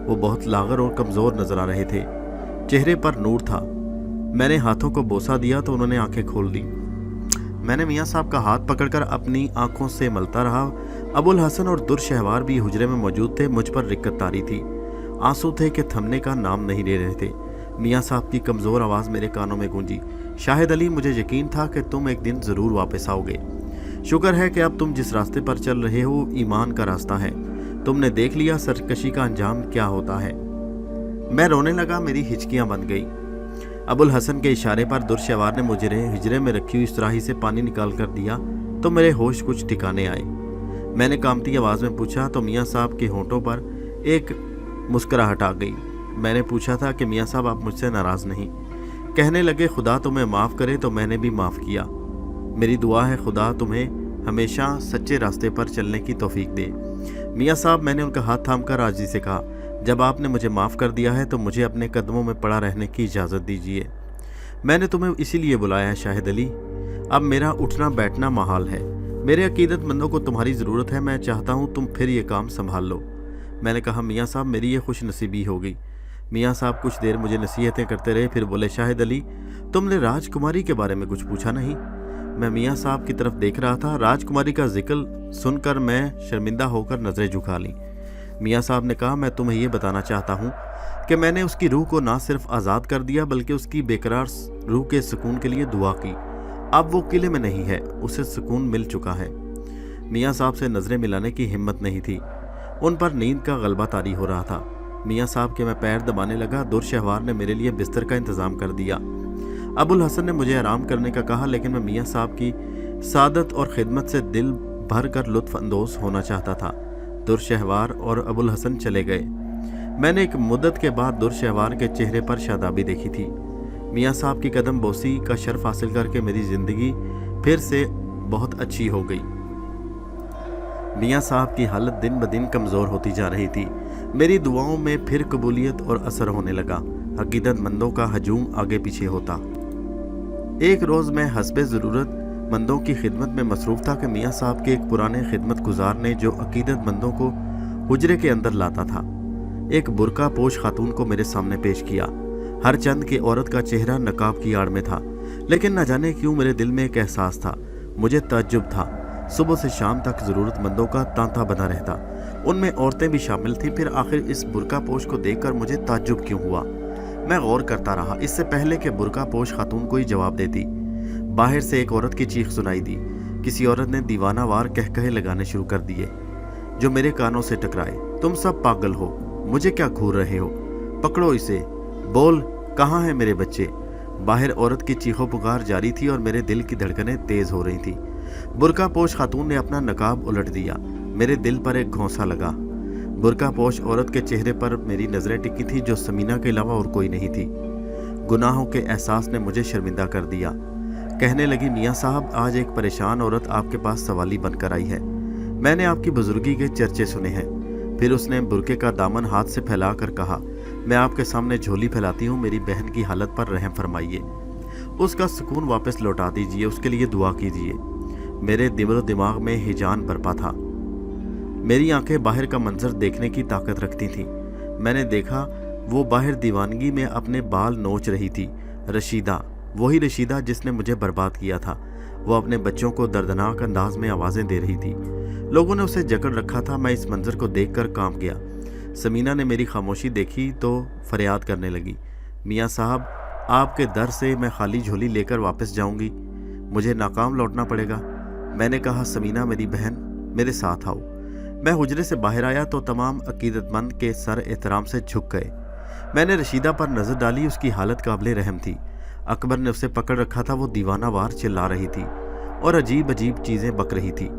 وہ بہت لاغر اور کمزور نظر آ رہے تھے، چہرے پر نور تھا۔ میں نے ہاتھوں کو بوسہ دیا تو انہوں نے آنکھیں کھول دی۔ میں نے میاں صاحب کا ہاتھ پکڑ کر اپنی آنکھوں سے ملتا رہا۔ ابوالحسن اور درشہوار بھی حجرے میں موجود تھے۔ مجھ پر رکت طاری تھی، آنسو تھے کہ تھمنے کا نام نہیں لے رہے تھے۔ میاں صاحب کی کمزور آواز میرے کانوں میں گونجی، شاہد علی، مجھے یقین تھا کہ تم ایک دن ضرور واپس آؤ گے۔ شکر ہے کہ اب تم جس راستے پر چل رہے ہو ایمان کا راستہ ہے۔ تم نے دیکھ لیا سرکشی کا انجام کیا ہوتا ہے۔ میں رونے لگا، میری ہچکیاں بند گئی۔ ابوالحسن کے اشارے پر درشہوار نے مجھے ہجرے میں رکھی ہوئی سراہی سے پانی نکال کر دیا तो मेरे होश कुछ ठिकाने आए। मैंने कामती आवाज़ में पूछा तो मियाँ साहब के होंठों पर एक मुस्कुराहट आ गई। मैंने पूछा था कि मियाँ साहब आप मुझसे नाराज़ नहीं? कहने लगे खुदा तुम्हें माफ़ करे, तो मैंने भी माफ़ किया। मेरी दुआ है खुदा तुम्हें हमेशा सच्चे रास्ते पर चलने की तौफीक दे। मियाँ साहब, मैंने उनका हाथ थामकर आजिज़ी से कहा, जब आपने मुझे माफ़ कर दिया है तो मुझे अपने कदमों में पड़ा रहने की इजाज़त दीजिए। मैंने तुम्हें इसीलिए बुलाया है शाहिद अली। अब मेरा उठना बैठना महाल है। मेरे अकीदतमंदों को तुम्हारी ज़रूरत है। मैं चाहता हूँ तुम फिर ये काम संभाल लो। मैंने कहा, मियाँ साहब मेरी ये खुश नसीबी हो गई। मियाँ साहब कुछ देर मुझे नसीहतें करते रहे, फिर बोले, शाहिद अली तुमने राजकुमारी के बारे में कुछ पूछा नहीं? मैं मियाँ साहब की तरफ देख रहा था। राजकुमारी का जिक्र सुनकर मैं शर्मिंदा होकर नज़रें झुका लीं। मियाँ साहब ने कहा, मैं तुम्हें ये बताना चाहता हूँ कि मैंने उसकी रूह को ना सिर्फ आज़ाद कर दिया बल्कि उसकी बेकरार रूह के सुकून के लिए दुआ की। अब वो किले में नहीं है, उसे सुकून मिल चुका है। मियाँ साहब से नज़रें मिलाने की हिम्मत नहीं थी। उन पर नींद का गलबा तारी हो रहा था। मियाँ साहब के मैं पैर दबाने लगा। दुर्शहवार ने मेरे लिए बिस्तर का इंतज़ाम कर दिया। अबुल हसन ने मुझे आराम करने का कहा, लेकिन मैं मियाँ साहब की सादत और खिदमत से दिल भर कर लुत्फ़ अंदोज़ होना चाहता था। दुर्शहवार और अबुल हसन चले गए। मैंने एक मुद्दत के बाद दुर्शहवार के चेहरे पर शादाबी देखी थी। मियाँ साहब की कदम बोसी का शर्फ हासिल करके मेरी ज़िंदगी फिर से बहुत अच्छी हो गई। मियाँ साहब की हालत दिन ब दिन कमज़ोर होती जा रही थी। मेरी दुआओं में फिर कबूलियत और असर होने लगा। अकीदतमंदों का हजूम आगे पीछे होता। एक रोज़ मैं हस्बे ज़रूरत मंदों की खिदमत में मसरूफ़ था कि मियाँ साहब के एक पुराने खिदमत गुजार ने, जो अकीदतमंदों को हुजरे के अंदर लाता था, एक बुरका पोश खातून को मेरे सामने पेश किया। हर चंद की औरत का चेहरा नकाब की आड़ में था, लेकिन न जाने क्यों मेरे दिल में एक एहसास था। मुझे ताज्जुब था। सुबह से शाम तक ज़रूरतमंदों का तांता बना रहता, उनमें औरतें भी शामिल थीं। फिर आखिर इस बुरका पोश को देखकर मुझे ताज्जुब क्यों हुआ? मैं गौर करता रहा। इससे पहले कि बुरका पोश खातून कोई जवाब देती, बाहर से एक औरत की चीख सुनाई दी। किसी औरत ने दीवानावार कहकहे लगाने शुरू कर दिए, जो मेरे कानों से टकराए। तुम सब पागल हो, मुझे क्या घूर रहे हो? पकड़ो इसे, बोल कहाँ हैं मेरे बच्चे? बाहर औरत की चीखों पुकार जारी थी और मेरे दिल की धड़कनें तेज हो रही थी। बुरका पोश खातून ने अपना नकाब उलट दिया। मेरे दिल पर एक घोंसा लगा। बुरका पोश औरत के चेहरे पर मेरी नज़रें टिकी थी, जो समीना के अलावा और कोई नहीं थी। गुनाहों के एहसास ने मुझे शर्मिंदा कर दिया। कहने लगी, मियाँ साहब आज एक परेशान औरत आपके पास सवाली बनकर आई है। मैंने आपकी बुजुर्गी के चर्चे सुने हैं। फिर उसने बुरके का दामन हाथ से फैला कर कहा, मैं आपके सामने झोली फैलाती हूँ, मेरी बहन की हालत पर रहम फरमाइए, उसका सुकून वापस लौटा दीजिए, उसके लिए दुआ कीजिए। मेरे दिलो दिमाग में हिजान बरपा था। मेरी आंखें बाहर का मंजर देखने की ताकत रखती थीं। मैंने देखा वो बाहर दीवानगी में अपने बाल नोच रही थी। रशीदा, वही रशीदा जिसने मुझे बर्बाद किया था। वो अपने बच्चों को दर्दनाक अंदाज में आवाज़ें दे रही थी। लोगों ने उसे जकड़ रखा था। मैं इस मंजर को देखकर कांप गया। समीना ने मेरी खामोशी देखी तो फरियाद करने लगी, मियाँ साहब आपके दर से मैं खाली झोली लेकर वापस जाऊंगी, मुझे नाकाम लौटना पड़ेगा। मैंने कहा, समीना मेरी बहन, मेरे साथ आओ। मैं हुजरे से बाहर आया तो तमाम अकीदतमंद के सर एहतराम से झुक गए। मैंने रशीदा पर नज़र डाली। उसकी हालत काबिले रहम थी। अकबर ने उसे पकड़ रखा था। वो दीवाना वार चिल्ला रही थी और अजीब अजीब चीज़ें बक रही थी।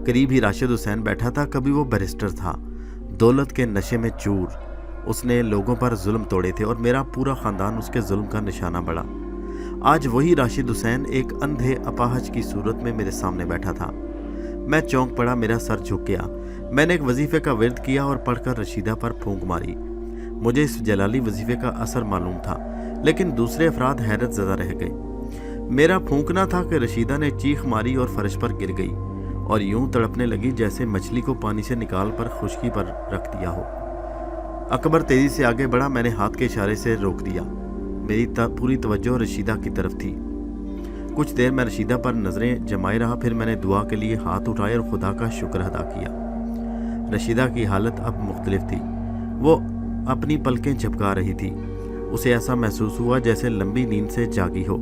करीब ही राशिद हुसैन बैठा था। कभी वो बैरिस्टर था, दौलत के नशे में चूर। उसने लोगों पर जुल्म तोड़े थे और मेरा पूरा ख़ानदान उसके जुल्म का निशाना बना। आज वही राशिद हुसैन एक अंधे अपाहज की सूरत में मेरे सामने बैठा था। मैं चौंक पड़ा, मेरा सर झुक गया। मैंने एक वजीफे का विर्द किया और पढ़कर रशीदा पर फूंक मारी। मुझे इस जलाली वजीफे का असर मालूम था, लेकिन दूसरे अफराद हैरत ज़दा रह गए। मेरा फूंकना था कि रशीदा ने चीख मारी और फर्श पर गिर गई और यूं तड़पने लगी जैसे मछली को पानी से निकाल पर खुश्की पर रख दिया हो। अकबर तेजी से आगे बढ़ा। मैंने हाथ के इशारे से रोक दिया। मेरी पूरी तवज्जो रशीदा की तरफ थी। कुछ देर मैं रशीदा पर नज़रें जमाए रहा। फिर मैंने दुआ के लिए हाथ उठाए और खुदा का शुक्र अदा किया। रशीदा की हालत अब मुख्तलिफ थी। वो अपनी पलकें झपका रही थी। उसे ऐसा महसूस हुआ जैसे लंबी नींद से जागी हो।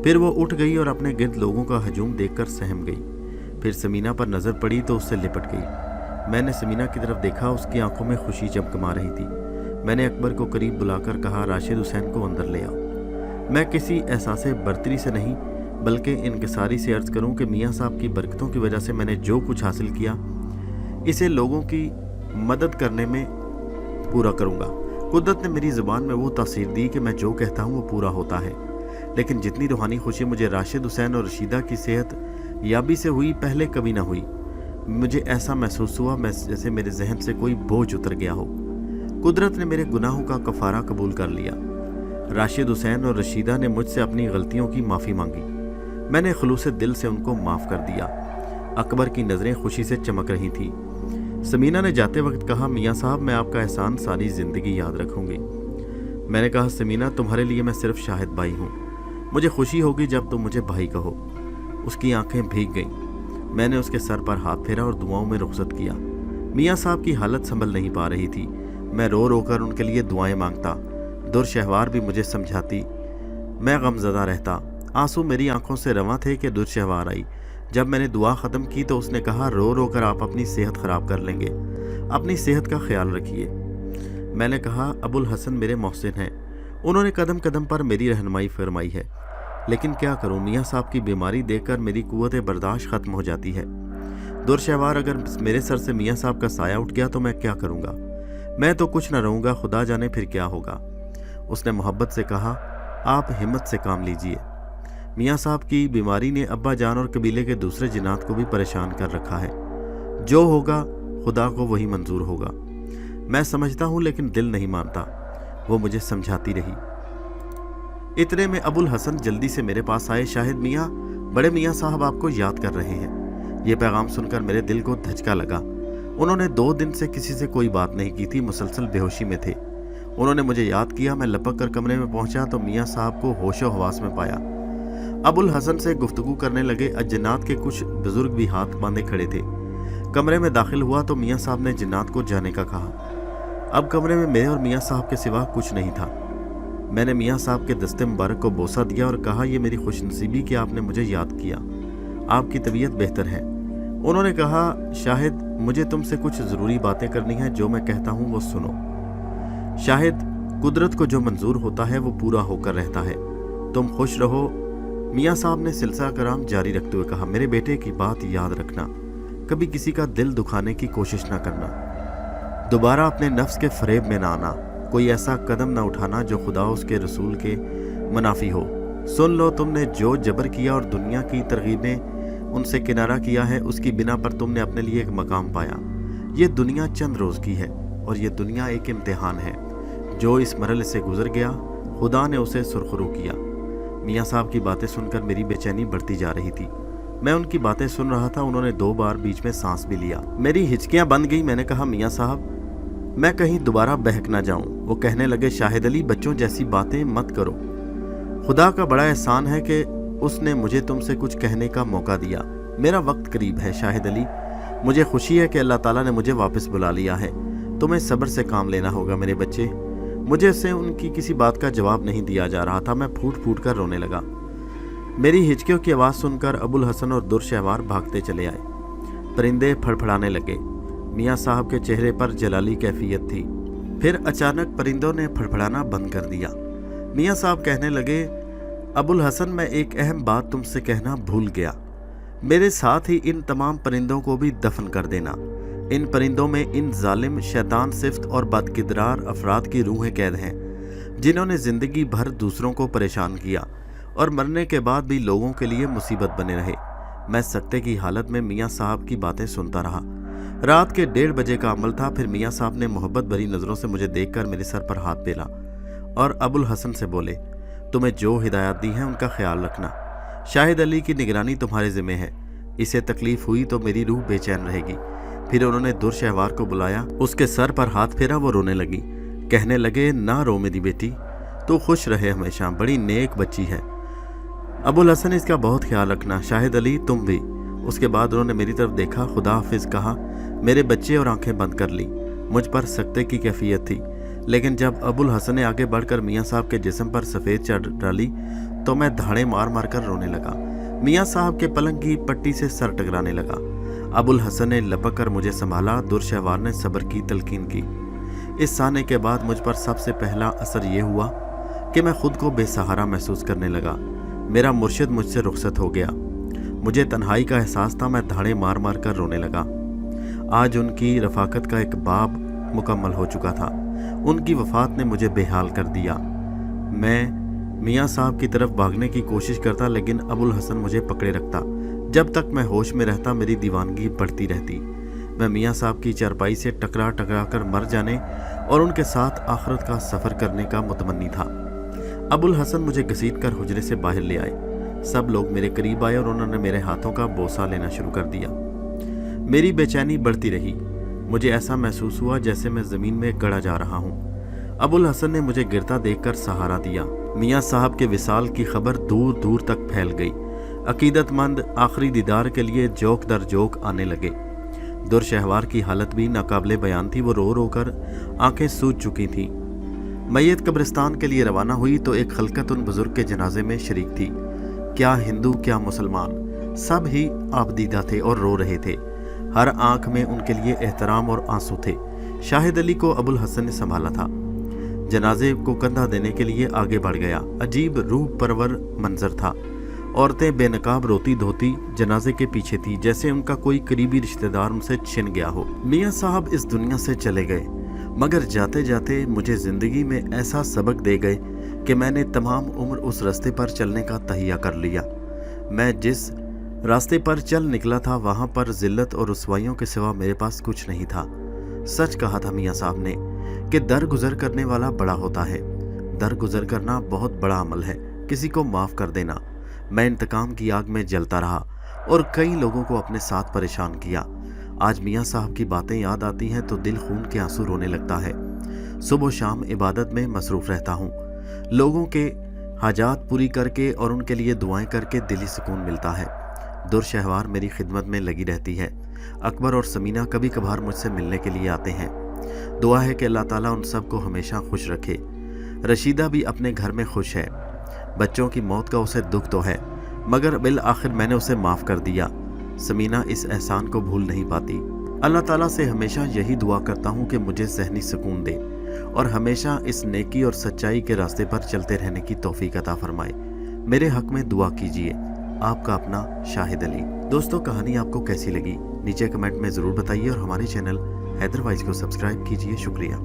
फिर वो उठ गई और अपने गिर्द लोगों का हजूम देखकर सहम गई। फिर समीना पर नज़र पड़ी तो उससे लिपट गई। मैंने समीना की तरफ देखा। उसकी आंखों में खुशी चमकमा रही थी। मैंने अकबर को करीब बुलाकर कहा, राशिद हुसैन को अंदर ले आओ। मैं किसी एहसास बर्तरी से नहीं बल्कि इनकिसारी से अर्ज़ करूं कि मियाँ साहब की बरकतों की वजह से मैंने जो कुछ हासिल किया इसे लोगों की मदद करने में पूरा करूंगा। कुदरत ने मेरी ज़ुबान में वो तासीर दी कि मैं जो कहता हूँ वो पूरा होता है। लेकिन जितनी रूहानी खुशी मुझे राशिद हुसैन और रशीदा की सेहत याबी से हुई, पहले कभी ना हुई। मुझे ऐसा महसूस हुआ जैसे मेरे जहन से कोई बोझ उतर गया हो। कुदरत ने मेरे गुनाहों का कफ़ारा कबूल कर लिया। राशिद हुसैन और रशीदा ने मुझसे अपनी गलतियों की माफ़ी मांगी। मैंने खुलूस दिल से उनको माफ़ कर दिया। अकबर की नज़रें खुशी से चमक रही थी। समीना ने जाते वक्त कहा, मियाँ साहब मैं आपका एहसान सारी ज़िंदगी याद रखूँगी। मैंने कहा, समीना तुम्हारे लिए मैं सिर्फ शाहिद भाई हूँ, मुझे खुशी होगी जब तुम मुझे भाई कहो। उसकी आंखें भीग गईं। मैंने उसके सर पर हाथ फेरा और दुआओं में रुखसत किया। मियाँ साहब की हालत संभल नहीं पा रही थी। मैं रो रो कर उनके लिए दुआएं मांगता। दुरशहवार भी मुझे समझाती। मैं गमज़दा रहता। आंसू मेरी आंखों से रवां थे कि दुरशहवार आई। जब मैंने दुआ ख़त्म की तो उसने कहा, रो रो कर आप अपनी सेहत ख़राब कर लेंगे, अपनी सेहत का ख्याल रखिए। मैंने कहा, अबुल हसन मेरे मोहसिन हैं, उन्होंने कदम कदम पर मेरी रहनुमाई फरमाई है, लेकिन क्या करूं, मियाँ साहब की बीमारी देखकर मेरी कुव्वत बर्दाश्त ख़त्म हो जाती है। दुरशहवार अगर मेरे सर से मियाँ साहब का साया उठ गया तो मैं क्या करूँगा? मैं तो कुछ न रहूँगा, खुदा जाने फिर क्या होगा। उसने मोहब्बत से कहा, आप हिम्मत से काम लीजिए। मियाँ साहब की बीमारी ने अब्बा जान और कबीले के दूसरे जिनात को भी परेशान कर रखा है। जो होगा खुदा को वही मंजूर होगा। मैं समझता हूँ लेकिन दिल नहीं मानता। वो मुझे समझाती रही। इतने में अबुल हसन जल्दी से मेरे पास आए। शाहिद मियाँ, बड़े मियाँ साहब आपको याद कर रहे हैं। ये पैगाम सुनकर मेरे दिल को धचका लगा। उन्होंने 2 दिन से किसी से कोई बात नहीं की थी, मुसलसल बेहोशी में थे। उन्होंने मुझे याद किया। मैं लपक कर कमरे में पहुंचा तो मियाँ साहब को होशो हवास में पाया। अबुल हसन से गुफ्तगू करने लगे। जन्नात के कुछ बुजुर्ग भी हाथ बांधे खड़े थे। कमरे में दाखिल हुआ तो मियाँ साहब ने जन्नात को जाने का कहा। अब कमरे में मेरे और मियाँ साहब के सिवा कुछ नहीं था। मैंने मियाँ साहब के दस्ते मुबारक को बोसा दिया और कहा, यह मेरी खुशनसीबी कि आपने मुझे याद किया, आपकी तबीयत बेहतर है। उन्होंने कहा, शाहिद मुझे तुमसे कुछ ज़रूरी बातें करनी है, जो मैं कहता हूँ वो सुनो। शाहिद, कुदरत को जो मंजूर होता है वो पूरा होकर रहता है, तुम खुश रहो। मियाँ साहब ने सिलसिला कराम जारी रखते हुए कहा, मेरे बेटे की बात याद रखना, कभी किसी का दिल दुखाने की कोशिश ना करना, दोबारा अपने नफ्स के फरेब में ना आना, कोई ऐसा कदम ना उठाना जो खुदा उसके रसूल के मुनाफी हो। सुन लो, तुमने जो जबर किया और दुनिया की तरगीबें उनसे किनारा किया है, उसकी बिना पर तुमने अपने लिए एक मकाम पाया। ये दुनिया चंद रोज़ की है और ये दुनिया एक इम्तिहान है। जो इस मरहले से गुजर गया, खुदा ने उसे सुरखरू किया। मियाँ साहब की बातें सुनकर मेरी बेचैनी बढ़ती जा रही थी। मैं उनकी बातें सुन रहा था। उन्होंने 2 बार बीच में सांस भी लिया। मेरी हिचकियाँ बंद गई। मैंने कहा, मियाँ साहब मैं कहीं दोबारा बहक ना जाऊं। वो कहने लगे, शाहिद अली बच्चों जैसी बातें मत करो। खुदा का बड़ा एहसान है कि उसने मुझे तुमसे कुछ कहने का मौका दिया। मेरा वक्त करीब है शाहिद अली। मुझे खुशी है कि अल्लाह ताला ने मुझे वापस बुला लिया है। तुम्हें सब्र से काम लेना होगा मेरे बच्चे। मुझे से उनकी किसी बात का जवाब नहीं दिया जा रहा था। मैं फूट फूट कर रोने लगा। मेरी हिचकियों की आवाज़ सुनकर अबुल हसन और दुरशहवार भागते चले आए। परिंदे फड़फड़ाने लगे। मियाँ साहब के चेहरे पर जलाली कैफियत थी। फिर अचानक परिंदों ने फड़फड़ाना बंद कर दिया। मियाँ साहब कहने लगे, अबुल हसन मैं एक अहम बात तुमसे कहना भूल गया। मेरे साथ ही इन तमाम परिंदों को भी दफन कर देना। इन परिंदों में इन जालिम, शैतान सिफ्त और बदकिरदार अफराद की रूहें कैद हैं, जिन्होंने ज़िंदगी भर दूसरों को परेशान किया और मरने के बाद भी लोगों के लिए मुसीबत बने रहे। मैं सकते की हालत में मियाँ साहब की बातें सुनता रहा। रात के 1:30 बजे का अमल था। फिर मियाँ साहब ने मोहब्बत भरी नज़रों से मुझे देखकर मेरे सर पर हाथ फेरा और अबुल हसन से बोले, तुम्हें जो हिदायत दी है उनका ख्याल रखना। शाहिद अली की निगरानी तुम्हारे ज़िम्मे है। इसे तकलीफ़ हुई तो मेरी रूह बेचैन रहेगी। फिर उन्होंने दुरशहवार को बुलाया, उसके सर पर हाथ फेरा। वो रोने लगी। कहने लगे, ना रो मेरी बेटी, तू खुश रहे हमेशा, बड़ी नेक बच्ची है। अबुल हसन इसका बहुत ख्याल रखना। शाहिद अली तुम भी। उसके बाद उन्होंने मेरी तरफ देखा, खुदा हाफिज़ कहा, मेरे बच्चे, और आंखें बंद कर ली। मुझ पर सकते की कैफियत थी, लेकिन जब अबुल हसन ने आगे बढ़कर मियाँ साहब के जिस्म पर सफ़ेद चादर डाली तो मैं धाड़े मार मार कर रोने लगा। मियाँ साहब के पलंग की पट्टी से सर टकराने लगा। अबुल हसन ने लपक कर मुझे संभाला। दुरशहवार ने सब्र की तलकीन की। इस साने के बाद मुझ पर सबसे पहला असर ये हुआ कि मैं खुद को बेसहारा महसूस करने लगा। मेरा मुर्शिद मुझसे रुखसत हो गया। मुझे तन्हाई का एहसास था। मैं धाड़े मार मार कर रोने लगा। आज उनकी रफ़ाकत का एक बाब मुकम्मल हो चुका था। उनकी वफ़ात ने मुझे बेहाल कर दिया। मैं मियाँ साहब की तरफ भागने की कोशिश करता, लेकिन अबुल हसन मुझे पकड़े रखता। जब तक मैं होश में रहता मेरी दीवानगी बढ़ती रहती। मैं मियाँ साहब की चारपाई से टकरा टकरा कर मर जाने और उनके साथ आखिरत का सफ़र करने का मुतमन्नी था। अबुल हसन मुझे घसीट कर हुजरे से बाहर ले आए। सब लोग मेरे करीब आए और उन्होंने मेरे हाथों का बोसा लेना शुरू कर दिया। मेरी बेचैनी बढ़ती रही। मुझे ऐसा महसूस हुआ जैसे मैं ज़मीन में गड़ा जा रहा हूँ। अबुल हसन ने मुझे गिरता देखकर सहारा दिया। मियाँ साहब के विसाल की खबर दूर दूर तक फैल गई। अकीदतमंद आखिरी दीदार के लिए जोक दर जोक आने लगे। दुरशहवार की हालत भी नाकाबिले बयान थी। वो रो रो कर आंखें सूज चुकी थीं। मैयत कब्रिस्तान के लिए रवाना हुई तो एक खलकत उन बुजुर्ग के जनाजे में शरीक थी। क्या हिंदू क्या मुसलमान, सब ही आबदीदा थे और रो रहे थे। हर आंख में उनके लिए एहतराम और आंसू थे। शाहिद अली को अबुल हसन ने संभाला था। जनाजे को कंधा देने के लिए आगे बढ़ गया। अजीब रूह परवर मंजर था। औरतें बेनकाब रोती धोती जनाजे के पीछे थी, जैसे उनका कोई करीबी रिश्तेदार उनसे छिन गया हो। मियाँ साहब इस दुनिया से चले गए, मगर जाते जाते मुझे ज़िंदगी में ऐसा सबक दे गए कि मैंने तमाम उम्र उस रास्ते पर चलने का तहिया कर लिया। मैं जिस रास्ते पर चल निकला था वहाँ पर ज़िल्लत और रुसवाइयों के सिवा मेरे पास कुछ नहीं था। सच कहा था मियाँ साहब ने कि दर गुजर करने वाला बड़ा होता है। दर गुजर करना बहुत बड़ा अमल है, किसी को माफ़ कर देना। मैं इंतकाम की आग में जलता रहा और कई लोगों को अपने साथ परेशान किया। आज मियाँ साहब की बातें याद आती हैं तो दिल खून के आंसू रोने लगता है। सुबह शाम इबादत में मसरूफ़ रहता हूँ। लोगों के हाजात पूरी करके और उनके लिए दुआएं करके दिली सुकून मिलता है। दुरशहवार मेरी खिदमत में लगी रहती है। अकबर और समीना कभी कभार मुझसे मिलने के लिए आते हैं। दुआ है कि अल्लाह ताला उन सब को हमेशा खुश रखे। रशीदा भी अपने घर में खुश है। बच्चों की मौत का उसे दुख तो है, मगर बिल आखिर मैंने उसे माफ़ कर दिया। समीना इस एहसान को भूल नहीं पाती। अल्लाह ताला से हमेशा यही दुआ करता हूँ कि मुझे ज़हनी सुकून दे और हमेशा इस नेकी और सच्चाई के रास्ते पर चलते रहने की तौफीक अता फरमाए। मेरे हक में दुआ कीजिए। आपका अपना शाहिद अली। दोस्तों, कहानी आपको कैसी लगी नीचे कमेंट में ज़रूर बताइए और हमारे चैनल हैदर वाइज को सब्सक्राइब कीजिए। शुक्रिया।